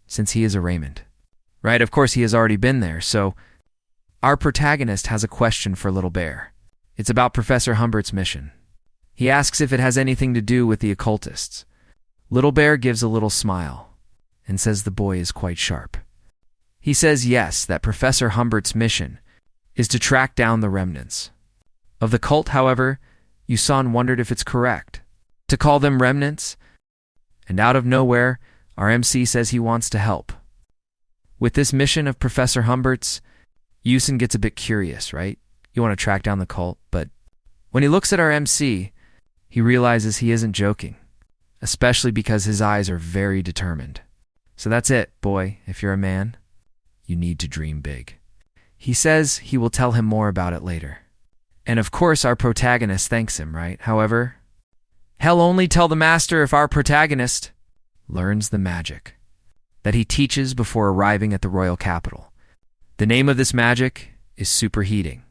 Since he is a Raymond. Right, of course he has already been there, so our protagonist has a question for Little Bear. It's about Professor Humbert's mission. He asks if it has anything to do with the occultists. Little Bear gives a little smile and says the boy is quite sharp. He says yes, that Professor Humbert's mission is to track down the remnants of the cult. However, Yusan wondered if it's correct to call them remnants, and out of nowhere, our MC says he wants to help. With this mission of Professor Humbert's, Yusen gets a bit curious, right? You want to track down the cult, but when he looks at our MC, he realizes he isn't joking, especially because his eyes are very determined. So that's it, boy. If you're a man, you need to dream big. He says he will tell him more about it later. And of course, our protagonist thanks him, right? However, hell only tell the master if our protagonist learns the magic that he teaches before arriving at the royal capital. The name of this magic is superheating,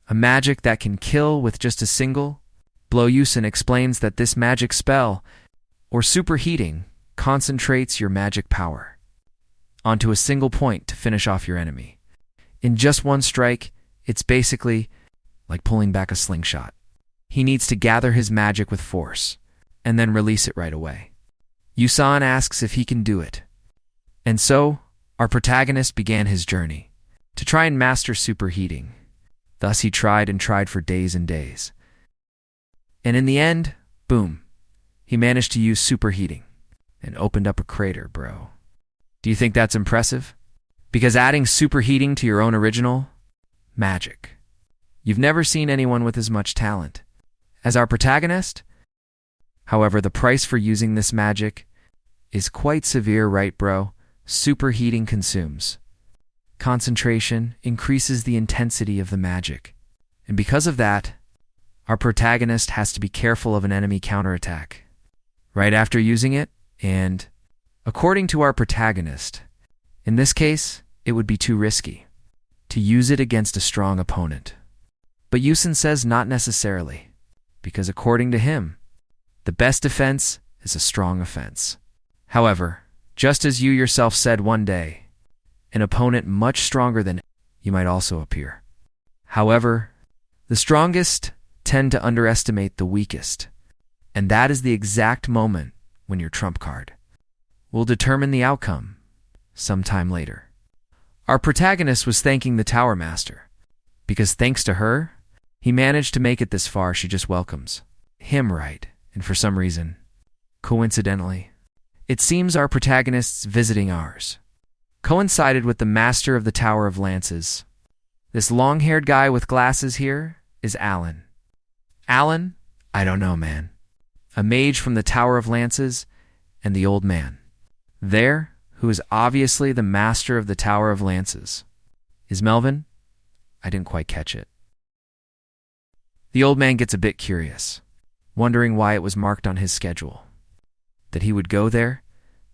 a magic that can kill with just a single blow. Yusen explains that this magic spell, or superheating, concentrates your magic power onto a single point to finish off your enemy. In just one strike, it's basically like pulling back a slingshot. He needs to gather his magic with force and then release it right away. Yusan asks if he can do it. And so, our protagonist began his journey to try and master superheating. Thus he tried and tried for days and days. And in the end, boom, he managed to use superheating and opened up a crater, bro. Do you think that's impressive? Because adding superheating to your own original magic You've never seen anyone with as much talent as our protagonist. However, the price for using this magic is quite severe, right, bro? Superheating consumes concentration, increases the intensity of the magic. And because of that, our protagonist has to be careful of an enemy counterattack right after using it, and according to our protagonist, in this case, it would be too risky to use it against a strong opponent. But Yusen says not necessarily, because according to him, the best defense is a strong offense. However, just as you yourself said one day, an opponent much stronger than you might also appear. However, the strongest tend to underestimate the weakest, and that is the exact moment when your trump card will determine the outcome sometime later. Our protagonist was thanking the Tower Master, because thanks to her, he managed to make it this far. She just welcomes him, right? And for some reason, coincidentally, it seems our protagonist's visiting hours coincided with the Master of the Tower of Lances. This long-haired guy with glasses here is Alan. Alan? I don't know, man. A mage from the Tower of Lances, and the old man there, who is obviously the Master of the Tower of Lances. Is Melvin? I didn't quite catch it. The old man gets a bit curious, wondering why it was marked on his schedule that he would go there.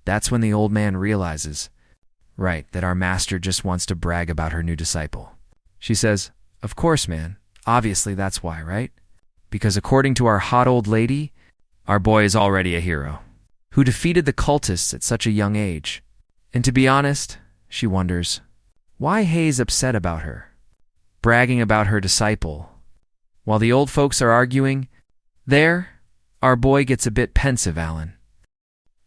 That's when the old man realizes, right, that our master just wants to brag about her new disciple. She says, "Of course, man. Obviously that's why, right? Because according to our hot old lady, our boy is already a hero who defeated the cultists at such a young age." And to be honest, she wonders, why Hayes upset about her, bragging about her disciple? While the old folks are arguing, there, our boy gets a bit pensive, Alan.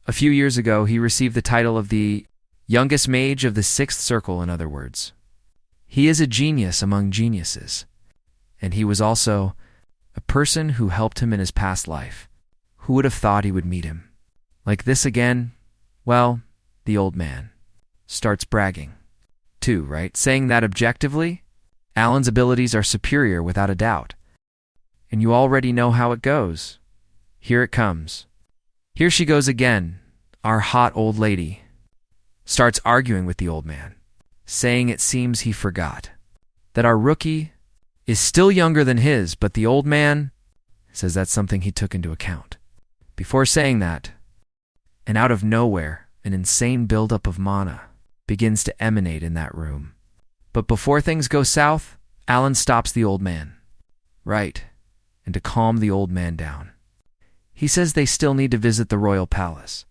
A few years ago, he received the title of the youngest mage of the Sixth Circle, in other words. He is a genius among geniuses, and he was also a person who helped him in his past life. Who would have thought he would meet him like this again? Well, the old man starts bragging, too, right? Saying that objectively, Alan's abilities are superior without a doubt. And you already know how it goes. Here it comes. Here she goes again. Our hot old lady starts arguing with the old man, saying it seems he forgot that our rookie is still younger than his, but the old man says that's something he took into account. Before saying that, and out of nowhere, an insane buildup of mana begins to emanate in that room. But before things go south, Alan stops the old man. Right, and to calm the old man down, he says they still need to visit the royal palace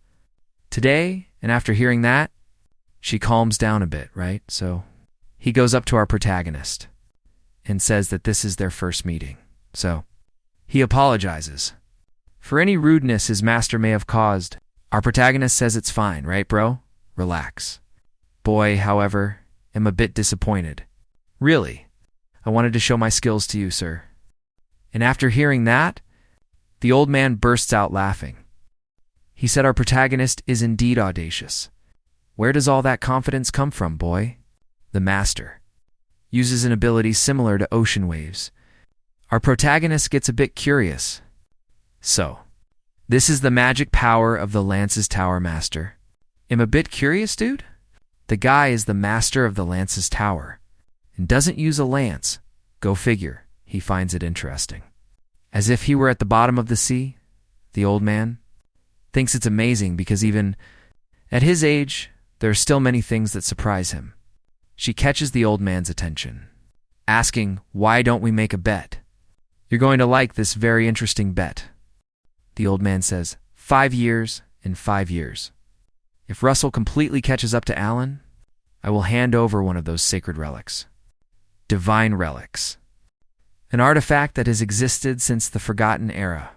today, and after hearing that, she calms down a bit, right? So he goes up to our protagonist and says that this is their first meeting. So he apologizes for any rudeness his master may have caused. Our protagonist says it's fine, right, bro? Relax. Boy, however, am a bit disappointed. Really, I wanted to show my skills to you, sir. And after hearing that, the old man bursts out laughing. He said our protagonist is indeed audacious. Where does all that confidence come from, boy? The master uses an ability similar to ocean waves. Our protagonist gets a bit curious. So, this is the magic power of the Lance's Tower Master. Am a bit curious, dude? The guy is the master of the Lance's Tower and doesn't use a lance. Go figure, he finds it interesting. As if he were at the bottom of the sea, the old man thinks it's amazing because even at his age, there are still many things that surprise him. She catches the old man's attention, asking, "Why don't we make a bet? You're going to like this very interesting bet." The old man says, 5 years and 5 years. If Russell completely catches up to Alan, I will hand over one of those sacred relics. Divine relics. An artifact that has existed since the forgotten era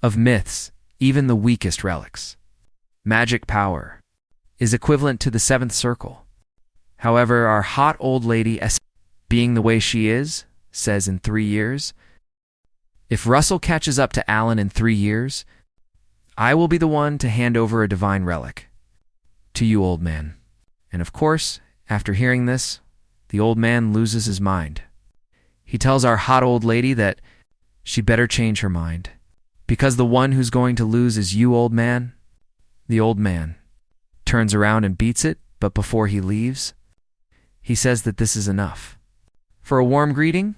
of myths, even the weakest relics. Magic power is equivalent to the seventh circle. However, our hot old lady, being the way she is, says in 3 years, if Russell catches up to Alan in 3 years, I will be the one to hand over a divine relic to you, old man. And of course, after hearing this, the old man loses his mind. He tells our hot old lady that she'd better change her mind, because the one who's going to lose is you, old man. The old man turns around and beats it, but before he leaves, he says that this is enough. For a warm greeting,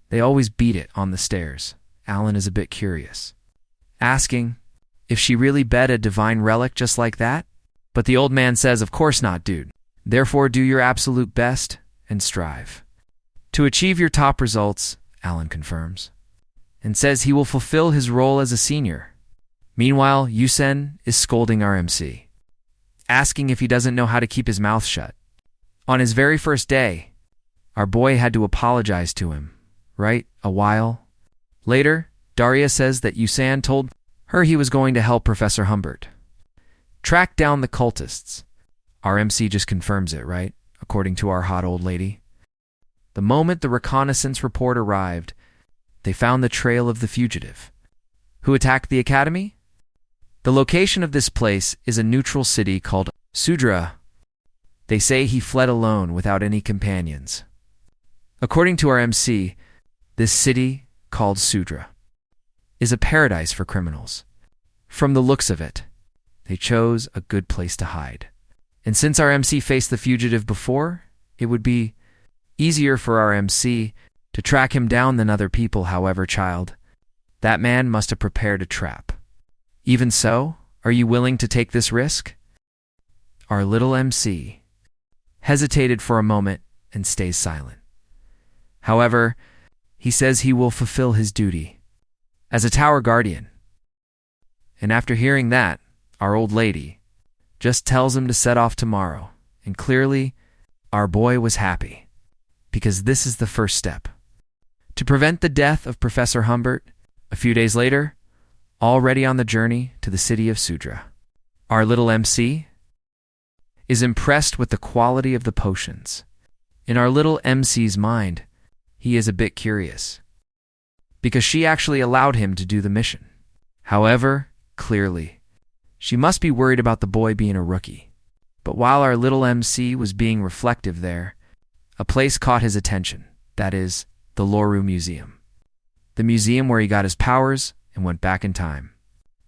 they always beat it on the stairs. Alan is a bit curious, asking if she really bet a divine relic just like that. But the old man says, of course not, dude. Therefore, do your absolute best and strive to achieve your top results, Alan confirms, and says he will fulfill his role as a senior. Meanwhile, Yusen is scolding our MC, asking if he doesn't know how to keep his mouth shut. On his very first day, our boy had to apologize to him, right? A while later, Daria says that Yusan told her he was going to help Professor Humbert track down the cultists. Our MC just confirms it, right? According to our hot old lady. The moment the reconnaissance report arrived, they found the trail of the fugitive. Who attacked the academy? The location of this place is a neutral city called Sudra. They say he fled alone without any companions. According to our MC, this city, called Sudra, is a paradise for criminals. From the looks of it, they chose a good place to hide. And since our MC faced the fugitive before, it would be easier for our MC to track him down than other people. However, child, that man must have prepared a trap. Even so, are you willing to take this risk? Our little MC hesitated for a moment and stays silent. However, he says he will fulfill his duty as a tower guardian. And after hearing that, our old lady just tells him to set off tomorrow. And clearly, our boy was happy, because this is the first step to prevent the death of Professor Humbert. A few days later, already on the journey to the city of Sudra, our little MC is impressed with the quality of the potions. In our little MC's mind, he is a bit curious, because she actually allowed him to do the mission. However, clearly, she must be worried about the boy being a rookie. But while our little MC was being reflective there, a place caught his attention. That is, the Loru Museum. The museum where he got his powers and went back in time.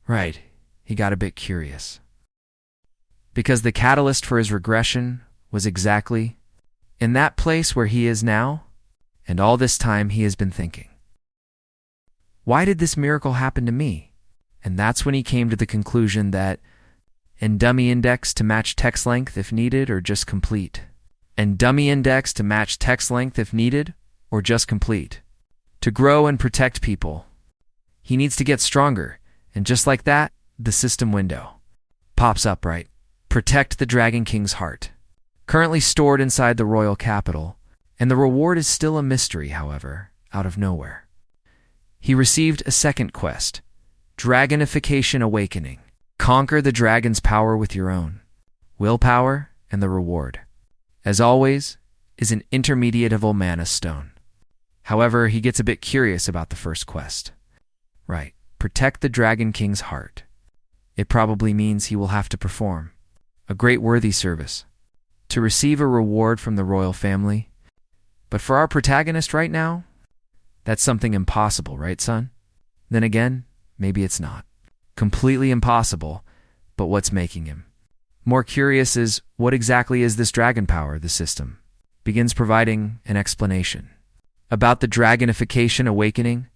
Right, he got a bit curious, because the catalyst for his regression was exactly in that place where he is now, and all this time he has been thinking, why did this miracle happen to me? And that's when he came to the conclusion that and dummy index to match text length if needed or just complete. And dummy index to match text length if needed or just complete. To grow and protect people, he needs to get stronger. And just like that, the system window pops up, right? Protect the Dragon King's heart. Currently stored inside the royal capital, and the reward is still a mystery, however, out of nowhere. He received a second quest, Dragonification Awakening. Conquer the dragon's power with your own willpower, and the reward, as always, is an intermediate-level mana stone. However, he gets a bit curious about the first quest. Right, protect the Dragon King's heart. It probably means he will have to perform a great worthy service to receive a reward from the royal family. But for our protagonist right now, that's something impossible, right, son? Then again, maybe it's not completely impossible, but what's making him more curious is what exactly is this dragon power? The system begins providing an explanation about the Dragonification Awakening.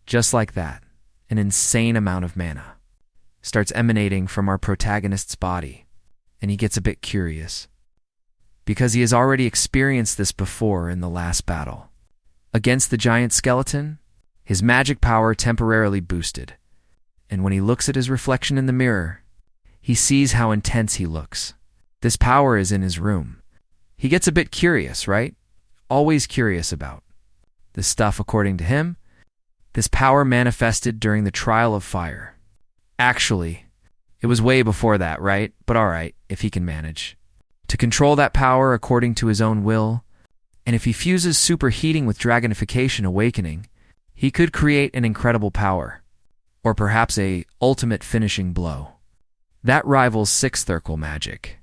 Just like that, an insane amount of mana starts emanating from our protagonist's body, and he gets a bit curious, because he has already experienced this before in the last battle. Against the giant skeleton, his magic power temporarily boosted, and when he looks at his reflection in the mirror, he sees how intense he looks. This power is in his room. He gets a bit curious, right? Always curious about this stuff. According to him, this power manifested during the trial of fire. Actually, it was way before that, right? But alright, if he can manage to control that power according to his own will, and if he fuses superheating with Dragonification Awakening, he could create an incredible power, or perhaps a ultimate finishing blow that rivals sixth circle magic.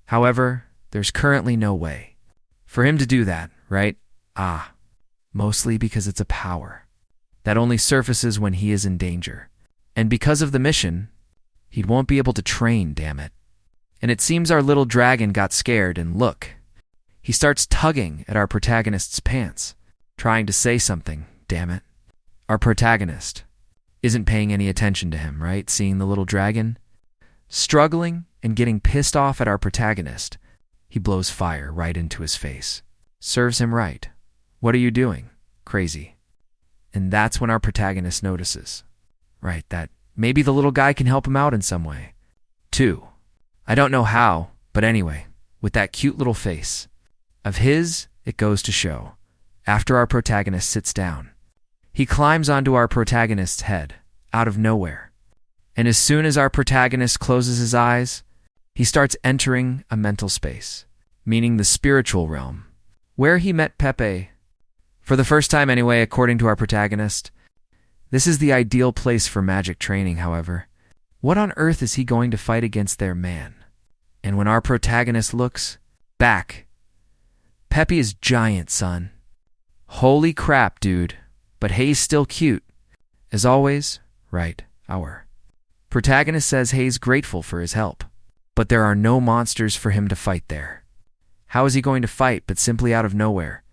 However, there's currently no way for him to do that, right? mostly because it's a power that only surfaces when he is in danger. And because of the mission, he won't be able to train, damn it. And it seems our little dragon got scared, and look, he starts tugging at our protagonist's pants, trying to say something, damn it. Our protagonist isn't paying any attention to him, right? Seeing the little dragon struggling and getting pissed off at our protagonist, he blows fire right into his face. Serves him right. What are you doing? Crazy. And that's when our protagonist notices, right, that maybe the little guy can help him out in some way. 2. I don't know how, but anyway, with that cute little face of his, it goes to show. After our protagonist sits down, he climbs onto our protagonist's head, out of nowhere. And as soon as our protagonist closes his eyes, he starts entering a mental space, meaning the spiritual realm, where he met Pepe. For the first time anyway, according to our protagonist. This is the ideal place for magic training, however. What on earth is he going to fight against their man? And when our protagonist looks back, Pepe is giant, son. Holy crap, dude. But Hay's still cute. As always, right, our protagonist says Hay's grateful for his help, but there are no monsters for him to fight there. How is he going to fight but simply out of nowhere?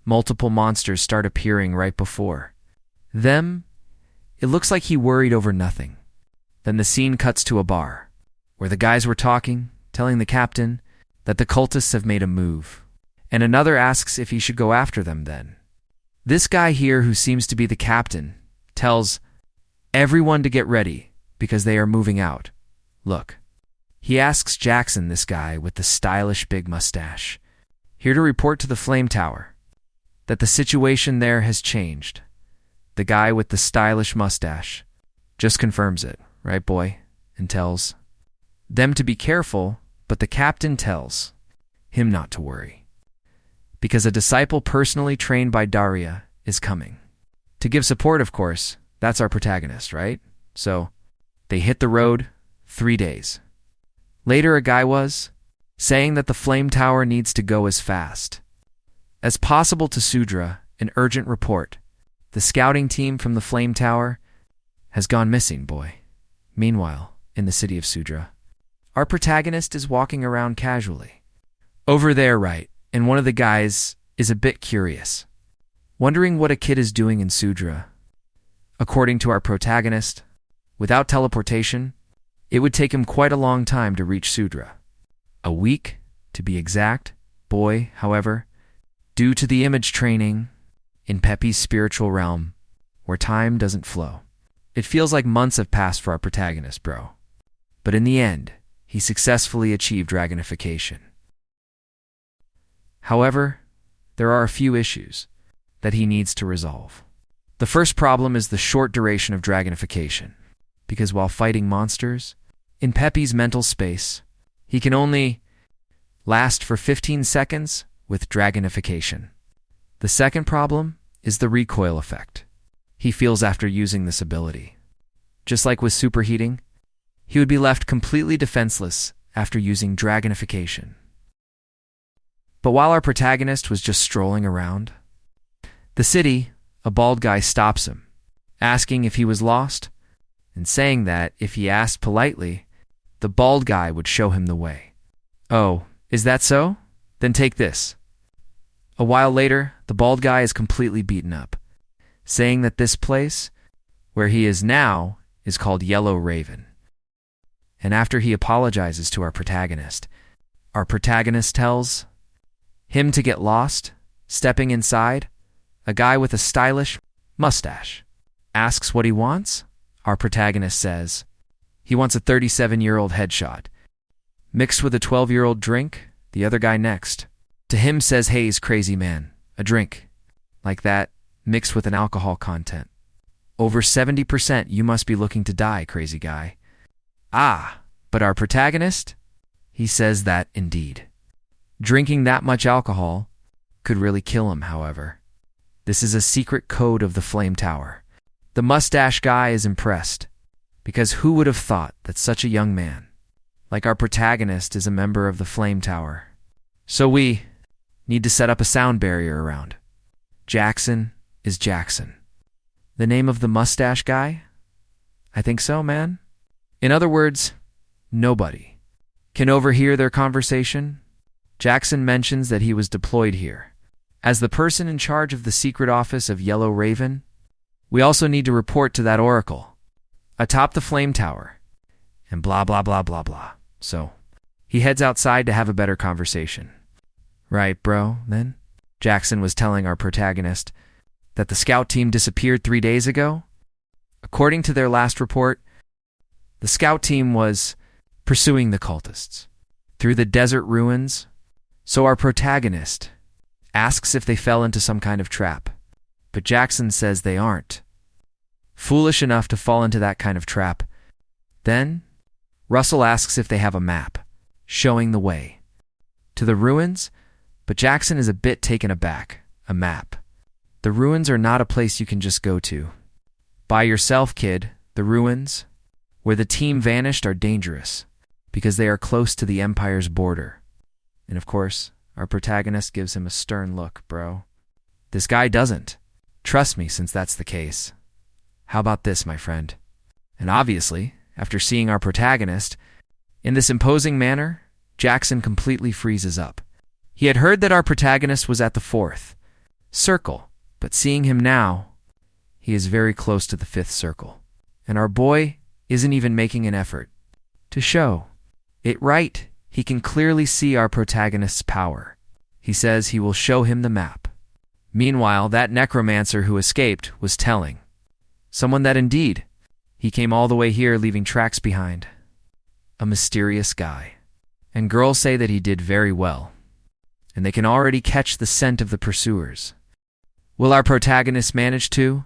Multiple monsters start appearing right before them. It looks like he worried over nothing. Then the scene cuts to a bar, where the guys were talking, telling the captain that the cultists have made a move, and another asks if he should go after them then. This guy here, who seems to be the captain, tells everyone to get ready because they are moving out. Look, he asks Jackson, this guy with the stylish big mustache, here to report to the Flame Tower that the situation there has changed. The guy with the stylish mustache just confirms it, right, boy, and tells them to be careful, but the captain tells him not to worry, because a disciple personally trained by Daria is coming. To give support, of course, that's our protagonist, right? So they hit the road 3 days. Later, a guy was saying that the Flame Tower needs to go as fast as possible to Sudra, an urgent report. The scouting team from the Flame Tower has gone missing, boy. Meanwhile, in the city of Sudra, our protagonist is walking around casually. Over there, right, and one of the guys is a bit curious, wondering what a kid is doing in Sudra. According to our protagonist, without teleportation, it would take him quite a long time to reach Sudra. A week, to be exact. Boy, however, due to the image training in Pepe's spiritual realm, where time doesn't flow, it feels like months have passed for our protagonist, bro. But in the end, he successfully achieved dragonification. However, there are a few issues that he needs to resolve. The first problem is the short duration of dragonification, because while fighting monsters in Pepe's mental space, he can only last for 15 seconds with dragonification. The second problem is the recoil effect he feels after using this ability. Just like with superheating, he would be left completely defenseless after using dragonification. But while our protagonist was just strolling around the city, a bald guy stops him, asking if he was lost, and saying that if he asked politely, the bald guy would show him the way. Oh, is that so? Then take this. A while later, the bald guy is completely beaten up, saying that this place, where he is now, is called Yellow Raven. And after he apologizes to our protagonist tells him to get lost. Stepping inside, a guy with a stylish mustache asks what he wants. Our protagonist says he wants a 37-year-old headshot mixed with a 12-year-old drink. The other guy next to him says, "Hay's crazy man, a drink like that mixed with an alcohol content over 70%, you must be looking to die, crazy guy." Ah, but our protagonist, he says that indeed drinking that much alcohol could really kill him. However, this is a secret code of the Flame Tower. The mustache guy is impressed, because who would have thought that such a young man like our protagonist is a member of the Flame Tower? So we need to set up a sound barrier around, Jackson is Jackson. The name of the mustache guy? I think so, man. In other words, nobody can overhear their conversation. Jackson mentions that he was deployed here as the person in charge of the secret office of Yellow Raven. We also need to report to that oracle atop the flame tower, and blah, blah, blah, blah, blah. So he heads outside to have a better conversation. Right, bro, then? Jackson was telling our protagonist that the scout team disappeared 3 days ago. According to their last report, the scout team was pursuing the cultists through the desert ruins. So our protagonist asks if they fell into some kind of trap, but Jackson says they aren't foolish enough to fall into that kind of trap. Then Russell asks if they have a map showing the way to the ruins, but Jackson is a bit taken aback. A map. The ruins are not a place you can just go to by yourself, kid. The ruins where the team vanished are dangerous because they are close to the Empire's border. And of course, our protagonist gives him a stern look. Bro, this guy doesn't trust me since that's the case. How about this, my friend? And obviously, after seeing our protagonist in this imposing manner, Jackson completely freezes up. He had heard that our protagonist was at the 4th circle, but seeing him now, he is very close to the 5th circle. And our boy isn't even making an effort to show it right. He can clearly see our protagonist's power. He says he will show him the map. Meanwhile, that necromancer who escaped was telling someone that indeed he came all the way here leaving tracks behind. A mysterious guy. And girls say that he did very well, and they can already catch the scent of the pursuers. Will our protagonist manage to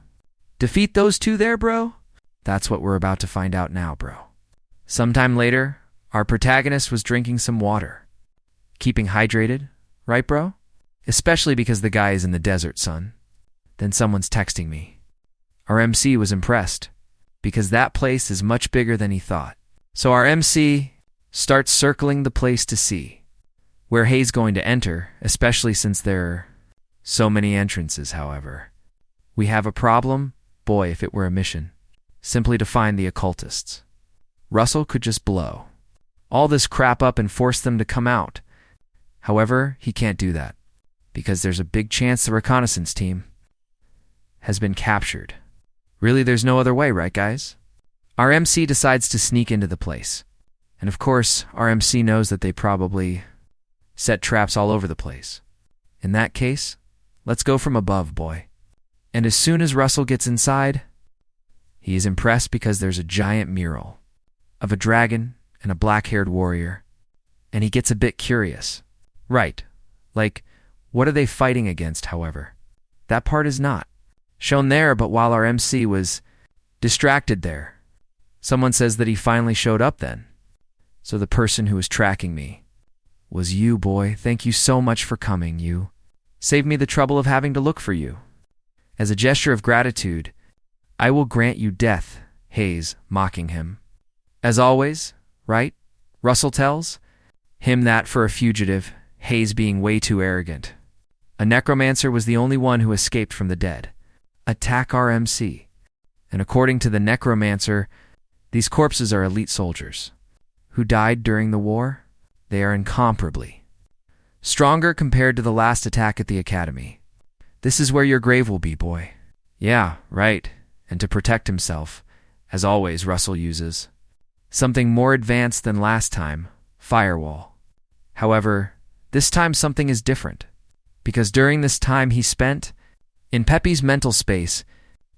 defeat those two there, bro? That's what we're about to find out now, bro. Sometime later, our protagonist was drinking some water. Keeping hydrated, right, bro? Especially because the guy is in the desert, son. Then someone's texting me. Our MC was impressed, because that place is much bigger than he thought. So our MC starts circling the place to see where he's going to enter, especially since there are so many entrances, however. We have a problem, boy, if it were a mission. Simply to find the occultists. Russell could just blow all this crap up and force them to come out. However, he can't do that, because there's a big chance the reconnaissance team has been captured. Really, there's no other way, right, guys? Our MC decides to sneak into the place. And of course, our MC knows that they probably set traps all over the place. In that case, let's go from above, boy. And as soon as Russell gets inside, he is impressed because there's a giant mural of a dragon and a black-haired warrior, and he gets a bit curious. Right, like, what are they fighting against, however? That part is not shown there, but while our MC was distracted there, someone says that he finally showed up then. So the person who was tracking me was you, boy. Thank you so much for coming. You saved me the trouble of having to look for you. As a gesture of gratitude, I will grant you death, Hayes, mocking him. As always, right? Russell tells him that for a fugitive, Hayes being way too arrogant. A necromancer was the only one who escaped from the dead. Attack our MC. And according to the necromancer, these corpses are elite soldiers who died during the war. They are incomparably stronger compared to the last attack at the academy. This is where your grave will be, boy. Yeah, right. And to protect himself, as always, Russell uses something more advanced than last time, firewall. However, this time something is different, because during this time he spent in Pepe's mental space,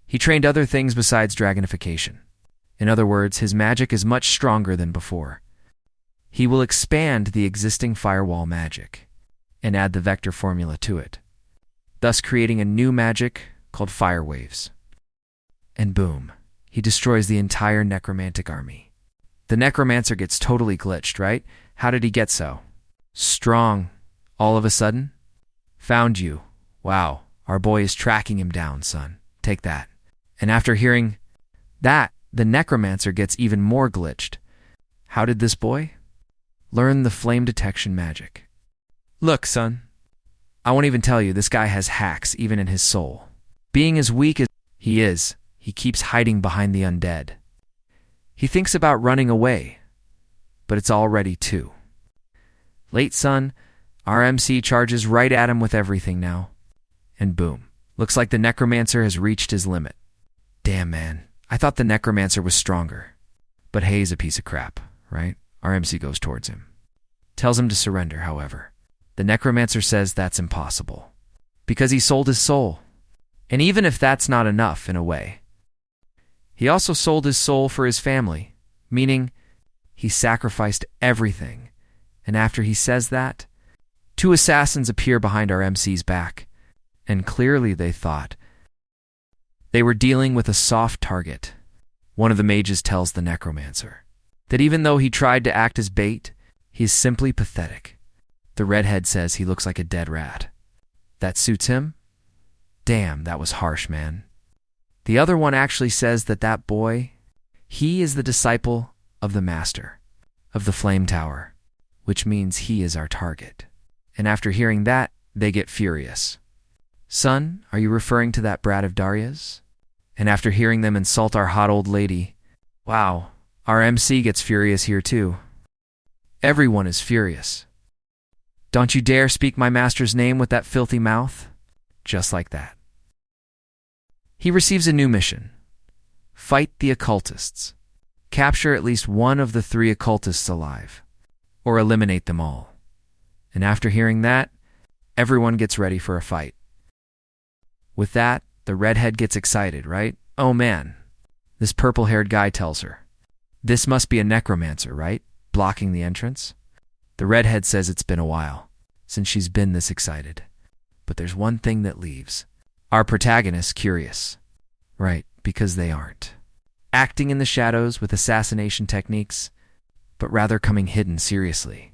he trained other things besides dragonification. In other words, his magic is much stronger than before. He will expand the existing firewall magic and add the vector formula to it, thus creating a new magic called fire waves. And boom, he destroys the entire necromantic army. The necromancer gets totally glitched, right? How did he get so strong all of a sudden? Found you. Wow, our boy is tracking him down, son. Take that. And after hearing that, the necromancer gets even more glitched. How did this boy learn the flame detection magic? Look, son, I won't even tell you, this guy has hacks even in his soul. Being as weak as he is, he keeps hiding behind the undead. He thinks about running away, but it's already too late, son. Our MC charges right at him with everything now. And boom. Looks like the necromancer has reached his limit. Damn, man. I thought the necromancer was stronger. But hey, he's a piece of crap, right? Our MC goes towards him. Tells him to surrender, however. The necromancer says that's impossible. Because he sold his soul. And even if that's not enough, in a way, he also sold his soul for his family. Meaning, he sacrificed everything. And after he says that, 2 assassins appear behind our MC's back. And clearly they thought they were dealing with a soft target. One of the mages tells the necromancer that even though he tried to act as bait, he is simply pathetic. The redhead says he looks like a dead rat. That suits him? Damn, that was harsh, man. The other one actually says that boy, he is the disciple of the master of the flame tower, which means he is our target. And after hearing that, they get furious. Son, are you referring to that brat of Daria's? And after hearing them insult our hot old lady, wow, our MC gets furious here too. Everyone is furious. Don't you dare speak my master's name with that filthy mouth. Just like that. He receives a new mission. Fight the occultists. Capture at least one of the 3 occultists alive. Or eliminate them all. And after hearing that, everyone gets ready for a fight. With that, the redhead gets excited, right? Oh man, this purple-haired guy tells her. This must be a necromancer, right? Blocking the entrance. The redhead says it's been a while since she's been this excited. But there's one thing that leaves our protagonists curious. Right, because they aren't acting in the shadows with assassination techniques, but rather coming hidden seriously.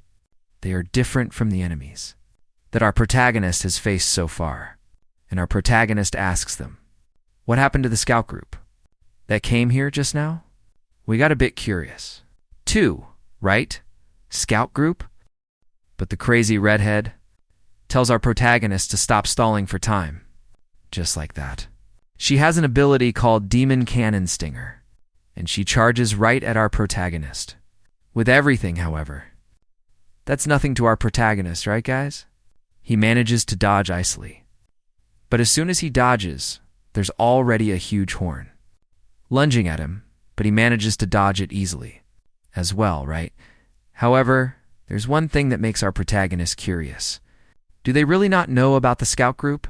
They are different from the enemies that our protagonist has faced so far. And our protagonist asks them, what happened to the scout group that came here just now? We got a bit curious. 2, right? Scout group? But the crazy redhead tells our protagonist to stop stalling for time. Just like that. She has an ability called Demon Cannon Stinger, and she charges right at our protagonist. With everything, however. That's nothing to our protagonist, right guys? He manages to dodge icily. But as soon as he dodges, there's already a huge horn lunging at him, but he manages to dodge it easily as well, right? However, there's one thing that makes our protagonist curious. Do they really not know about the scout group?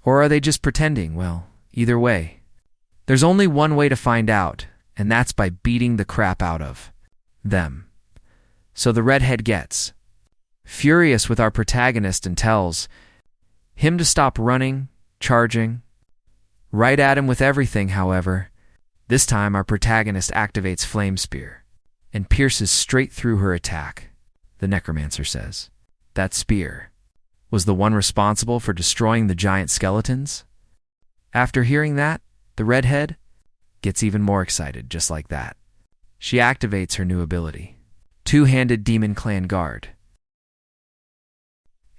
Or are they just pretending? Well, either way, there's only one way to find out, and that's by beating the crap out of them. So the redhead gets furious with our protagonist and tells him to stop running, charging, right at him with everything. However, this time our protagonist activates Flame Spear and pierces straight through her attack. The necromancer says that spear was the one responsible for destroying the giant skeletons. After hearing that, the redhead gets even more excited, just like that. She activates her new ability, Two-Handed Demon Clan Guard.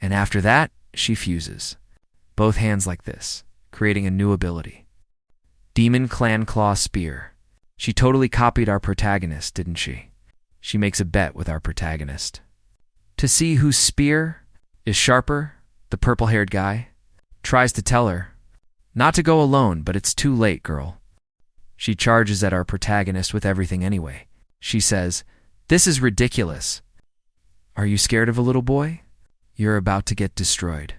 And after that, she fuses both hands like this, creating a new ability, Demon Clan Claw Spear. She totally copied our protagonist, didn't she? She makes a bet with our protagonist to see whose spear is sharper. The purple-haired guy tries to tell her not to go alone, but it's too late, girl. She charges at our protagonist with everything anyway. She says, "This is ridiculous. Are you scared of a little boy? You're about to get destroyed."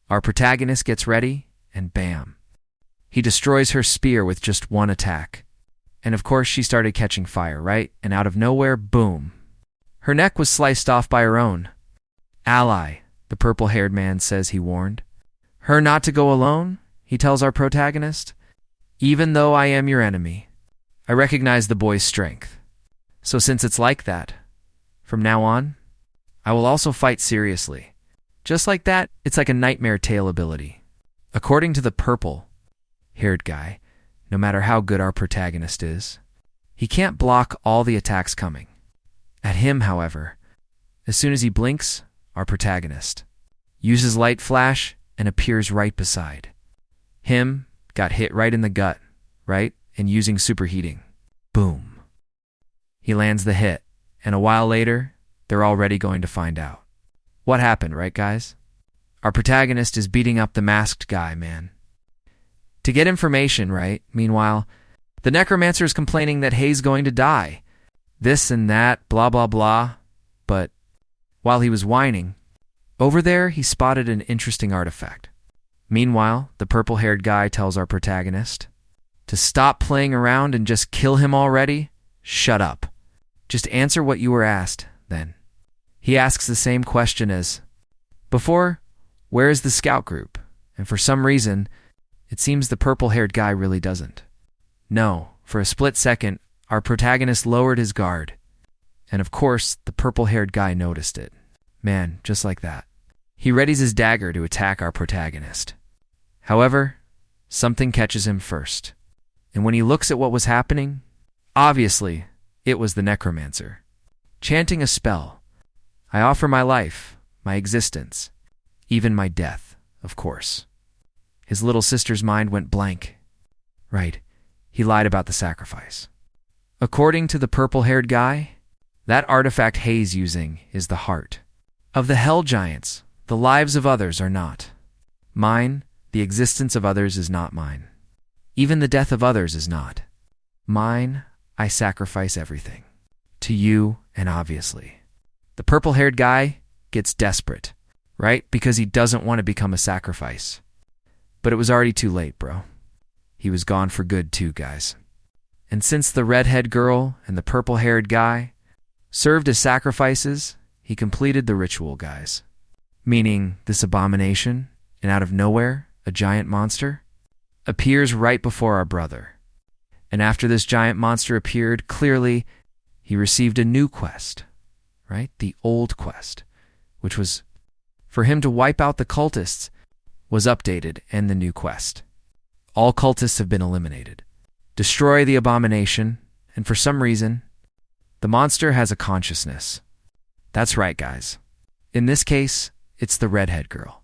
Our protagonist gets ready, and bam. He destroys her spear with just one attack. And of course she started catching fire, right? And out of nowhere, boom. Her neck was sliced off by her own ally. The purple-haired man says he warned her not to go alone. He tells our protagonist, "Even though I am your enemy, I recognize the boy's strength. So since it's like that, from now on, I will also fight seriously." Just like that, it's like a nightmare tale ability. According to the purple-haired guy, no matter how good our protagonist is, he can't block all the attacks coming at him. However, as soon as he blinks, our protagonist uses light flash, and appears right beside. Him got hit right in the gut, right? And using superheating. Boom. He lands the hit, and a while later, they're already going to find out. What happened, right, guys? Our protagonist is beating up the masked guy, man. To get information, right? Meanwhile, the necromancer is complaining that Hay's going to die. This and that, blah, blah, blah. But while he was whining, over there he spotted an interesting artifact. Meanwhile, the purple-haired guy tells our protagonist to stop playing around and just kill him already. Shut up. Just answer what you were asked, then. He asks the same question as before, where is the scout group? And for some reason, it seems the purple-haired guy really doesn't. No, for a split second, our protagonist lowered his guard. And of course, the purple-haired guy noticed it. Man, just like that. He readies his dagger to attack our protagonist. However, something catches him first. And when he looks at what was happening, obviously, it was the necromancer. Chanting a spell. I offer my life, my existence, even my death, of course. His little sister's mind went blank. Right, he lied about the sacrifice. According to the purple-haired guy, that artifact Hay's using is the heart. Of the hell giants, the lives of others are not. Mine, the existence of others is not mine. Even the death of others is not. Mine, I sacrifice everything. To you, and obviously. The purple-haired guy gets desperate, right? Because he doesn't want to become a sacrifice. But it was already too late, bro. He was gone for good too, guys. And since the redhead girl and the purple-haired guy served as sacrifices, he completed the ritual, guys. Meaning this abomination, and out of nowhere, a giant monster, appears right before our brother. And after this giant monster appeared, clearly, he received a new quest, right? The old quest, which was for him to wipe out the cultists, was updated, and the new quest. All cultists have been eliminated. Destroy the abomination, and for some reason, the monster has a consciousness. That's right, guys. In this case, it's the redhead girl,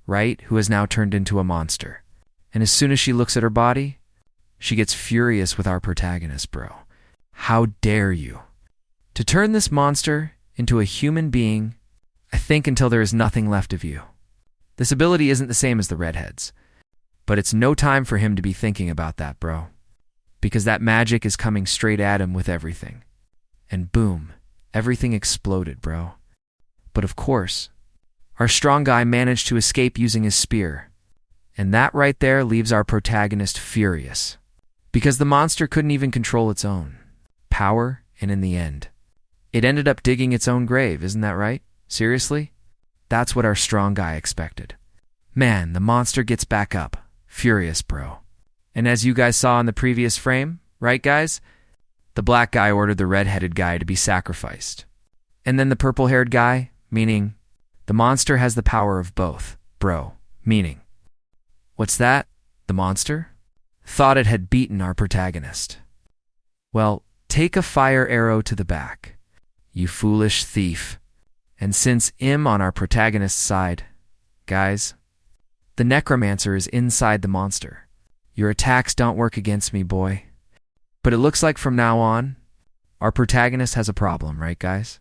right? Who has now turned into a monster. And as soon as she looks at her body, she gets furious with our protagonist, bro. How dare you? To turn this monster into a human being, I think until there is nothing left of you. This ability isn't the same as the redheads, but it's no time for him to be thinking about that, bro. Because that magic is coming straight at him with everything. And boom, everything exploded, bro. But of course, our strong guy managed to escape using his spear. And that right there leaves our protagonist furious. Because the monster couldn't even control its own power, and in the end, it ended up digging its own grave, isn't that right? Seriously? That's what our strong guy expected. Man, the monster gets back up. Furious, bro. And as you guys saw in the previous frame, right guys? The black guy ordered the red-headed guy to be sacrificed. And then the purple-haired guy, meaning the monster has the power of both, bro, meaning. What's that? The monster? Thought it had beaten our protagonist. Well, take a fire arrow to the back, you foolish thief. And since I'm on our protagonist's side, guys, the necromancer is inside the monster. Your attacks don't work against me, boy. But it looks like from now on, our protagonist has a problem, right, guys?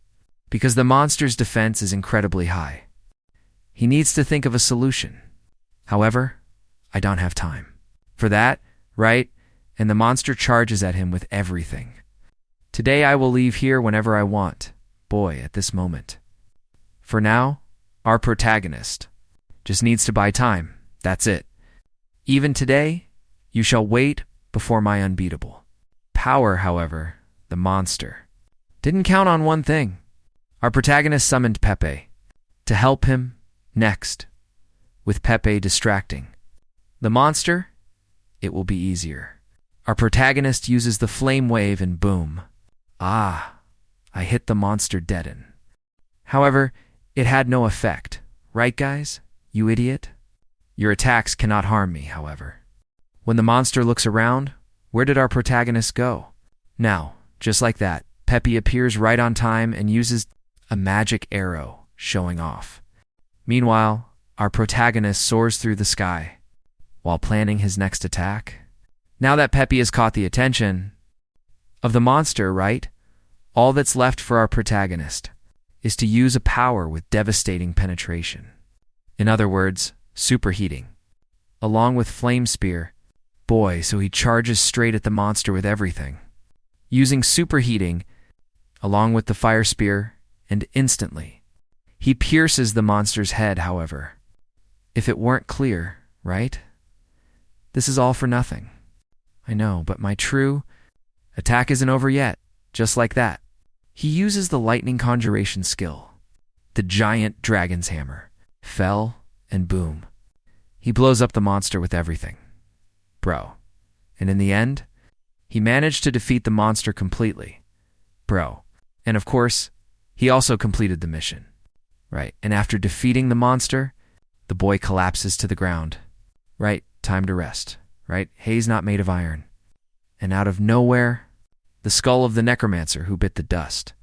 Because the monster's defense is incredibly high. He needs to think of a solution. However, I don't have time for that, right? And the monster charges at him with everything. Today I will leave here whenever I want, boy, at this moment. For now, our protagonist just needs to buy time. That's it. Even today, you shall wait before my unbeatable power, however, the monster didn't count on one thing. Our protagonist summoned Pepe to help him next, with Pepe distracting the monster. It will be easier. Our protagonist uses the flame wave and boom. Ah, I hit the monster deaden. However, it had no effect. Right, guys? You idiot? Your attacks cannot harm me, however. When the monster looks around, where did our protagonist go? Now, just like that, Pepe appears right on time and uses a magic arrow, showing off. Meanwhile, our protagonist soars through the sky while planning his next attack. Now that Peppy has caught the attention of the monster, right? All that's left for our protagonist is to use a power with devastating penetration. In other words, superheating, along with Flame Spear. Boy, so he charges straight at the monster with everything, using superheating along with the Fire Spear, and instantly he pierces the monster's head. However, if it weren't clear, right? This is all for nothing. I know, but my true attack isn't over yet. Just like that, he uses the lightning conjuration skill. The giant dragon's hammer fell, and boom, he blows up the monster with everything. Bro. And in the end, he managed to defeat the monster completely. Bro. And of course, he also completed the mission. Right. And after defeating the monster, the boy collapses to the ground. Right. Time to rest. Right. Hay's not made of iron. And out of nowhere, the skull of the necromancer who bit the dust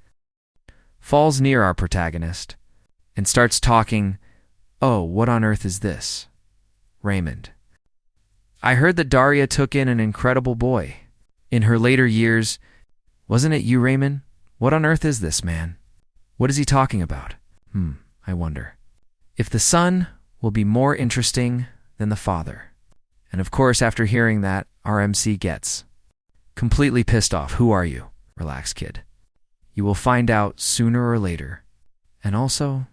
falls near our protagonist and starts talking. Oh, what on earth is this? Raymond. I heard that Daria took in an incredible boy in her later years. Wasn't it you, Raymond? What on earth is this, man? What is he talking about? I wonder if the son will be more interesting than the father. And of course, after hearing that, our MC gets completely pissed off. Who are you? Relax, kid. You will find out sooner or later. And also,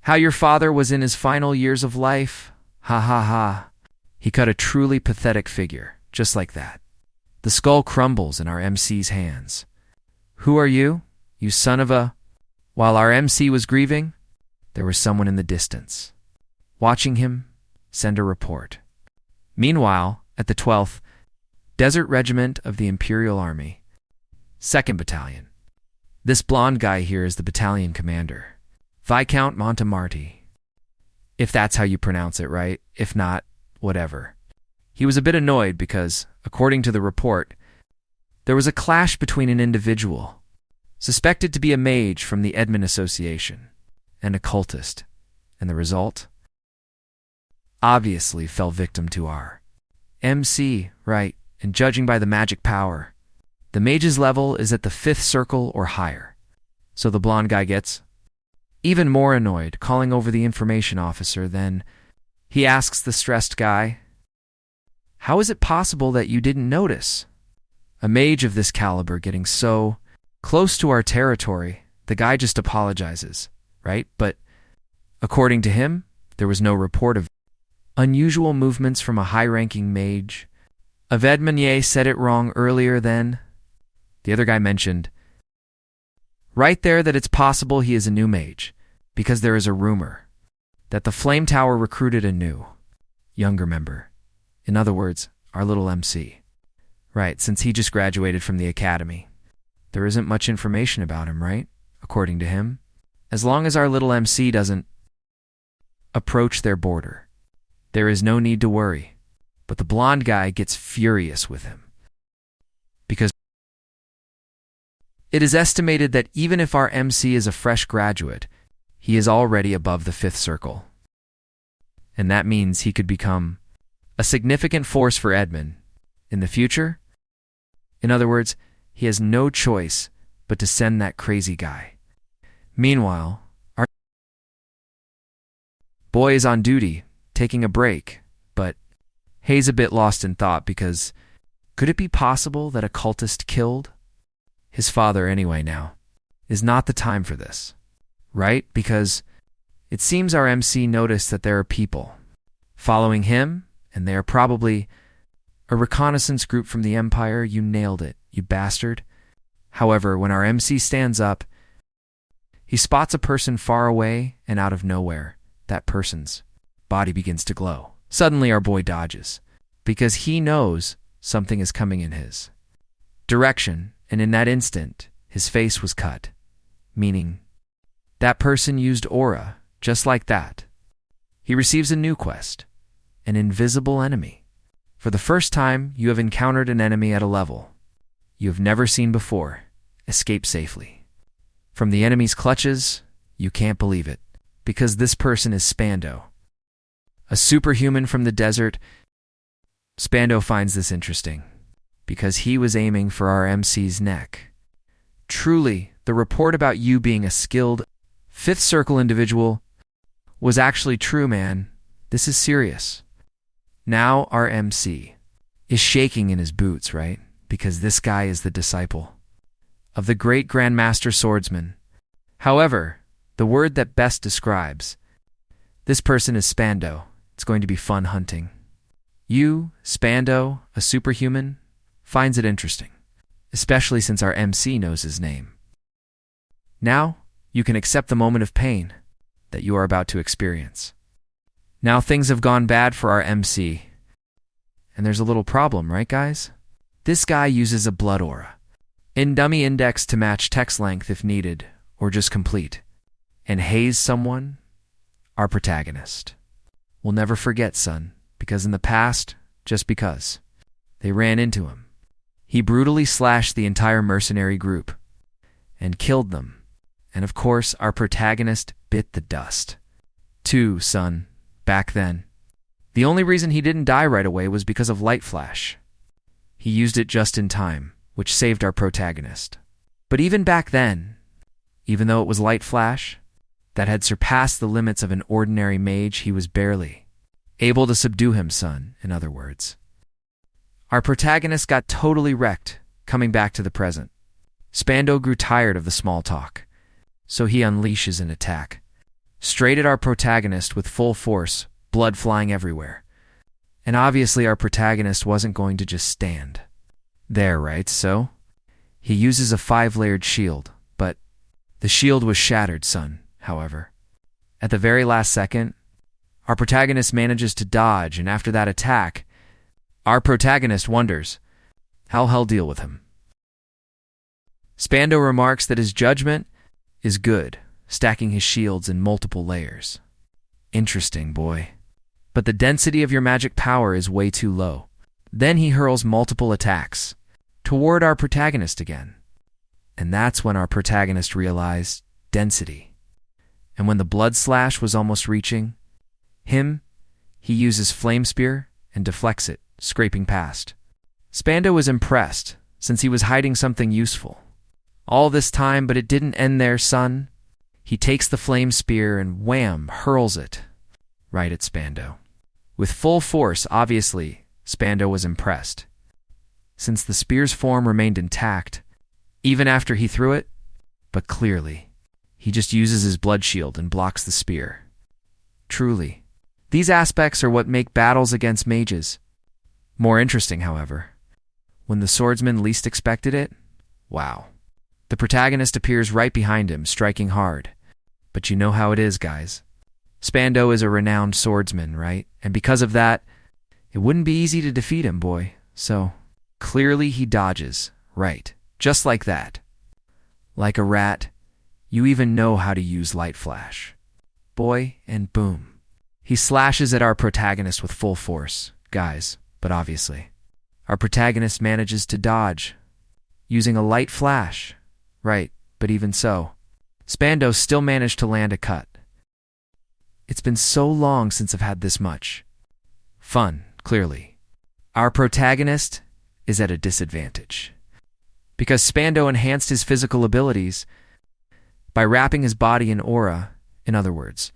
how your father was in his final years of life. Ha ha ha. He cut a truly pathetic figure, just like that. The skull crumbles in our MC's hands. Who are you, you son of a... While our MC was grieving, there was someone in the distance, watching him send a report. Meanwhile, at the 12th Desert Regiment of the Imperial Army, 2nd Battalion. This blonde guy here is the battalion commander, Viscount Montemarti. If that's how you pronounce it, right? If not, whatever. He was a bit annoyed because, according to the report, there was a clash between an individual, suspected to be a mage from the Edmund Association, and a cultist, and the result? Obviously fell victim to our MC, right? And judging by the magic power, the mage's level is at the 5th circle or higher. So the blonde guy gets even more annoyed, calling over the information officer. Then he asks the stressed guy, how is it possible that you didn't notice? A mage of this caliber getting so close to our territory, the guy just apologizes, right? But according to him, there was no report of unusual movements from a high-ranking mage. Aved Meunier said it wrong earlier then. The other guy mentioned right there that it's possible he is a new mage, because there is a rumor that the Flame Tower recruited a new, younger member. In other words, our little MC. Right, since he just graduated from the academy. There isn't much information about him, right? According to him. As long as our little MC doesn't approach their border, there is no need to worry. But the blonde guy gets furious with him, because it is estimated that even if our MC is a fresh graduate, he is already above the 5th circle. And that means he could become a significant force for Edmund in the future. In other words, he has no choice but to send that crazy guy. Meanwhile, our boy is on duty, taking a break, but Hay's a bit lost in thought because could it be possible that a cultist killed his father anyway now? Is not the time for this, right? Because it seems our MC noticed that there are people following him, and they are probably a reconnaissance group from the Empire. You nailed it, you bastard. However, when our MC stands up, he spots a person far away, and out of nowhere, that person's body begins to glow. Suddenly, our boy dodges, because he knows something is coming in his direction, and in that instant, his face was cut, meaning that person used aura, just like that. He receives a new quest, an invisible enemy. For the first time, you have encountered an enemy at a level you have never seen before. Escape safely from the enemy's clutches. You can't believe it, because this person is Spando, a superhuman from the desert. Spando finds this interesting because he was aiming for our MC's neck. Truly, the report about you being a skilled fifth circle individual was actually true, man. This is serious. Now our MC is shaking in his boots, right? Because this guy is the disciple of the great Grandmaster Swordsman. However, the word that best describes this person is Spando. It's going to be fun hunting. You, Spando, a superhuman, finds it interesting, especially since our MC knows his name. Now, you can accept the moment of pain that you are about to experience. Now things have gone bad for our MC. And there's a little problem, right, guys? This guy uses a blood aura, in dummy index to match text length if needed, or just complete, and haze someone, our protagonist. We'll never forget, son, because in the past, just because, they ran into him. He brutally slashed the entire mercenary group and killed them. And of course, our protagonist bit the dust. Too, son, back then. The only reason he didn't die right away was because of light flash. He used it just in time, which saved our protagonist. But even back then, even though it was light flash that had surpassed the limits of an ordinary mage, he was barely able to subdue him, son, in other words. Our protagonist got totally wrecked, coming back to the present. Spando grew tired of the small talk, so he unleashes an attack straight at our protagonist with full force, blood flying everywhere. And obviously our protagonist wasn't going to just stand there, right? So he uses a 5-layered shield, but the shield was shattered, son, however. At the very last second, our protagonist manages to dodge, and after that attack, our protagonist wonders how hell deal with him. Spando remarks that his judgment is good, stacking his shields in multiple layers. Interesting, boy. But the density of your magic power is way too low. Then he hurls multiple attacks toward our protagonist again. And that's when our protagonist realized density. And when the blood slash was almost reaching him, he uses Flame Spear and deflects it, scraping past. Spando was impressed, since he was hiding something useful all this time, but it didn't end there, son. He takes the Flame Spear and wham, hurls it right at Spando. With full force, obviously, Spando was impressed, since the spear's form remained intact, even after he threw it, but clearly, he just uses his blood shield and blocks the spear. Truly, these aspects are what make battles against mages more interesting, however. When the swordsman least expected it, wow. The protagonist appears right behind him, striking hard. But you know how it is, guys. Spando is a renowned swordsman, right? And because of that, it wouldn't be easy to defeat him, boy. So, clearly he dodges, right? Just like that. Like a rat, you even know how to use light flash. Boy, and boom. He slashes at our protagonist with full force, guys, but obviously, our protagonist manages to dodge, using a light flash. Right, but even so, Spando still managed to land a cut. It's been so long since I've had this much fun, clearly. Our protagonist is at a disadvantage, because Spando enhanced his physical abilities by wrapping his body in aura. In other words,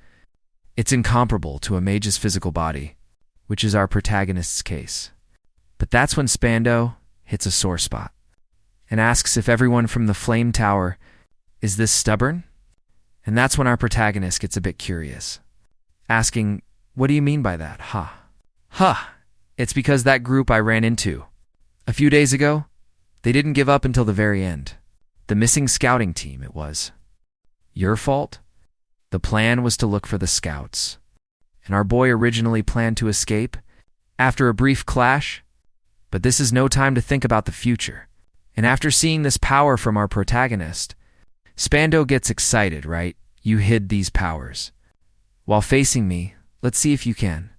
it's incomparable to a mage's physical body, which is our protagonist's case. But that's when Spando hits a sore spot and asks if everyone from the Flame Tower is this stubborn? And that's when our protagonist gets a bit curious, asking, what do you mean by that? It's because that group I ran into a few days ago, they didn't give up until the very end. The missing scouting team, it was. Your fault? The plan was to look for the scouts, and our boy originally planned to escape after a brief clash, but this is no time to think about the future. And after seeing this power from our protagonist, Spando gets excited, right? You hid these powers. While facing me, let's see if you can.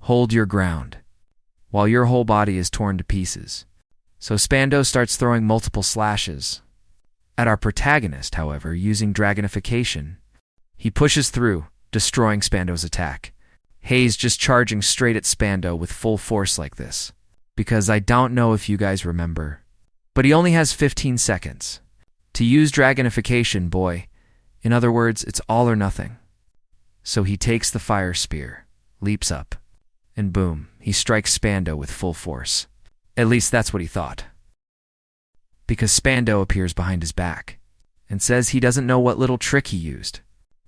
Hold your ground, while your whole body is torn to pieces. So Spando starts throwing multiple slashes at our protagonist, however, using Dragonification. He pushes through, destroying Spando's attack. Hayes just charging straight at Spando with full force like this. Because I don't know if you guys remember, but he only has 15 seconds to use dragonification, boy. In other words, it's all or nothing. So he takes the fire spear, leaps up, and boom, he strikes Spando with full force. At least that's what he thought. Because Spando appears behind his back and says he doesn't know what little trick he used,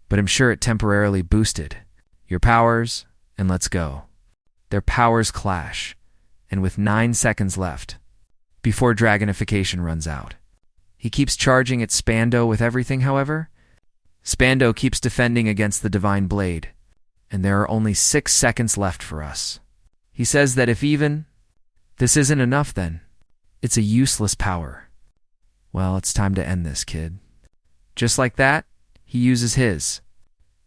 but I'm sure it temporarily boosted your powers, and let's go. Their powers clash, and with 9 seconds left, before dragonification runs out, he keeps charging at Spando with everything, however. Spando keeps defending against the divine blade, and there are only 6 seconds left for us. He says that if even this isn't enough, then it's a useless power. Well, it's time to end this, kid. Just like that, he uses his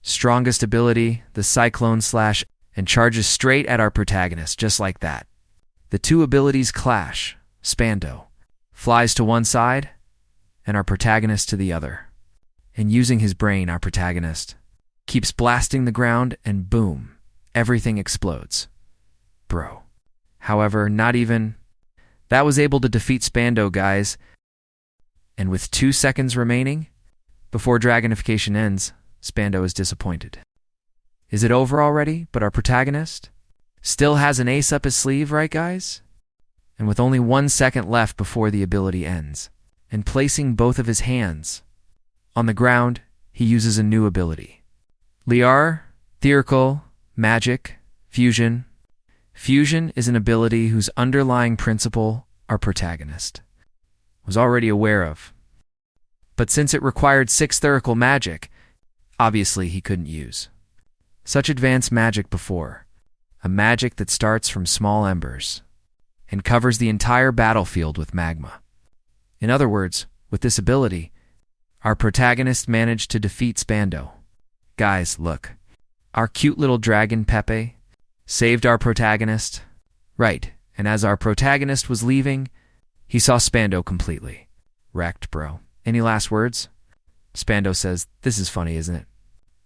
strongest ability, the Cyclone Slash, and charges straight at our protagonist, just like that. The two abilities clash. Spando flies to one side, and our protagonist to the other. And using his brain, our protagonist keeps blasting the ground, and boom, everything explodes. Bro. However, not even that was able to defeat Spando, guys. And with 2 seconds remaining, before dragonification ends, Spando is disappointed. Is it over already? But our protagonist still has an ace up his sleeve, right, guys? And with only 1 second left before the ability ends, and placing both of his hands on the ground, he uses a new ability. Liar, Theoretical, Magic, Fusion. Fusion is an ability whose underlying principle our protagonist was already aware of. But since it required 6 theoretical magic, obviously he couldn't use such advanced magic before. A magic that starts from small embers and covers the entire battlefield with magma. In other words, with this ability, our protagonist managed to defeat Spando. Guys, look. Our cute little dragon Pepe saved our protagonist. Right, and as our protagonist was leaving, he saw Spando completely wrecked, bro. Any last words? Spando says, "This is funny, isn't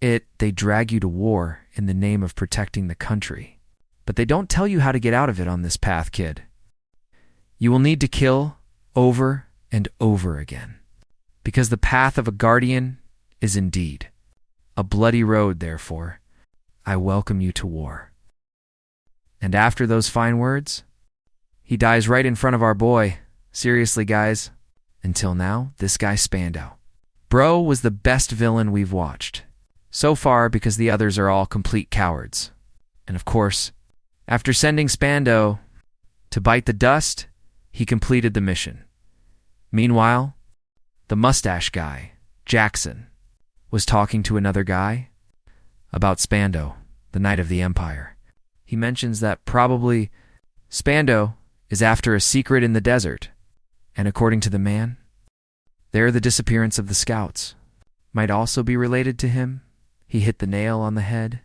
it? They drag you to war in the name of protecting the country. But they don't tell you how to get out of it on this path, kid. You will need to kill over and over again. Because the path of a guardian is indeed a bloody road, therefore, I welcome you to war." And after those fine words, he dies right in front of our boy. Seriously, guys. Until now, this guy Spando. Bro was the best villain we've watched so far because the others are all complete cowards. And of course, after sending Spando to bite the dust, he completed the mission. Meanwhile, the mustache guy, Jackson, was talking to another guy about Spando, the Knight of the Empire. He mentions that probably Spando is after a secret in the desert, and according to the man, there the disappearance of the scouts might also be related to him. He hit the nail on the head,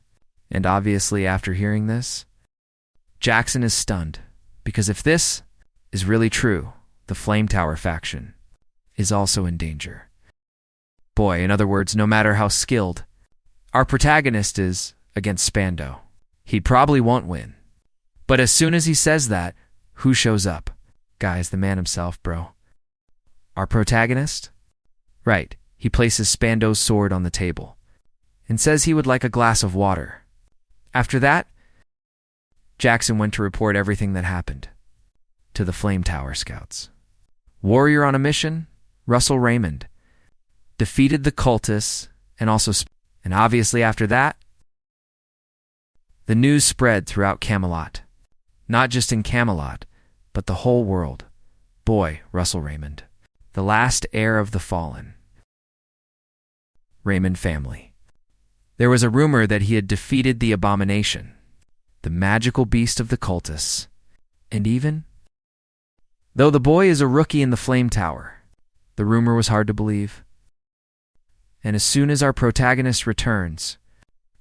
and obviously after hearing this, Jackson is stunned, because if this is really true, the Flame Tower faction is also in danger. Boy, in other words, no matter how skilled our protagonist is against Spando, he probably won't win. But as soon as he says that, who shows up? Guys, the man himself, bro. Our protagonist? Right, he places Spando's sword on the table and says he would like a glass of water. After that, Jackson went to report everything that happened to the Flame Tower scouts. Warrior on a mission, Russell Raymond, defeated the cultists and obviously after that, the news spread throughout Camelot. Not just in Camelot, but the whole world. Boy, Russell Raymond, the last heir of the fallen Raymond family. There was a rumor that he had defeated the abomination, the magical beast of the cultists, and even though the boy is a rookie in the Flame Tower, the rumor was hard to believe. And as soon as our protagonist returns,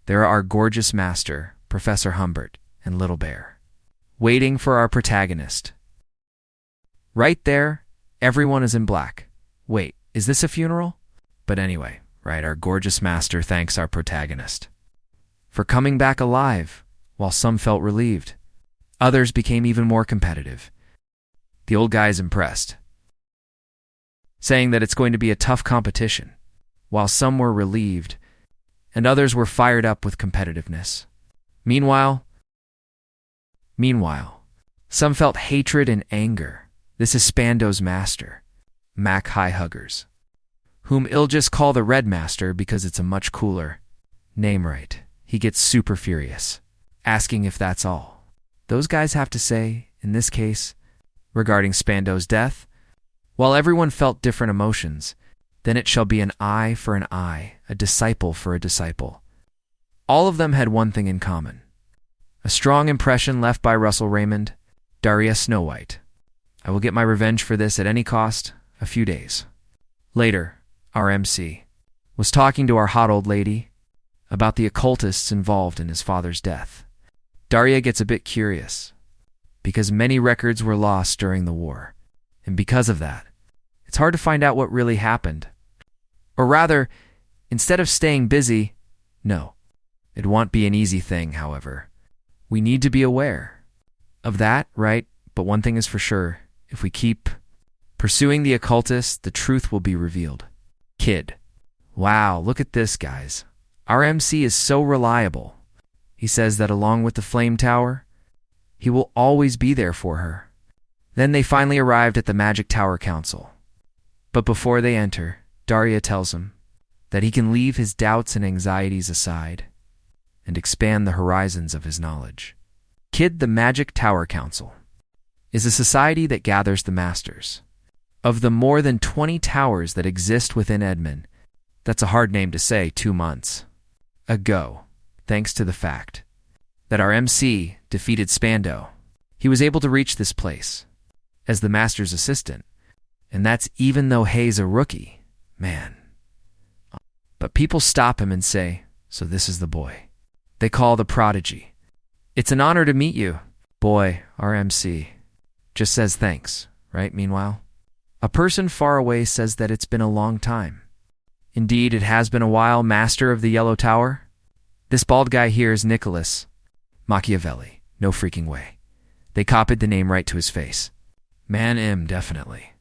there are our gorgeous master, Professor Humbert, and Little Bear, waiting for our protagonist. Right there, everyone is in black. Wait, is this a funeral? But anyway, right, our gorgeous master thanks our protagonist for coming back alive while some felt relieved. Others became even more competitive. The old guy is impressed, saying that it's going to be a tough competition, while some were relieved and others were fired up with competitiveness. Meanwhile, some felt hatred and anger. This is Spando's master, Mac High Huggers, whom I'll just call the Red Master because it's a much cooler name, right? He gets super furious, asking if that's all those guys have to say, in this case, regarding Spando's death. While everyone felt different emotions, then it shall be an eye for an eye, a disciple for a disciple. All of them had one thing in common: a strong impression left by Russell Raymond, Daria Snow White. I will get my revenge for this at any cost. A few days later, our MC was talking to our hot old lady about the occultists involved in his father's death. Daria gets a bit curious, because many records were lost during the war, and because of that, it's hard to find out what really happened. Or rather, instead of staying busy, no, it won't be an easy thing, however. We need to be aware of that, right? But one thing is for sure, if we keep pursuing the occultists, the truth will be revealed. Kid. Wow, look at this, guys. Our MC is so reliable. He says that along with the flame tower, he will always be there for her. Then they finally arrived at the Magic Tower Council. But before they enter, Daria tells him that he can leave his doubts and anxieties aside and expand the horizons of his knowledge. Kid, the Magic Tower Council is a society that gathers the masters of the more than 20 towers that exist within Edmund. That's a hard name to say 2 months ago, thanks to the fact that our MC defeated Spando. He was able to reach this place as the master's assistant, and that's even though Hay's a rookie. Man. But people stop him and say, so this is the boy they call the prodigy. It's an honor to meet you. Boy, our MC just says thanks, right? Meanwhile, a person far away says that it's been a long time. Indeed, it has been a while, Master of the Yellow Tower. This bald guy here is Nicholas Machiavelli. No freaking way. They copied the name right to his face. Man, definitely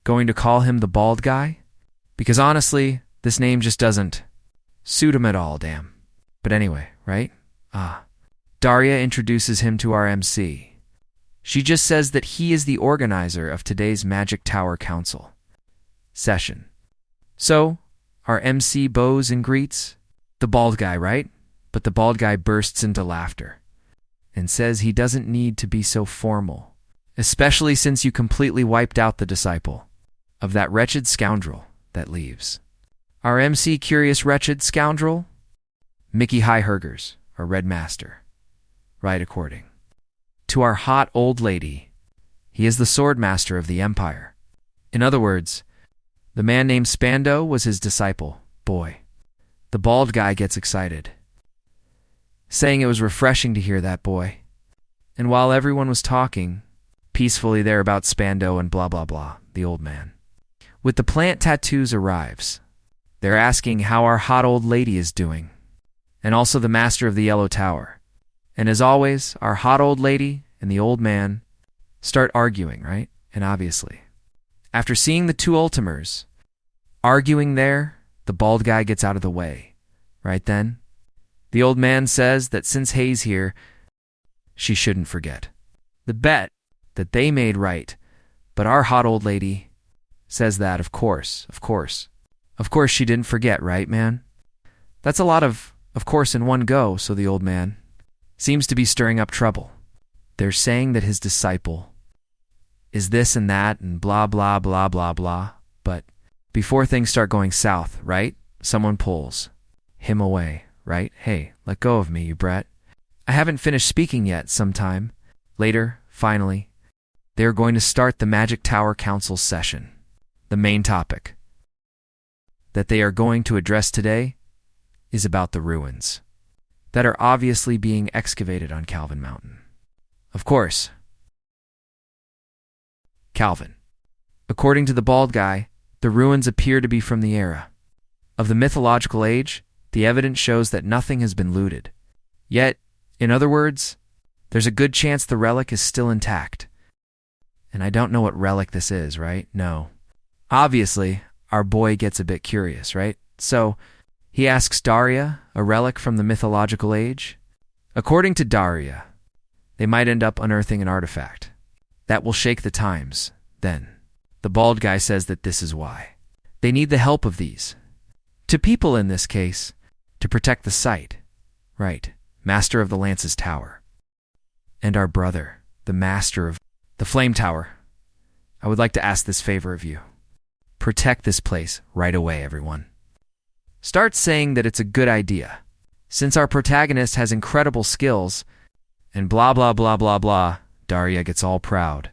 going to call him the bald guy? Because honestly, this name just doesn't suit him at all, damn. But anyway, right? Daria introduces him to our MC. She just says that he is the organizer of today's Magic Tower Council session. So, our MC bows and greets the bald guy, right? But the bald guy bursts into laughter and says he doesn't need to be so formal, especially since you completely wiped out the disciple of that wretched scoundrel that leaves. Our MC, curious wretched scoundrel? Mickey Highhergers, our Red Master. Right, according to our hot old lady, he is the sword master of the Empire. In other words, the man named Spando was his disciple. Boy, the bald guy gets excited, saying it was refreshing to hear that, boy. And while everyone was talking peacefully there about Spando and blah blah blah, the old man with the plant tattoos arrives. They're asking how our hot old lady is doing, and also the master of the Yellow Tower. And as always, our hot old lady and the old man start arguing, right? And obviously, after seeing the two Ultimers arguing there, the bald guy gets out of the way. Right then, the old man says that since Hay's here, she shouldn't forget the bet that they made, right? But our hot old lady says that, of course she didn't forget, right, man? That's a lot of course in one go, so the old man seems to be stirring up trouble. They're saying that his disciple is this and that and blah, blah, blah, blah, blah. But before things start going south, right, someone pulls him away, right? Hey, let go of me, you brat. I haven't finished speaking yet. Sometime later, finally, they're going to start the Magic Tower Council session. The main topic that they are going to address today is about the ruins that are obviously being excavated on Calvin Mountain. Of course, Calvin. According to the bald guy, the ruins appear to be from the era of the mythological age. The evidence shows that nothing has been looted. Yet, In other words, there's a good chance the relic is still intact. And I don't know what relic this is, right? No. Obviously, our boy gets a bit curious, right? So, he asks Daria, a relic from the mythological age. According to Daria, they might end up unearthing an artifact that will shake the times. Then, the bald guy says that this is why. They need the help of these. To people in this case, to protect the site. Right, master of the Lance's tower. And our brother, the master of the Flame Tower. I would like to ask this favor of you. Protect this place right away, everyone. Start saying that it's a good idea, since our protagonist has incredible skills, and blah blah blah blah blah. Daria gets all proud.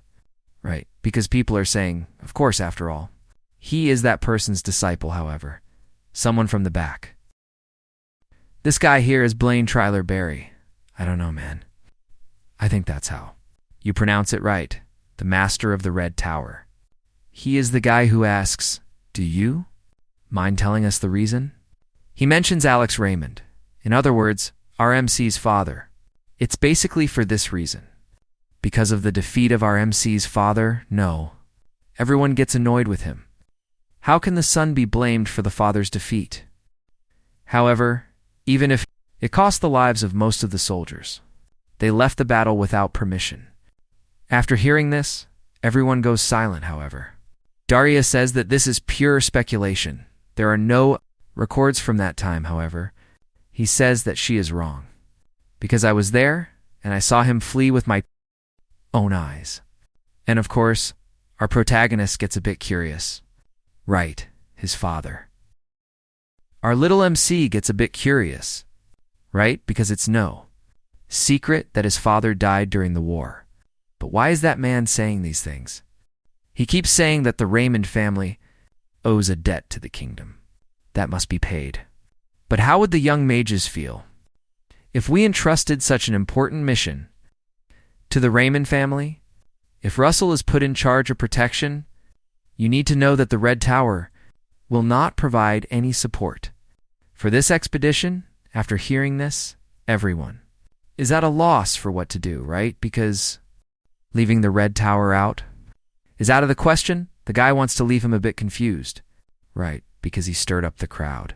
Right, because people are saying, of course, after all. He is that person's disciple, however. Someone from the back. This guy here is Blaine Tyler Barry. I don't know, man. I think that's how. You pronounce it right. The master of the Red Tower. He is the guy who asks, do you mind telling us the reason? He mentions Alex Raymond. In other words, our MC's father. It's basically for this reason. Because of the defeat of our MC's father? No. Everyone gets annoyed with him. How can the son be blamed for the father's defeat? However, even if it cost the lives of most of the soldiers, they left the battle without permission. After hearing this, everyone goes silent, however. Daria says that this is pure speculation. There are no records from that time, however. He says that she is wrong. Because I was there, and I saw him flee with my own eyes. And of course, our protagonist gets a bit curious. Right, his father. Our little MC gets a bit curious. Right, because it's no secret that his father died during the war. But why is that man saying these things? He keeps saying that the Raymond family owes a debt to the kingdom. That must be paid. But how would the young mages feel if we entrusted such an important mission to the Raymond family? If Russell is put in charge of protection, you need to know that the Red Tower will not provide any support. For this expedition, after hearing this, everyone is at a loss for what to do, right? Because leaving the Red Tower out is out of the question. The guy wants to leave him a bit confused. Right, because he stirred up the crowd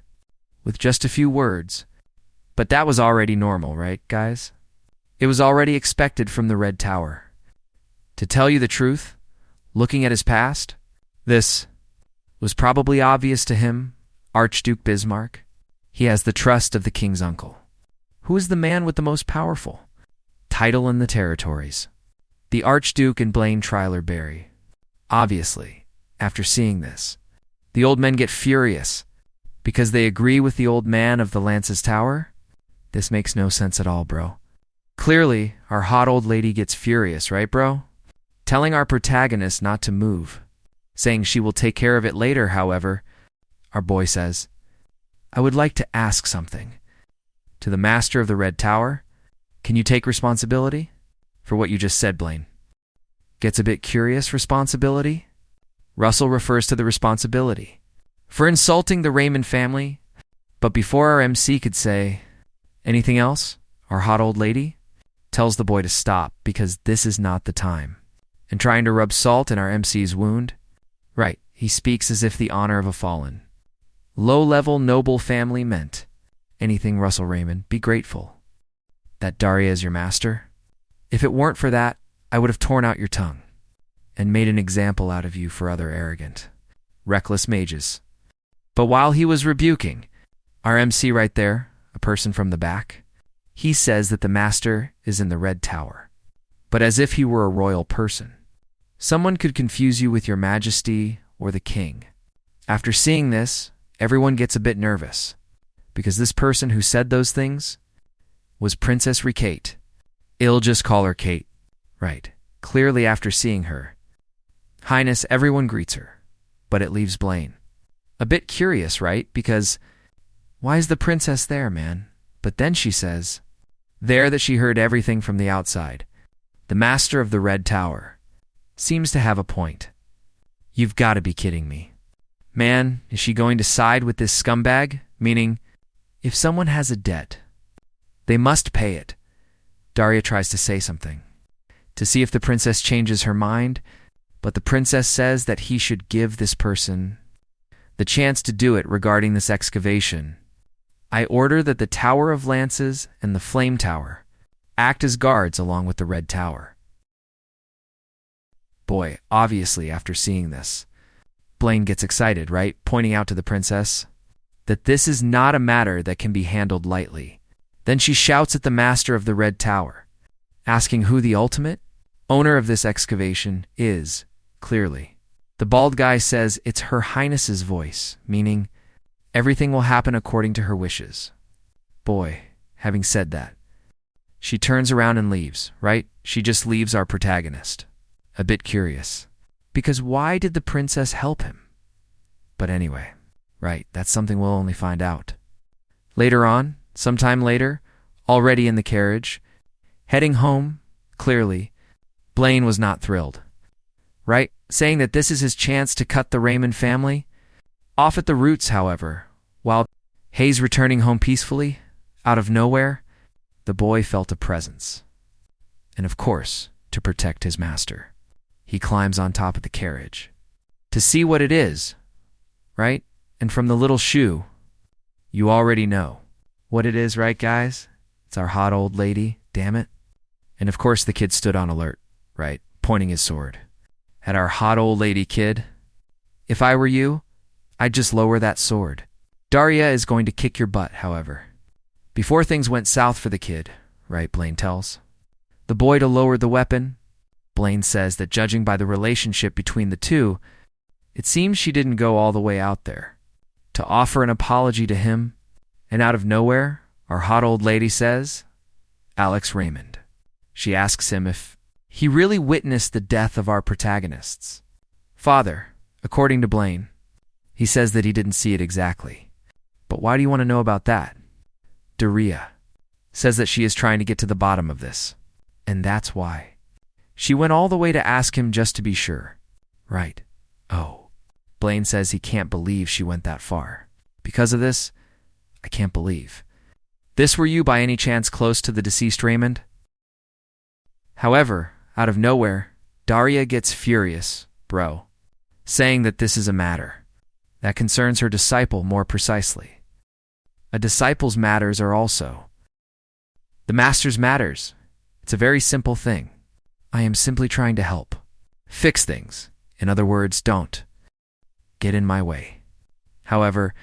with just a few words. But that was already normal, right, guys? It was already expected from the Red Tower. To tell you the truth, looking at his past, this was probably obvious to him, Archduke Bismarck. He has the trust of the king's uncle. Who is the man with the most powerful title in the territories? The Archduke and Blaine Tyler Barry. Obviously, after seeing this, the old men get furious because they agree with the old man of the Lance's tower. This makes no sense at all, bro. Clearly, our hot old lady gets furious, right, bro? Telling our protagonist not to move, saying she will take care of it later, however. Our boy says, I would like to ask something. To the master of the Red Tower, can you take responsibility for what you just said, Blaine? Gets a bit curious, responsibility? Russell refers to the responsibility for insulting the Raymond family, but before our MC could say anything else, our hot old lady tells the boy to stop because this is not the time. And trying to rub salt in our MC's wound, right, he speaks as if the honor of a fallen, low-level noble family meant anything. Russell Raymond, be grateful that Daria is your master. If it weren't for that, I would have torn out your tongue and made an example out of you for other arrogant, reckless mages. But while he was rebuking our MC right there, a person from the back, he says that the master is in the Red Tower, but as if he were a royal person. Someone could confuse you with your majesty or the king. After seeing this, everyone gets a bit nervous, because this person who said those things was Princess Kate. I'll just call her Kate. Right, clearly after seeing her Highness, everyone greets her, but it leaves Blaine a bit curious, right? Because why is the princess there, man? But then she says there that she heard everything from the outside. The master of the Red Tower seems to have a point. You've got to be kidding me. Man, is she going to side with this scumbag? Meaning, if someone has a debt, they must pay it. Daria tries to say something, to see if the princess changes her mind, but the princess says that he should give this person the chance to do it regarding this excavation. I order that the Tower of Lances and the Flame Tower act as guards along with the Red Tower. Boy, obviously after seeing this, Blaine gets excited, right? Pointing out to the princess that this is not a matter that can be handled lightly. Then she shouts at the master of the Red Tower, asking who the ultimate owner of this excavation is, clearly. The bald guy says it's Her Highness's voice, meaning everything will happen according to her wishes. Boy, having said that, she turns around and leaves, right? She just leaves our protagonist. A bit curious. Because why did the princess help him? But anyway, right, that's something we'll only find out. Later on, sometime later, already in the carriage, heading home, clearly, Blaine was not thrilled. Right? Saying that this is his chance to cut the Raymond family off at the roots, however. While Hayes returning home peacefully, out of nowhere, the boy felt a presence. And of course, to protect his master, he climbs on top of the carriage to see what it is, right? And from the little shoe, you already know what it is, right, guys? It's our hot old lady, damn it. And of course the kid stood on alert, right? Pointing his sword at our hot old lady kid. If I were you, I'd just lower that sword. Daria is going to kick your butt, however. Before things went south for the kid, right, Blaine tells the boy to lower the weapon. Blaine says that judging by the relationship between the two, it seems she didn't go all the way out there to offer an apology to him. And out of nowhere, our hot old lady says, Alex Raymond. She asks him if he really witnessed the death of our protagonist's father. According to Blaine, he says that he didn't see it exactly. But why do you want to know about that? Daria says that she is trying to get to the bottom of this, and that's why. She went all the way to ask him just to be sure. Right. Oh. Blaine says he can't believe she went that far. Because of this, I can't believe. This were you by any chance close to the deceased Raymond? However, out of nowhere, Daria gets furious, bro, saying that this is a matter that concerns her disciple more precisely. A disciple's matters are also the master's matters. It's a very simple thing. I am simply trying to help. Fix things. In other words, don't get in my way. However,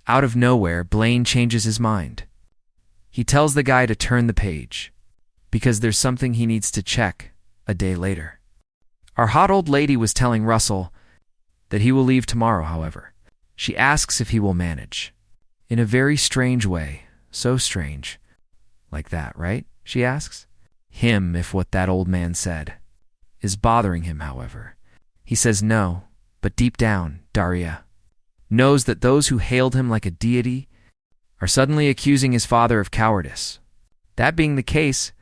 out of nowhere, Blaine changes his mind. He tells the guy to turn the page because there's something he needs to check a day later. Our hot old lady was telling Russell that he will leave tomorrow, however. She asks if he will manage. In a very strange way. So strange. Like that, right? She asks. Him, if what that old man said is bothering him, however. He says no, but deep down, Daria knows that those who hailed him like a deity are suddenly accusing his father of cowardice. That being the case,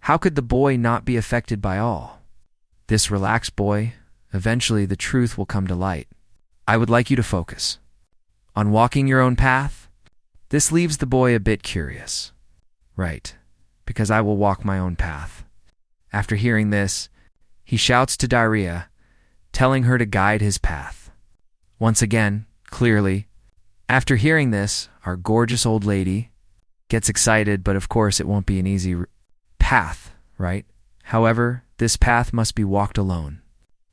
how could the boy not be affected by all? This relaxed boy, eventually the truth will come to light. I would like you to focus on walking your own path. This leaves the boy a bit curious. Right, because I will walk my own path. After hearing this, he shouts to Daria, telling her to guide his path. Once again, clearly, after hearing this, our gorgeous old lady gets excited, but of course it won't be an easy path, right? However, this path must be walked alone.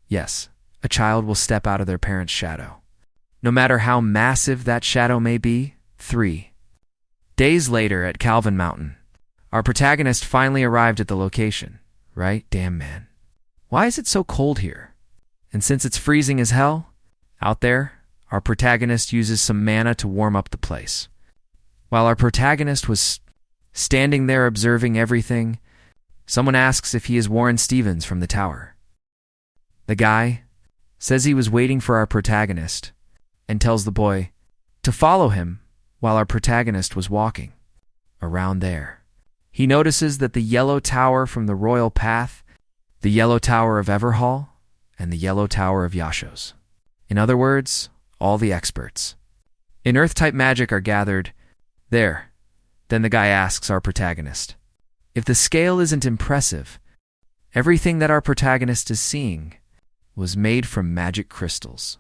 Yes, a child will step out of their parent's shadow. No matter how massive that shadow may be. 3 days later at Calvin Mountain, our protagonist finally arrived at the location, right? Damn, man. Why is it so cold here? And since it's freezing as hell out there, our protagonist uses some mana to warm up the place. While our protagonist was standing there observing everything, someone asks if he is Warren Stevens from the tower. The guy says he was waiting for our protagonist and tells the boy to follow him while our protagonist was walking around there. He notices that the yellow tower from the Royal Path, the yellow tower of Everhall, and the yellow tower of Yashos. In other words, all the experts in Earth-type magic are gathered there. Then the guy asks our protagonist, If the scale isn't impressive, everything that our protagonist is seeing was made from magic crystals.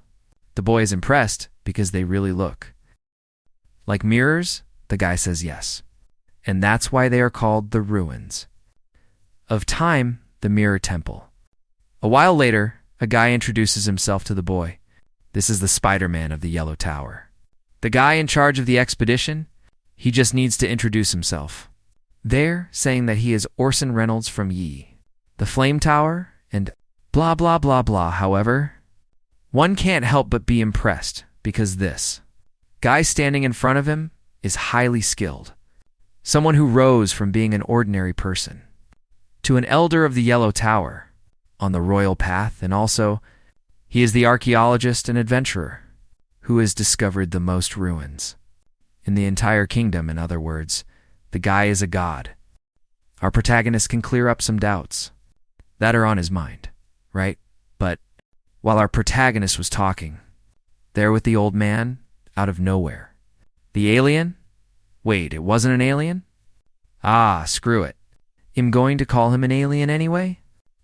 The boy is impressed because they really look like mirrors. The guy says yes. And that's why they are called the ruins of time, the mirror temple. A while later, a guy introduces himself to the boy. This is the Spider-Man of the Yellow Tower. The guy in charge of the expedition, he just needs to introduce himself. They're saying that he is Orson Reynolds from Yi, the Flame Tower, and blah blah blah blah. However, one can't help but be impressed because this guy standing in front of him is highly skilled. Someone who rose from being an ordinary person to an elder of the Yellow Tower on the royal path, and also he is the archaeologist and adventurer who has discovered the most ruins in the entire kingdom. In other words, the guy is a god. Our protagonist can clear up some doubts that are on his mind, right? But while our protagonist was talking, there with the old man, out of nowhere, the alien? Wait, it wasn't an alien? Ah, screw it. I'm going to call him an alien anyway?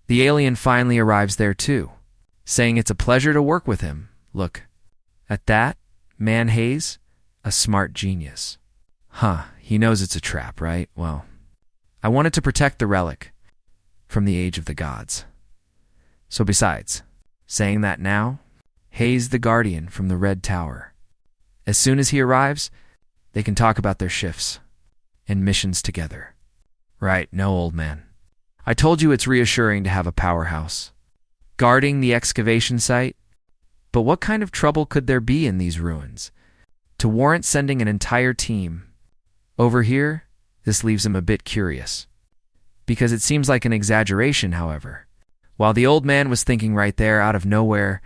The alien finally arrives there too, saying it's a pleasure to work with him. Look at that, man Hayes, a smart genius. Huh, he knows it's a trap, right? Well, I wanted to protect the relic from the age of the gods. So besides saying that now, Hayes the guardian from the Red Tower. As soon as he arrives, they can talk about their shifts and missions together. Right, no, old man. I told you it's reassuring to have a powerhouse guarding the excavation site, but what kind of trouble could there be in these ruins to warrant sending an entire team over here? This leaves him a bit curious, because it seems like an exaggeration. However, while the old man was thinking right there, out of nowhere,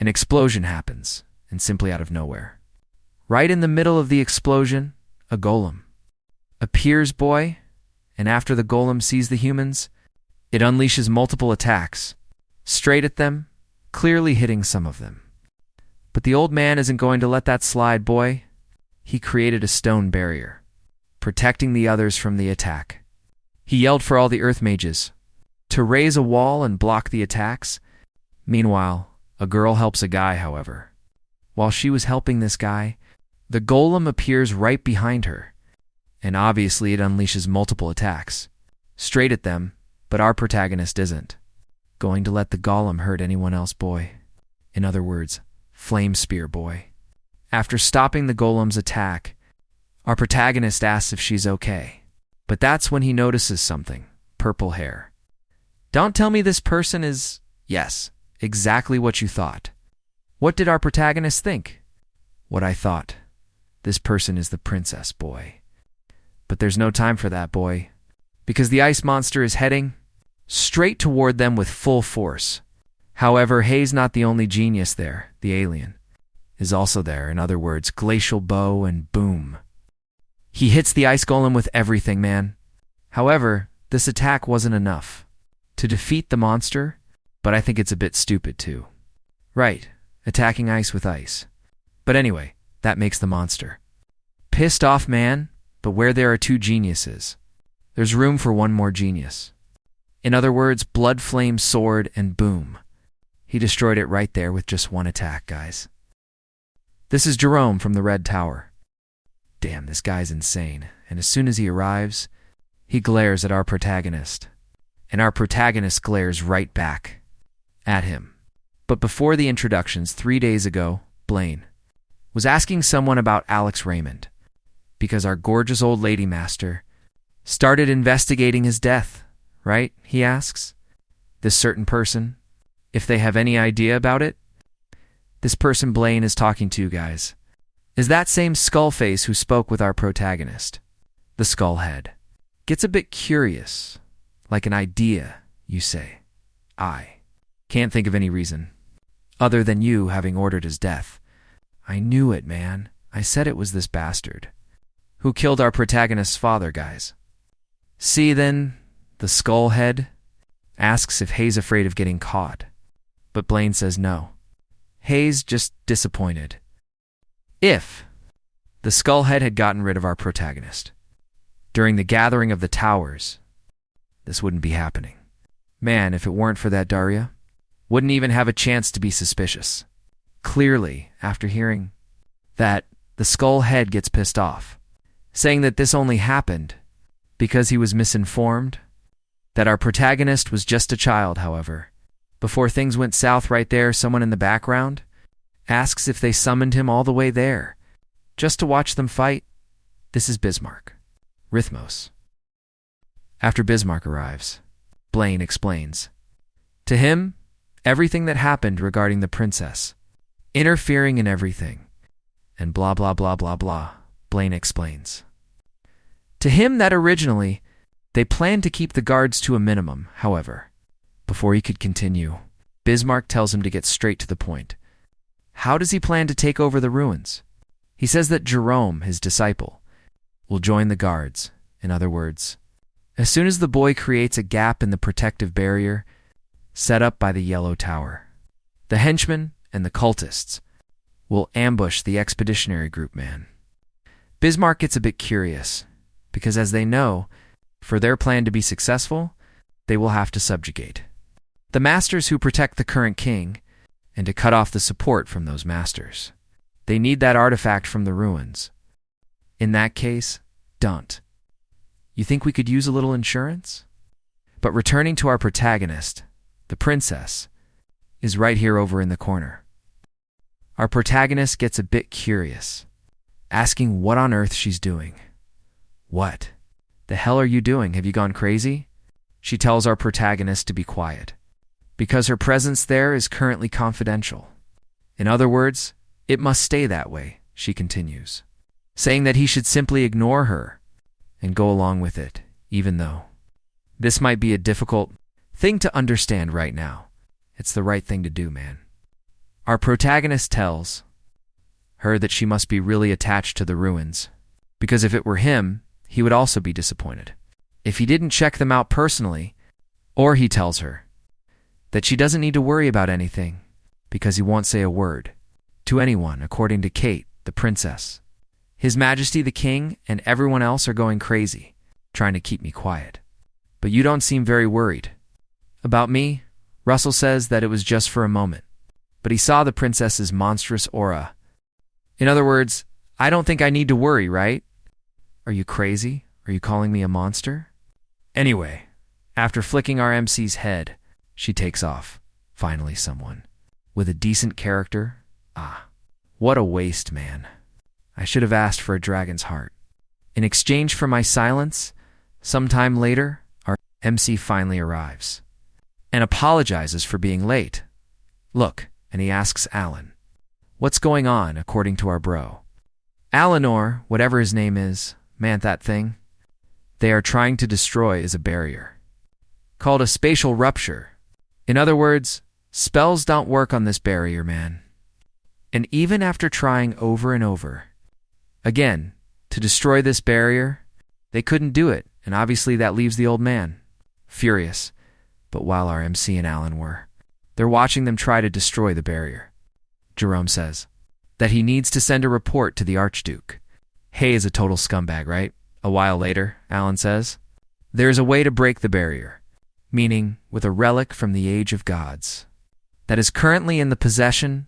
an explosion happens, and simply out of nowhere. Right in the middle of the explosion, a golem appears, boy, and after the golem sees the humans, it unleashes multiple attacks straight at them, clearly hitting some of them. But the old man isn't going to let that slide, boy. He created a stone barrier, protecting the others from the attack. He yelled for all the earth mages to raise a wall and block the attacks. Meanwhile, a girl helps a guy, however. While she was helping this guy, the golem appears right behind her, and obviously it unleashes multiple attacks straight at them, but our protagonist isn't going to let the golem hurt anyone else, boy. In other words, flame spear, boy. After stopping the golem's attack, our protagonist asks if she's okay, but that's when he notices something. Purple hair. Don't tell me this person is... Yes, exactly what you thought. What did our protagonist think? What I thought. This person is the princess, boy. But there's no time for that, boy, because the ice monster is heading straight toward them with full force. However, Hayes not the only genius there. The alien is also there. In other words, glacial bow, and boom. He hits the ice golem with everything, man. However, this attack wasn't enough to defeat the monster, but I think it's a bit stupid too. Right, attacking ice with ice. But anyway, that makes the monster pissed off, man. But where there are two geniuses, there's room for one more genius. In other words, blood flame sword, and boom. He destroyed it right there with just one attack, guys. This is Jerome from the Red Tower. Damn, this guy's insane. And as soon as he arrives, he glares at our protagonist, and our protagonist glares right back at him. But before the introductions, 3 days ago, Blaine was asking someone about Alex Raymond, because our gorgeous old lady master started investigating his death, right? He asks this certain person if they have any idea about it. This person Blaine is talking to, guys, is that same Skullface who spoke with our protagonist. The Skullhead gets a bit curious, like an idea, you say. I can't think of any reason other than you having ordered his death. I knew it, man. I said it was this bastard who killed our protagonist's father, guys. See, then, the Skullhead asks if Hayes afraid of getting caught, but Blaine says no. Hayes just disappointed. If the Skullhead had gotten rid of our protagonist during the gathering of the towers, this wouldn't be happening. Man, if it weren't for that Daria, wouldn't even have a chance to be suspicious. Clearly, after hearing that, the skull head gets pissed off, saying that this only happened because he was misinformed, that our protagonist was just a child, however. Before things went south right there, someone in the background asks if they summoned him all the way there, just to watch them fight. This is Bismarck. Rhythmos. After Bismarck arrives, Blaine explains. To him, everything that happened regarding the princess, interfering in everything, and blah blah blah blah blah, Blaine explains. To him that originally, they planned to keep the guards to a minimum, however. Before he could continue, Bismarck tells him to get straight to the point. How does he plan to take over the ruins? He says that Jerome, his disciple, will join the guards. In other words, as soon as the boy creates a gap in the protective barrier set up by the Yellow Tower, the henchmen and the cultists will ambush the expeditionary group man. Bismarck gets a bit curious, because as they know, for their plan to be successful, they will have to subjugate the masters who protect the current king, and to cut off the support from those masters. They need that artifact from the ruins. In that case, don't. You think we could use a little insurance? But returning to our protagonist, the princess, is right here over in the corner. Our protagonist gets a bit curious, asking what on earth she's doing. What the hell are you doing? Have you gone crazy? She tells our protagonist to be quiet, because her presence there is currently confidential. In other words, it must stay that way, she continues, saying that he should simply ignore her and go along with it, even though this might be a difficult thing to understand right now. It's the right thing to do, man. Our protagonist tells her that she must be really attached to the ruins, because if it were him, he would also be disappointed if he didn't check them out personally. Or he tells her that she doesn't need to worry about anything, because he won't say a word to anyone, according to Kate, the princess. His Majesty the King and everyone else are going crazy, trying to keep me quiet. But you don't seem very worried. About me, Russell says that it was just for a moment, but he saw the princess's monstrous aura. In other words, I don't think I need to worry, right? Are you crazy? Are you calling me a monster? Anyway, after flicking our MC's head, she takes off. Finally someone with a decent character. What a waste, man. I should have asked for a dragon's heart. In exchange for my silence, sometime later, our MC finally arrives and apologizes for being late. Look, and he asks Alan, what's going on, according to our bro? Alanor, whatever his name is, man, that thing they are trying to destroy is a barrier called a spatial rupture. In other words, spells don't work on this barrier, man. And even after trying over and over again to destroy this barrier, they couldn't do it, and obviously that leaves the old man furious. But while our MC and Alan they're watching them try to destroy the barrier. Jerome says that he needs to send a report to the Archduke. Hay is a total scumbag, right? A while later, Alan says, there's a way to break the barrier, meaning with a relic from the Age of Gods that is currently in the possession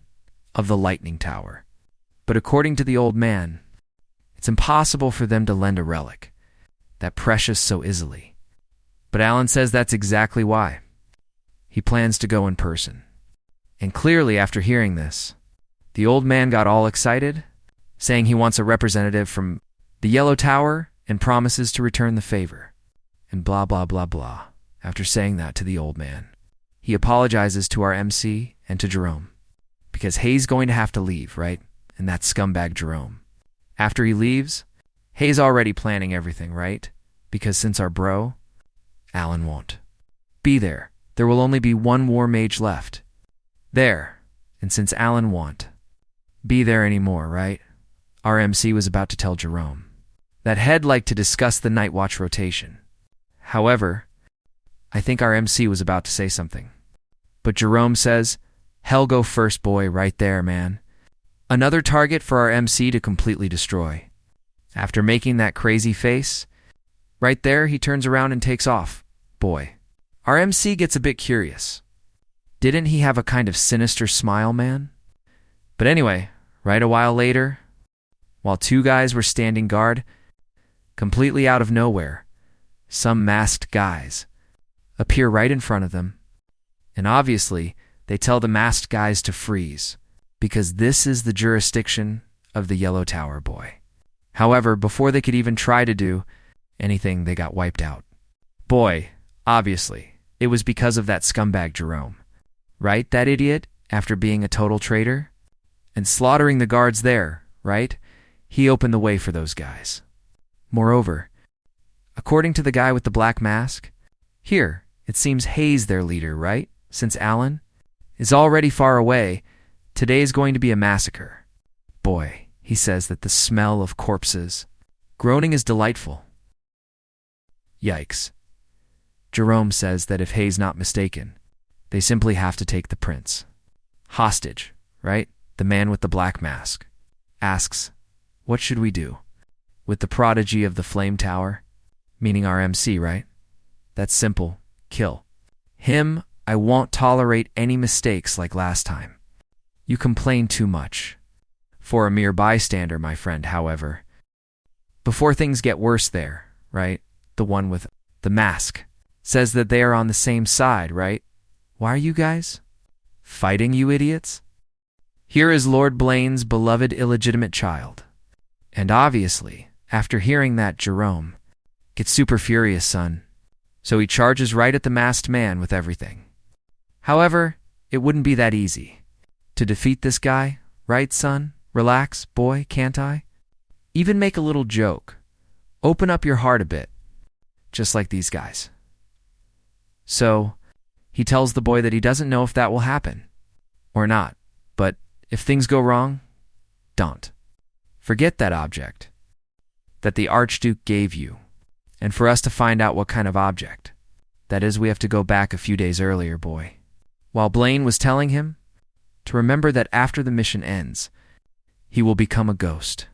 of the Lightning Tower. But according to the old man, it's impossible for them to lend a relic that precious so easily. But Alan says that's exactly why. He plans to go in person. And clearly after hearing this, the old man got all excited, saying he wants a representative from the Yellow Tower and promises to return the favor. And blah, blah, blah, blah. After saying that to the old man, he apologizes to our MC and to Jerome, because Hay's going to have to leave, right? And that scumbag Jerome. After he leaves, Hay's already planning everything, right? Because since our bro, Alan won't be there. There will only be one war mage left. There. And since Alan won't be there anymore, right? Our MC was about to tell Jerome that Head liked to discuss the night watch rotation. However, I think our MC was about to say something. But Jerome says, hell go first, boy, right there, man. Another target for our MC to completely destroy. After making that crazy face, right there he turns around and takes off, boy. Our MC gets a bit curious. Didn't he have a kind of sinister smile, man? But anyway, right a while later, while two guys were standing guard, completely out of nowhere, some masked guys appear right in front of them. And obviously, they tell the masked guys to freeze, because this is the jurisdiction of the Yellow Tower, boy. However, before they could even try to do anything, they got wiped out. Boy, obviously, it was because of that scumbag Jerome. Right, that idiot, after being a total traitor? And slaughtering the guards there, right? He opened the way for those guys. Moreover, according to the guy with the black mask, here, it seems Hayes their leader, right? Since Alan is already far away, today's going to be a massacre. Boy, he says that the smell of corpses, groaning is delightful. Yikes. Jerome says that if Hayes not mistaken, they simply have to take the prince hostage, right? The man with the black mask asks, what should we do with the prodigy of the flame tower? Meaning our MC, right? That's simple. Kill him. I won't tolerate any mistakes like last time. You complain too much. For a mere bystander, my friend, however. Before things get worse there, right? The one with the mask says that they are on the same side, right? Why are you guys fighting, you idiots? Here is Lord Blaine's beloved illegitimate child. And obviously, after hearing that, Jerome gets super furious, son. So he charges right at the masked man with everything. However, it wouldn't be that easy to defeat this guy, right, son? Relax, boy, can't I? Even make a little joke. Open up your heart a bit, just like these guys. So, he tells the boy that he doesn't know if that will happen or not, but if things go wrong, don't. Forget that object that the Archduke gave you. And for us to find out what kind of object, that is, we have to go back a few days earlier, boy. While Blaine was telling him to remember that after the mission ends, he will become a ghost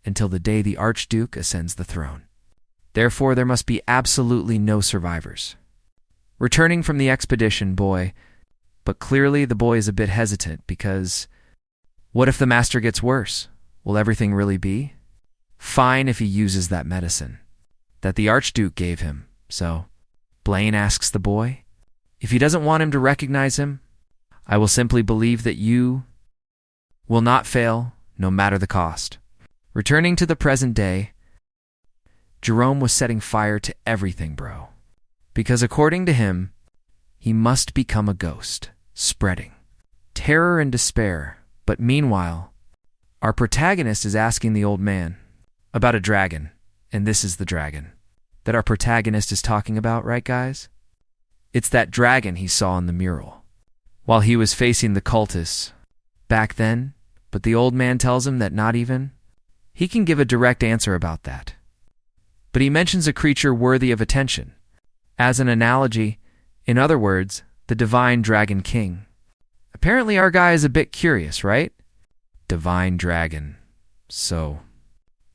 until the day the Archduke ascends the throne. Therefore, there must be absolutely no survivors. Returning from the expedition, boy, but clearly the boy is a bit hesitant because what if the master gets worse? Will everything really be fine if he uses that medicine that the Archduke gave him? So, Blaine asks the boy, if he doesn't want him to recognize him, I will simply believe that you will not fail, no matter the cost. Returning to the present day, Jerome was setting fire to everything, bro. Because according to him, he must become a ghost, spreading terror and despair. But meanwhile, our protagonist is asking the old man about a dragon, and this is the dragon that our protagonist is talking about, right, guys? It's that dragon he saw in the mural while he was facing the cultists back then, but the old man tells him that not even he can give a direct answer about that. But he mentions a creature worthy of attention as an analogy, in other words, the divine dragon king. Apparently our guy is a bit curious, right? Divine dragon. So,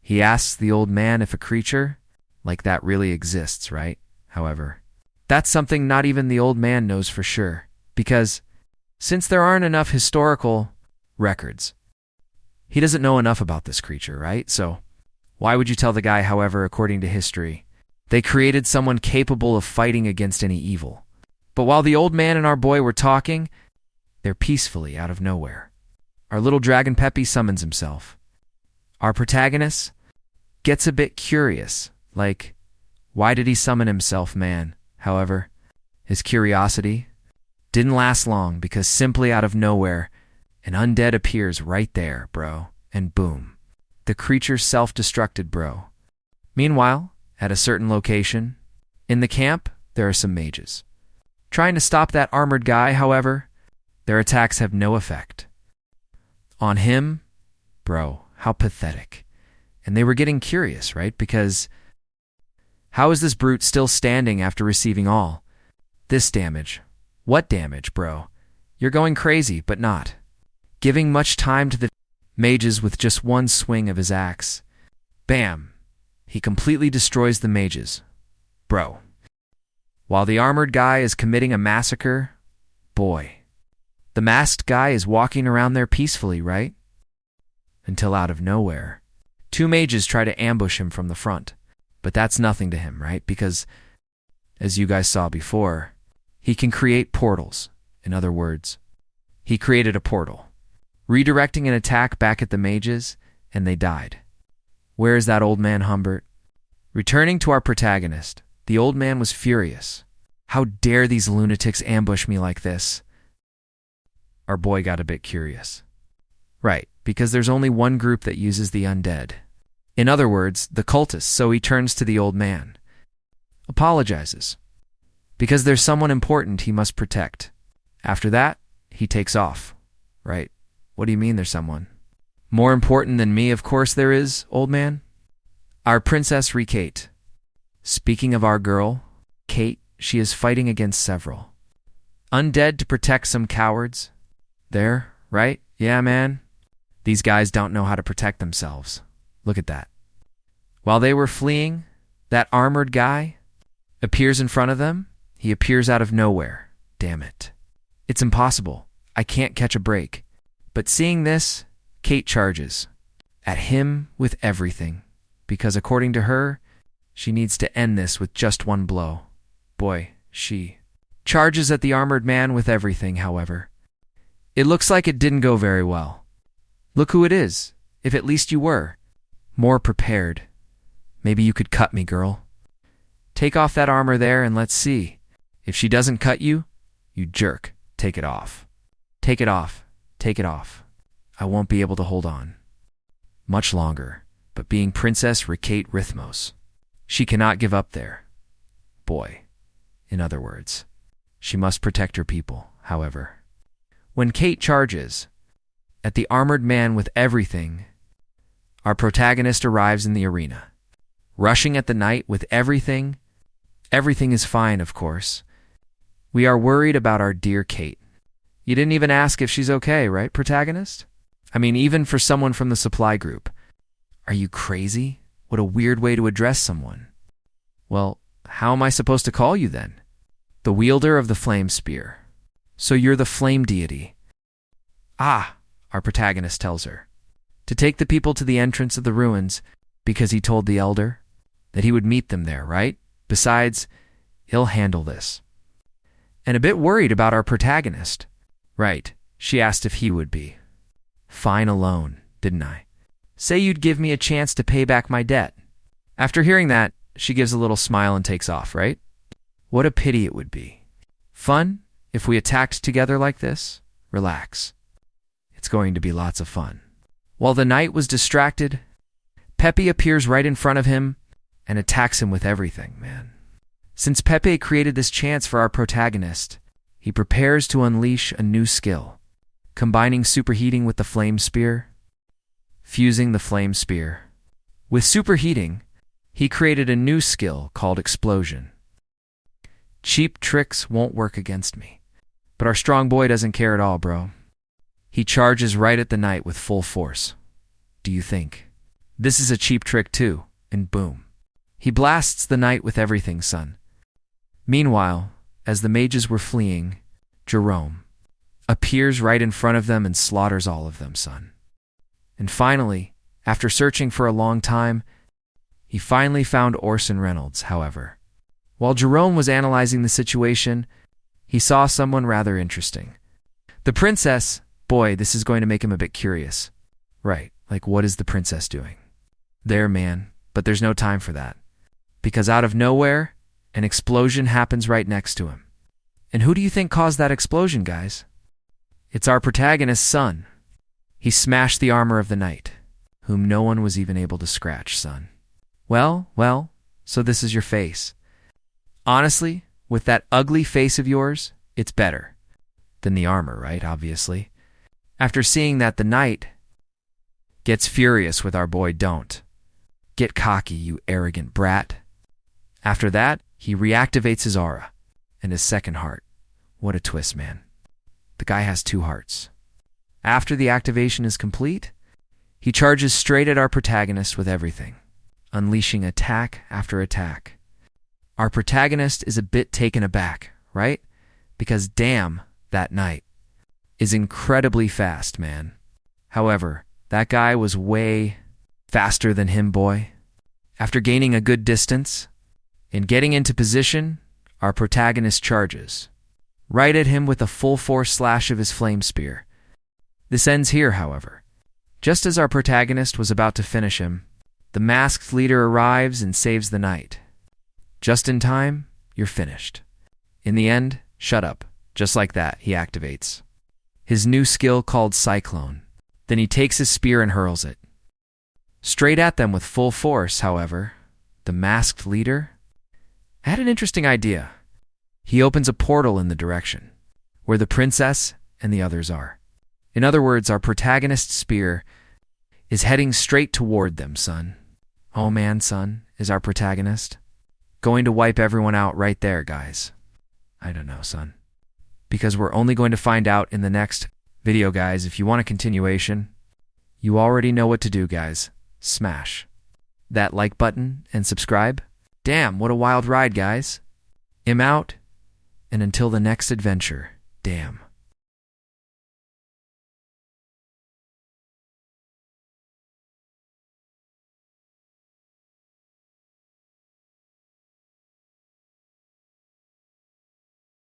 he asks the old man if a creature like that really exists, right? However, that's something not even the old man knows for sure, because since there aren't enough historical records, he doesn't know enough about this creature, right? So, why would you tell the guy, however, according to history, they created someone capable of fighting against any evil? But while the old man and our boy were talking, they're peacefully out of nowhere. Our little dragon Peppy summons himself. Our protagonist gets a bit curious, like, why did he summon himself, man? However, his curiosity didn't last long because simply out of nowhere, an undead appears right there, bro, and boom. The creature self-destructed, bro. Meanwhile, at a certain location, in the camp, there are some mages. Trying to stop that armored guy, however, their attacks have no effect. On him, bro, how pathetic. And they were getting curious, right? Because how is this brute still standing after receiving all this damage? What damage, bro? You're going crazy, but not giving much time to the mages with just one swing of his axe. Bam! He completely destroys the mages. Bro. While the armored guy is committing a massacre, boy, the masked guy is walking around there peacefully, right? Until out of nowhere, two mages try to ambush him from the front. But that's nothing to him, right? Because, as you guys saw before, he can create portals. In other words, he created a portal, redirecting an attack back at the mages, and they died. Where is that old man, Humbert? Returning to our protagonist, the old man was furious. How dare these lunatics ambush me like this? Our boy got a bit curious. Right, because there's only one group that uses the undead. In other words, the cultists, so he turns to the old man. Apologizes. Because there's someone important he must protect. After that, he takes off. Right. What do you mean there's someone? More important than me, of course there is, old man. Our princess Kate. Speaking of our girl, Kate, she is fighting against several. Undead to protect some cowards. There, right? Yeah, man. These guys don't know how to protect themselves. Look at that. While they were fleeing, that armored guy appears in front of them. He appears out of nowhere. Damn it. It's impossible. I can't catch a break. But seeing this, Kate charges at him with everything. Because according to her, she needs to end this with just one blow. Boy, she charges at the armored man with everything, however. It looks like it didn't go very well. Look who it is, if at least you were more prepared. Maybe you could cut me, girl. Take off that armor there and let's see. If she doesn't cut you, you jerk, take it off. Take it off. Take it off. I won't be able to hold on much longer, but being Princess Kate Rithmos, she cannot give up there. Boy, in other words, she must protect her people, however. When Kate charges at the armored man with everything, our protagonist arrives in the arena. Rushing at the knight with everything. Everything is fine, of course. We are worried about our dear Kate. You didn't even ask if she's okay, right, protagonist? I mean, even for someone from the supply group. Are you crazy? What a weird way to address someone. Well, how am I supposed to call you then? The wielder of the flame spear. So you're the flame deity. Ah, our protagonist tells her. To take the people to the entrance of the ruins, because he told the elder that he would meet them there, right? Besides, he'll handle this. And a bit worried about our protagonist. Right, she asked if he would be. Fine alone, didn't I? Say you'd give me a chance to pay back my debt. After hearing that, she gives a little smile and takes off, right? What a pity it would be. Fun, if we attacked together like this? Relax. It's going to be lots of fun. While the knight was distracted, Pepe appears right in front of him and attacks him with everything, man. Since Pepe created this chance for our protagonist, he prepares to unleash a new skill, combining superheating with the flame spear, fusing the flame spear. With superheating, he created a new skill called explosion. Cheap tricks won't work against me, but our strong boy doesn't care at all, bro. He charges right at the knight with full force. Do you think? This is a cheap trick too, and boom. He blasts the knight with everything, son. Meanwhile, as the mages were fleeing, Jerome appears right in front of them and slaughters all of them, son. And finally, after searching for a long time, he finally found Orson Reynolds, however. While Jerome was analyzing the situation, he saw someone rather interesting. The princess, boy, this is going to make him a bit curious. Right, like what is the princess doing? There, man, but there's no time for that. Because out of nowhere, an explosion happens right next to him. And who do you think caused that explosion, guys? It's our protagonist's son. He smashed the armor of the knight, whom no one was even able to scratch, son. Well, so this is your face. Honestly, with that ugly face of yours, it's better than the armor, right, obviously. After seeing that, the knight gets furious with our boy. Don't get cocky, you arrogant brat. After that, he reactivates his aura and his second heart. What a twist, man. The guy has two hearts. After the activation is complete, he charges straight at our protagonist with everything, unleashing attack after attack. Our protagonist is a bit taken aback, right? Because damn, that knight is incredibly fast, man. However, that guy was way faster than him, boy. After gaining a good distance and getting into position, our protagonist charges right at him with a full force slash of his flame spear. This ends here, however. Just as our protagonist was about to finish him, the masked leader arrives and saves the knight. Just in time, you're finished. In the end, shut up. Just like that, he activates his new skill called Cyclone. Then he takes his spear and hurls it straight at them with full force. However, the masked leader had an interesting idea. He opens a portal in the direction where the princess and the others are. In other words, our protagonist's spear is heading straight toward them, son. Oh man, son, is our protagonist going to wipe everyone out right there, guys? I don't know, son. Because we're only going to find out in the next video, guys. If you want a continuation, you already know what to do, guys. Smash that like button and subscribe. Damn, what a wild ride, guys. I'm out, and until the next adventure, damn.